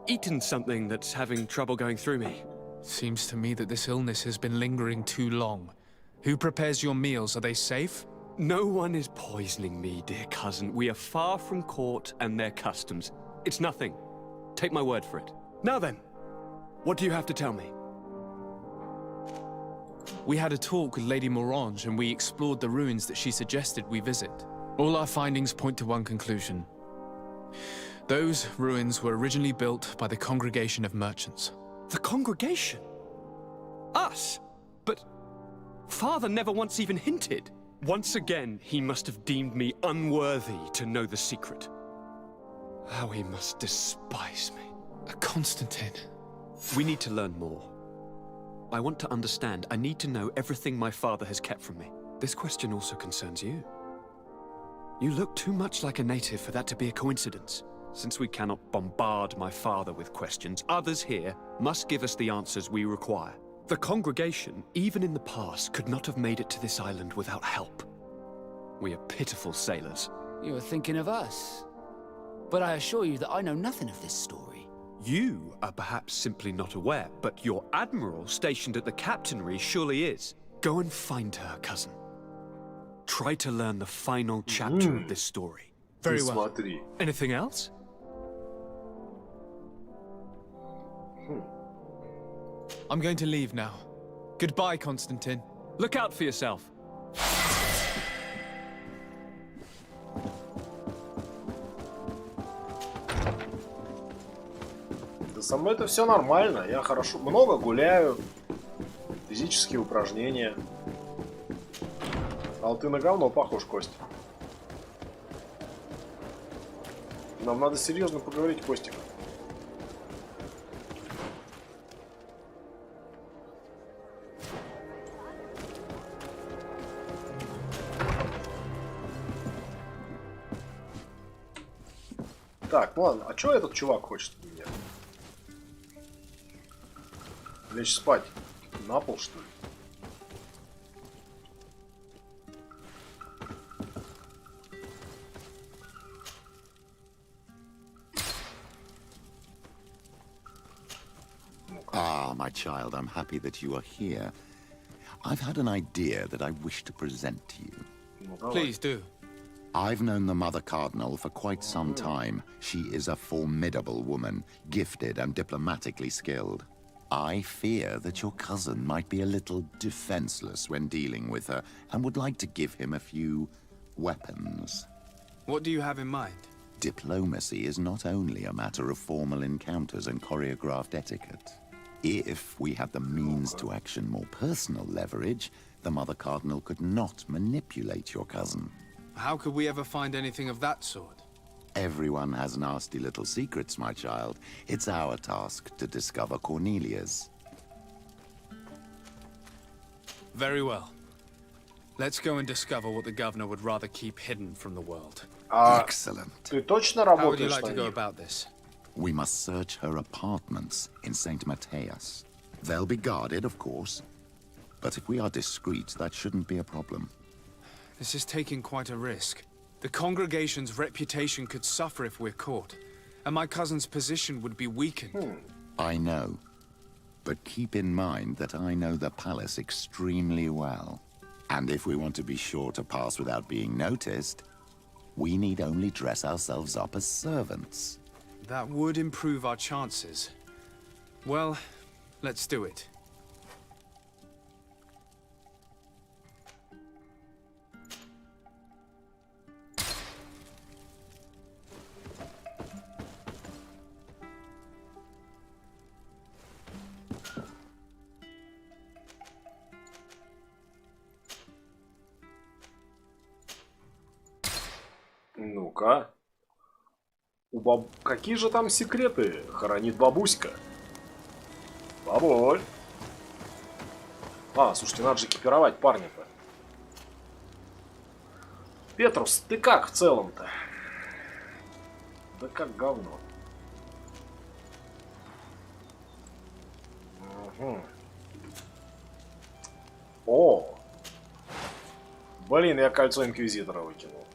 eaten something that's having trouble going through me. Seems to me that this illness has been lingering too long. Who prepares your meals? Are they safe? No one is poisoning me, dear cousin. We are far from court and their customs. It's nothing. Take my word for it. Now then, what do you have to tell me? We had a talk with Lady Morange and we explored the ruins that she suggested we visit. All our findings point to one conclusion. Those ruins were originally built by the Congregation of Merchants. The Congregation? Us? But Father never once even hinted. Once again, he must have deemed me unworthy to know the secret. How he must despise me. Constantine. We need to learn more. I want to understand. I need to know everything my father has kept from me. This question also concerns you. You look too much like a native for that to be a coincidence. Since we cannot bombard my father with questions, others here must give us the answers we require. The congregation, even in the past, could not have made it to this island without help. We are pitiful sailors. You are thinking of us. But I assure you that I know nothing of this story. You are perhaps simply not aware, but your admiral stationed at the captainry surely is. Go and find her, cousin. Try to learn the final chapter of this story. Very well. Anything else? I'm going to leave now. Goodbye, Constantine. Look out for yourself. Да со мной это все нормально. Я хорошо, много гуляю. Физические упражнения. А ты на говно похож, Костя. Нам надо серьезно поговорить, Костик. Так, ну ладно, а что этот чувак хочет от меня? Лечь спать. На пол, что ли? Ah, my child, I'm happy that you are here. I've had an idea that I wish to present to you. Please do. I've known the Mother Cardinal for quite some time. She is a formidable woman, gifted and diplomatically skilled. I fear that your cousin might be a little defenseless when dealing with her, and would like to give him a few weapons. What do you have in mind? Diplomacy is not only a matter of formal encounters and choreographed etiquette. If we had the means to action more personal leverage, the Mother Cardinal could not manipulate your cousin. How could we ever find anything of that sort? Everyone has nasty little secrets, my child. It's our task to discover Cornelia's. Very well. Let's go and discover what the governor would rather keep hidden from the world. Excellent. Ты точно How would you работаешь like на to go них? about this? We must search her apartments in St. Matthias. They'll be guarded, of course. But if we are discreet, that shouldn't be a problem. This is taking quite a risk. The congregation's reputation could suffer if we're caught, and my cousin's position would be weakened. I know. But keep in mind that I know the palace extremely well. And if we want to be sure to pass without being noticed, we need only dress ourselves up as servants. That would improve our chances. Well, let's do it. Ну-ка. Какие же там секреты хранит бабуська? Бабуль. А, слушайте, надо же экипировать парня-то. Петрус, ты как в целом-то? Да как говно. Угу. О! Блин, я кольцо Инквизитора выкинул.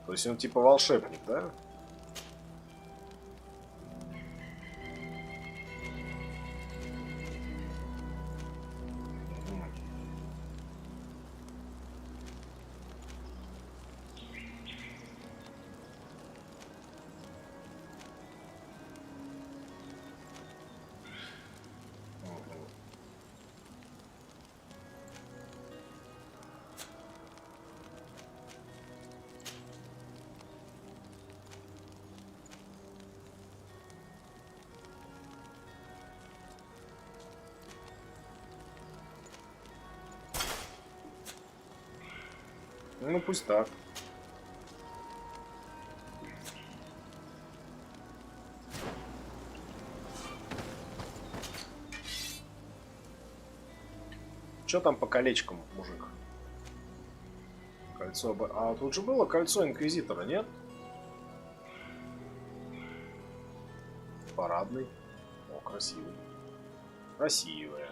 То есть он типа волшебник, да? Ну пусть так. Что там по колечкам, мужик? Кольцо... А тут же было кольцо Инквизитора, нет? Парадный. О, красивый. Красивая.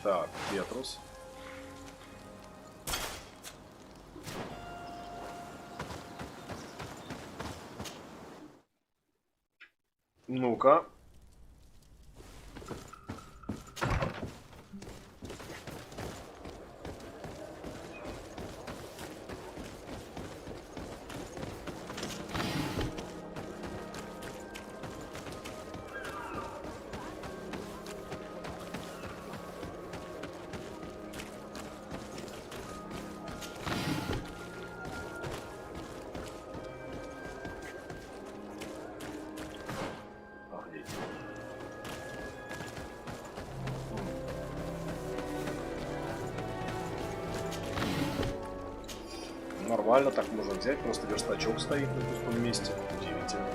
Так, Петрус. Ну-ка. Нормально, так можно взять, просто верстачок стоит на пустом месте. Удивительно.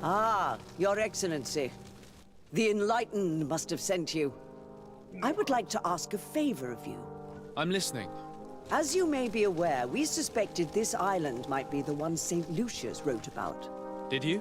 Ah, Your Excellency. The Enlightened must have sent you. I would like to ask a favor of you. I'm listening. As you may be aware, we suspected this island might be the one St. Lucius wrote about. Did you?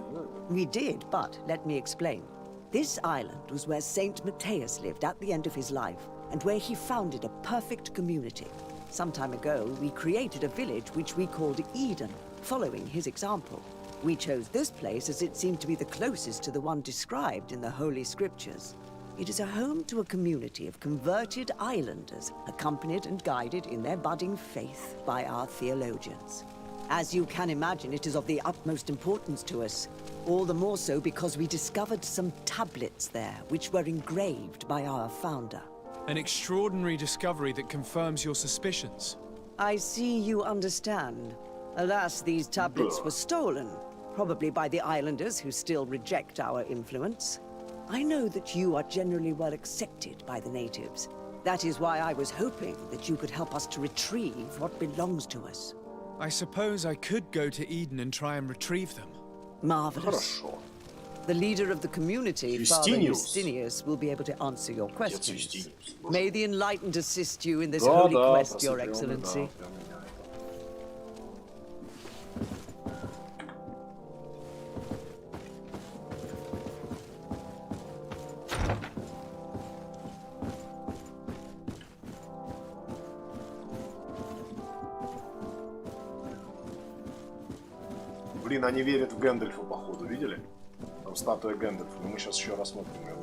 We did, but let me explain. This island was where St. Matthias lived at the end of his life, and where he founded a perfect community. Some time ago, we created a village which we called Eden, following his example. We chose this place as it seemed to be the closest to the one described in the Holy Scriptures. It is a home to a community of converted islanders, accompanied and guided in their budding faith by our theologians. As you can imagine, it is of the utmost importance to us. All the more so because we discovered some tablets there, which were engraved by our founder. An extraordinary discovery that confirms your suspicions. I see you understand. Alas, these tablets were stolen. Probably by the islanders who still reject our influence. I know that you are generally well accepted by the natives. That is why I was hoping that you could help us to retrieve what belongs to us. I suppose I could go to Eden and try and retrieve them. Marvelous. The leader of the community, Father Justinius, will be able to answer your questions. May the Enlightened assist you in this holy quest, Your Excellency. Блин, они верят в Гэндальфа, походу, видели? Там статуя Гэндальфа, но мы сейчас еще рассмотрим ее.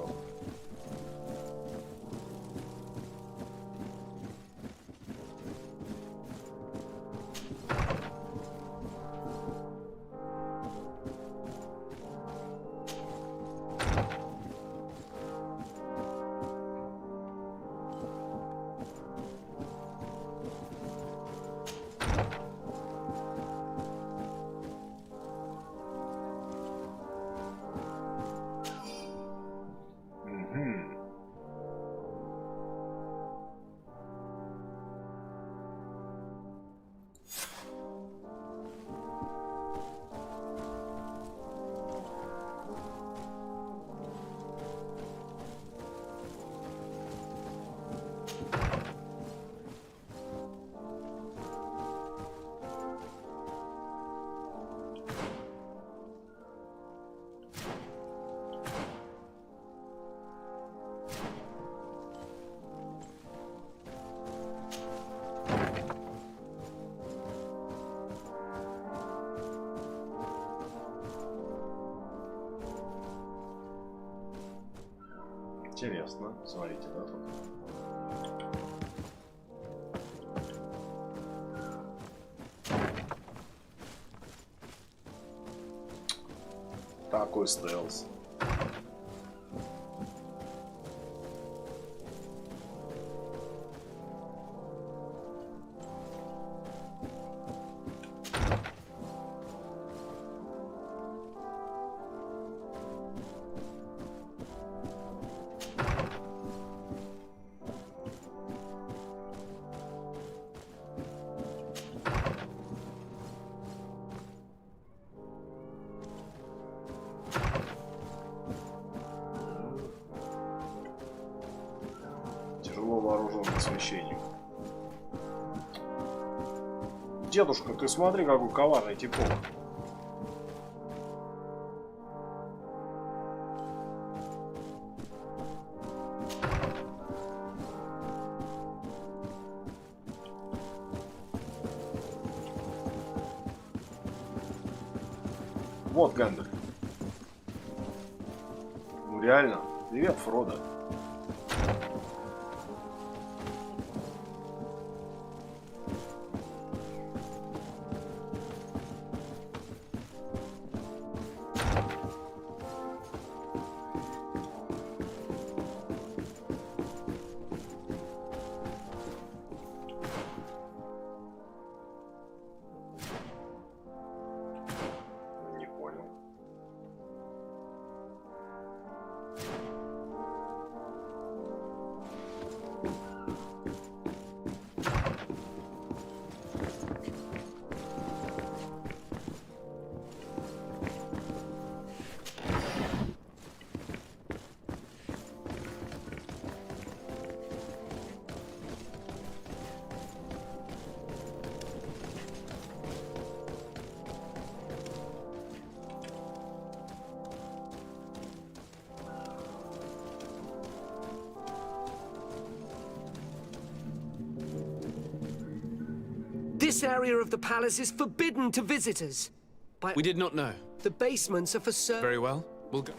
Интересно, смотрите, да, тут. Такой стелс. Вооруженный священник. Дедушка, ты смотри, какой коварный типок. Вот Гэндальф. Ну реально. Привет, Фродо. This area of the palace is forbidden to visitors. We did not know. The basements are for Very well. We'll go.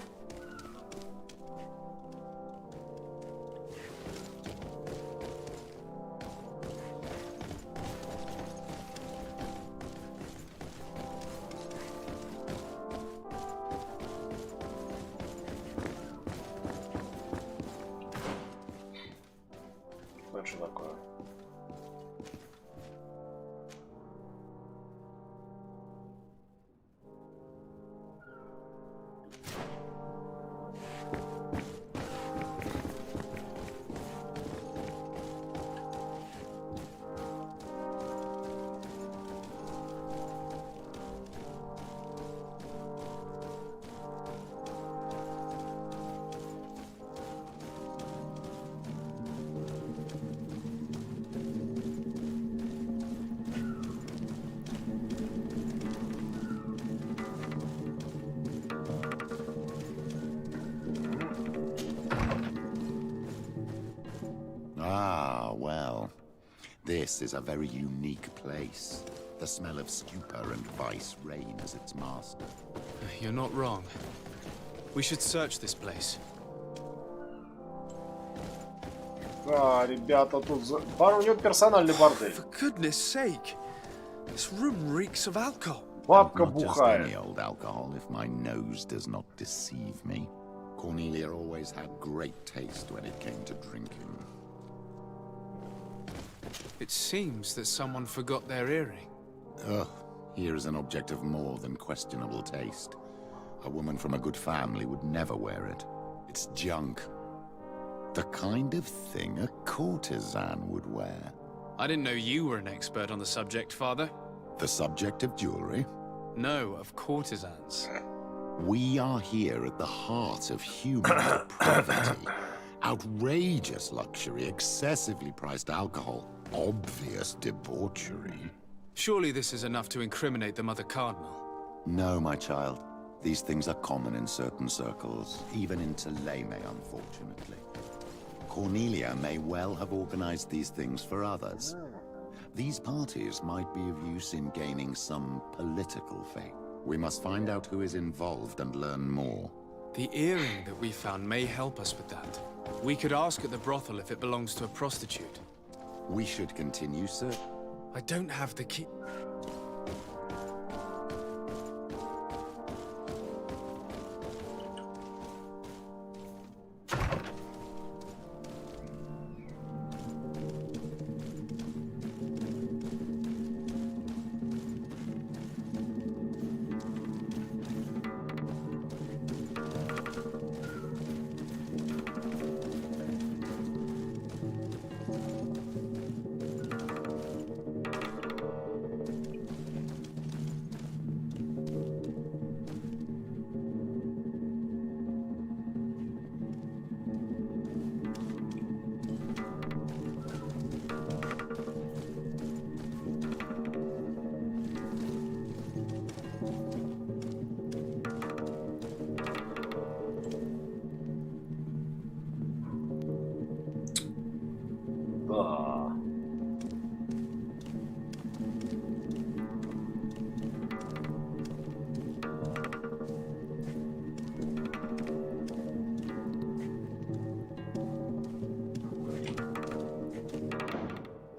Что такое? Ah, well. This is a very unique place. The smell of stupor and vice reign as its master. You're not wrong. We should search this place. Да, ребята, тут у него персональный бордель. For goodness sake, this room reeks of alcohol. Бабка Not just бухает. any old alcohol, if my nose does not deceive me. Cornelia always had great taste when it came to drinking. It seems that someone forgot their earring. Ugh, here is an object of more than questionable taste. A woman from a good family would never wear it. It's junk. The kind of thing a courtesan would wear. I didn't know you were an expert on the subject, Father. The subject of jewelry? No, of courtesans. We are here at the heart of human depravity. Outrageous luxury, excessively priced alcohol, obvious debauchery. Surely this is enough to incriminate the Mother Cardinal. No, my child. These things are common in certain circles, even in Tuleme, unfortunately. Cornelia may well have organized these things for others. These parties might be of use in gaining some political fame. We must find out who is involved and learn more. The earring that we found may help us with that. We could ask at the brothel if it belongs to a prostitute. We should continue, sir. I don't have the key.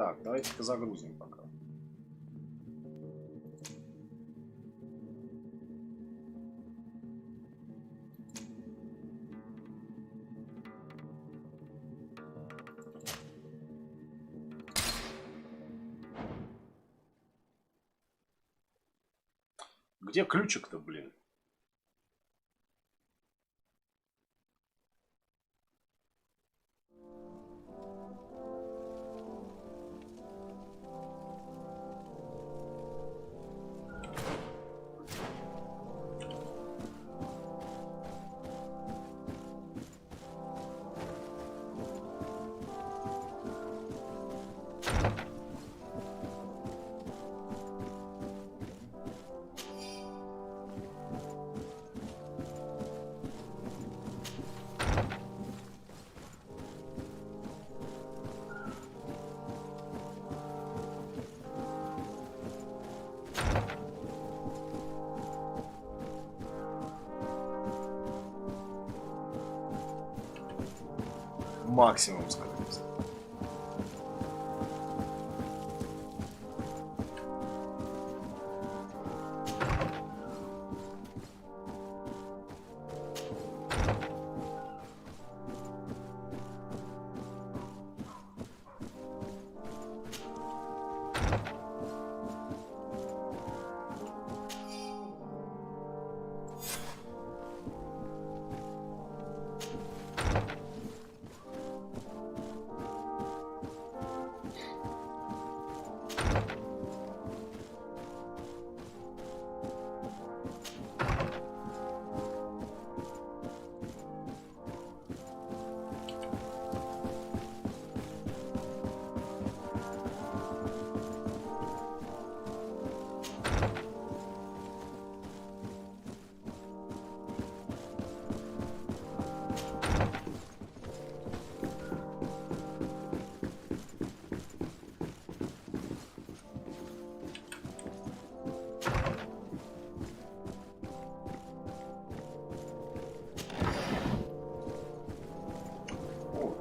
Так, давайте-ка загрузим пока. Где ключик-то, блин? Максимум скорости.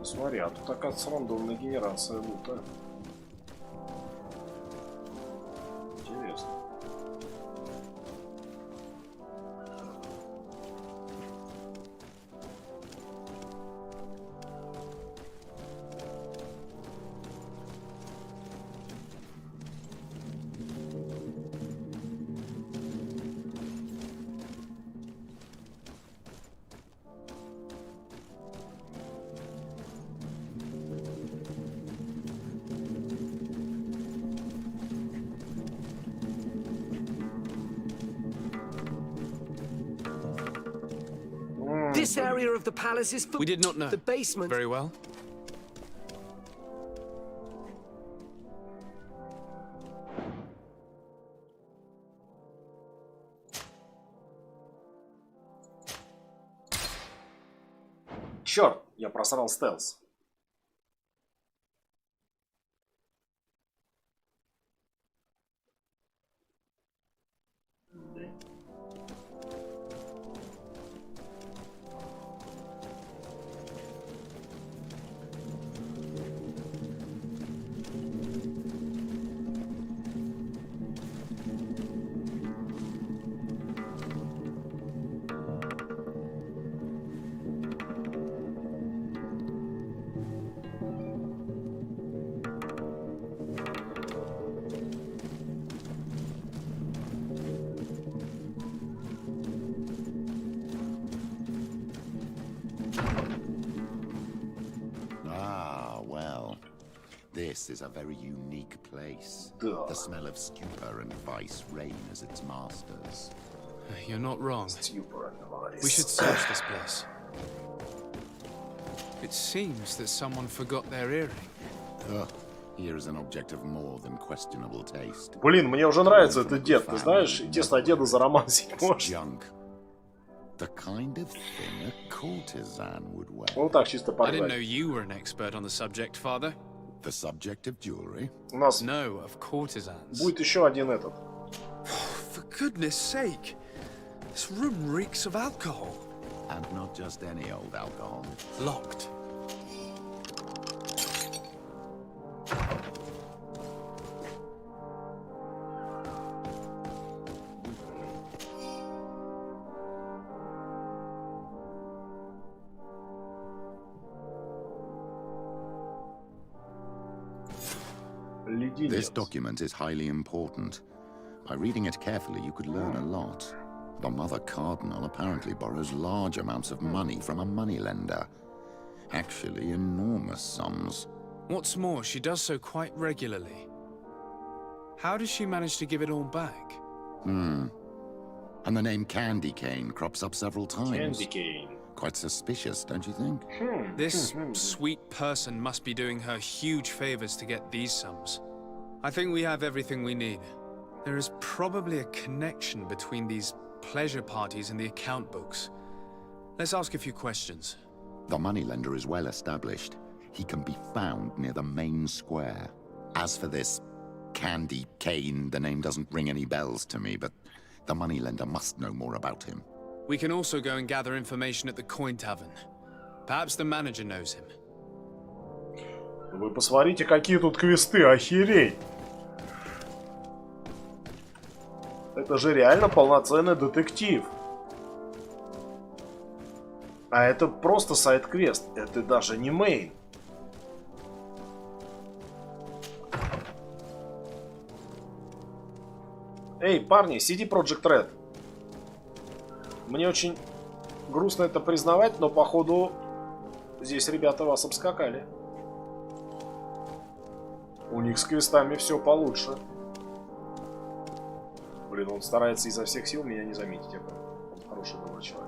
Смотри, а тут, оказывается, рандомная генерация лута. Интересно. This area of the palace is for... We did not know. The basement... Very well. Черт, я просрал стелс. This is a very unique place. Duh. The smell of stupor and vice reign as its masters. You're not wrong. Stupor and vice. We should search this place. It seems that someone forgot their earring. Ugh. Here is an object of more than questionable taste. Блин, мне уже нравится этот дед. Ты знаешь, интересно, а деда заромансить можно? The kind of thing a courtesan would wear. Ну так, чисто I didn't порвать. know you were an expert on the subject, Father. The subject of jewelry? У нас No, of courtesans. будет еще один этот. For goodness sake, this room reeks of alcohol. And not just any old alcohol. Locked. Леденец. This document is highly important. By reading it carefully, you could learn a lot. The Mother Cardinal apparently borrows large amounts of money from a moneylender. Actually, enormous sums. What's more, she does so quite regularly. How does she manage to give it all back? And the name Candy Cane crops up several times. Candy Cane. Quite suspicious, don't you think? This sweet person must be doing her huge favors to get these sums. I think we have everything we need. There is probably a connection between these pleasure parties and the account books. Let's ask a few questions. The moneylender is well established. He can be found near the main square. As for this Candy Cane, the name doesn't ring any bells to me, but the moneylender must know more about him. We can also go and gather information at the Coin Tavern. Perhaps the manager knows him. Вы посмотрите, какие тут квесты, охереть! Это же реально полноценный детектив. А это просто сайд-квест, это даже не мейн. Эй, парни, CD Projekt Red. Мне очень грустно это признавать, но походу здесь ребята вас обскакали. У них с квестами все получше. Блин, он старается изо всех сил меня не заметить. Он хороший добрый человек.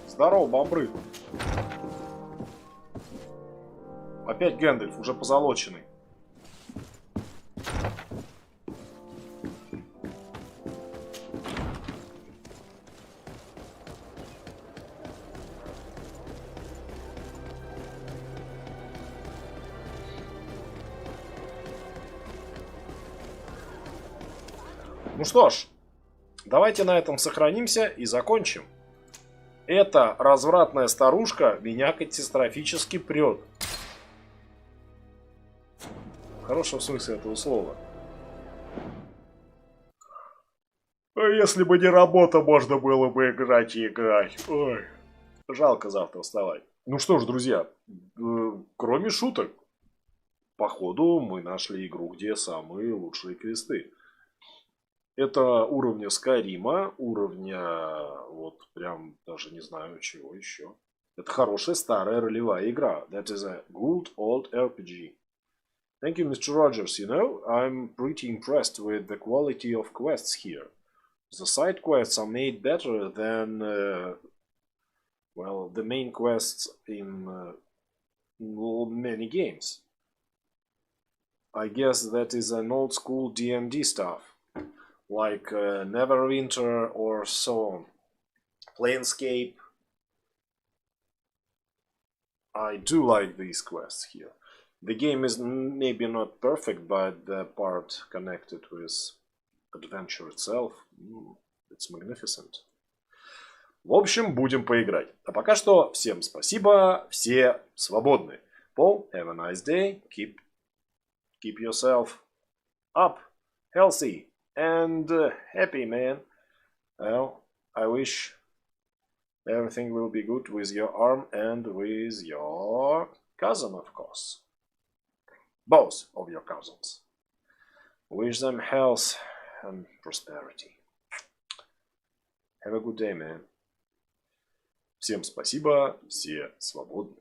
Здорово, бобры. Опять Гэндальф, уже позолоченный. Ну что ж, давайте на этом сохранимся и закончим. Эта развратная старушка меня катастрофически прет. В хорошем смысле этого слова. А если бы не работа, можно было бы играть и играть. Ой, жалко завтра вставать. Ну что ж, друзья, кроме шуток, походу мы нашли игру, где самые лучшие квесты. Это уровня Скайрима, уровня, вот прям даже не знаю чего еще. Это хорошая старая ролевая игра. That is a good old RPG. Thank you, Mr. Rogers. You know, I'm pretty impressed with the quality of quests here. The side quests are made better than, well, the main quests in many games. I guess that is an old school D&D stuff. Like Neverwinter or so on. Planescape. I do like these quests here. The game is maybe not perfect, but the part connected with adventure itself, it's magnificent. В общем, будем поиграть. А пока что, всем спасибо, все свободны. Paul, have a nice day. Keep yourself up, healthy. And happy, man. Well, I wish everything will be good with your arm and with your cousin, of course. Both of your cousins. Wish them health and prosperity. Have a good day, man. Всем спасибо, все свободны.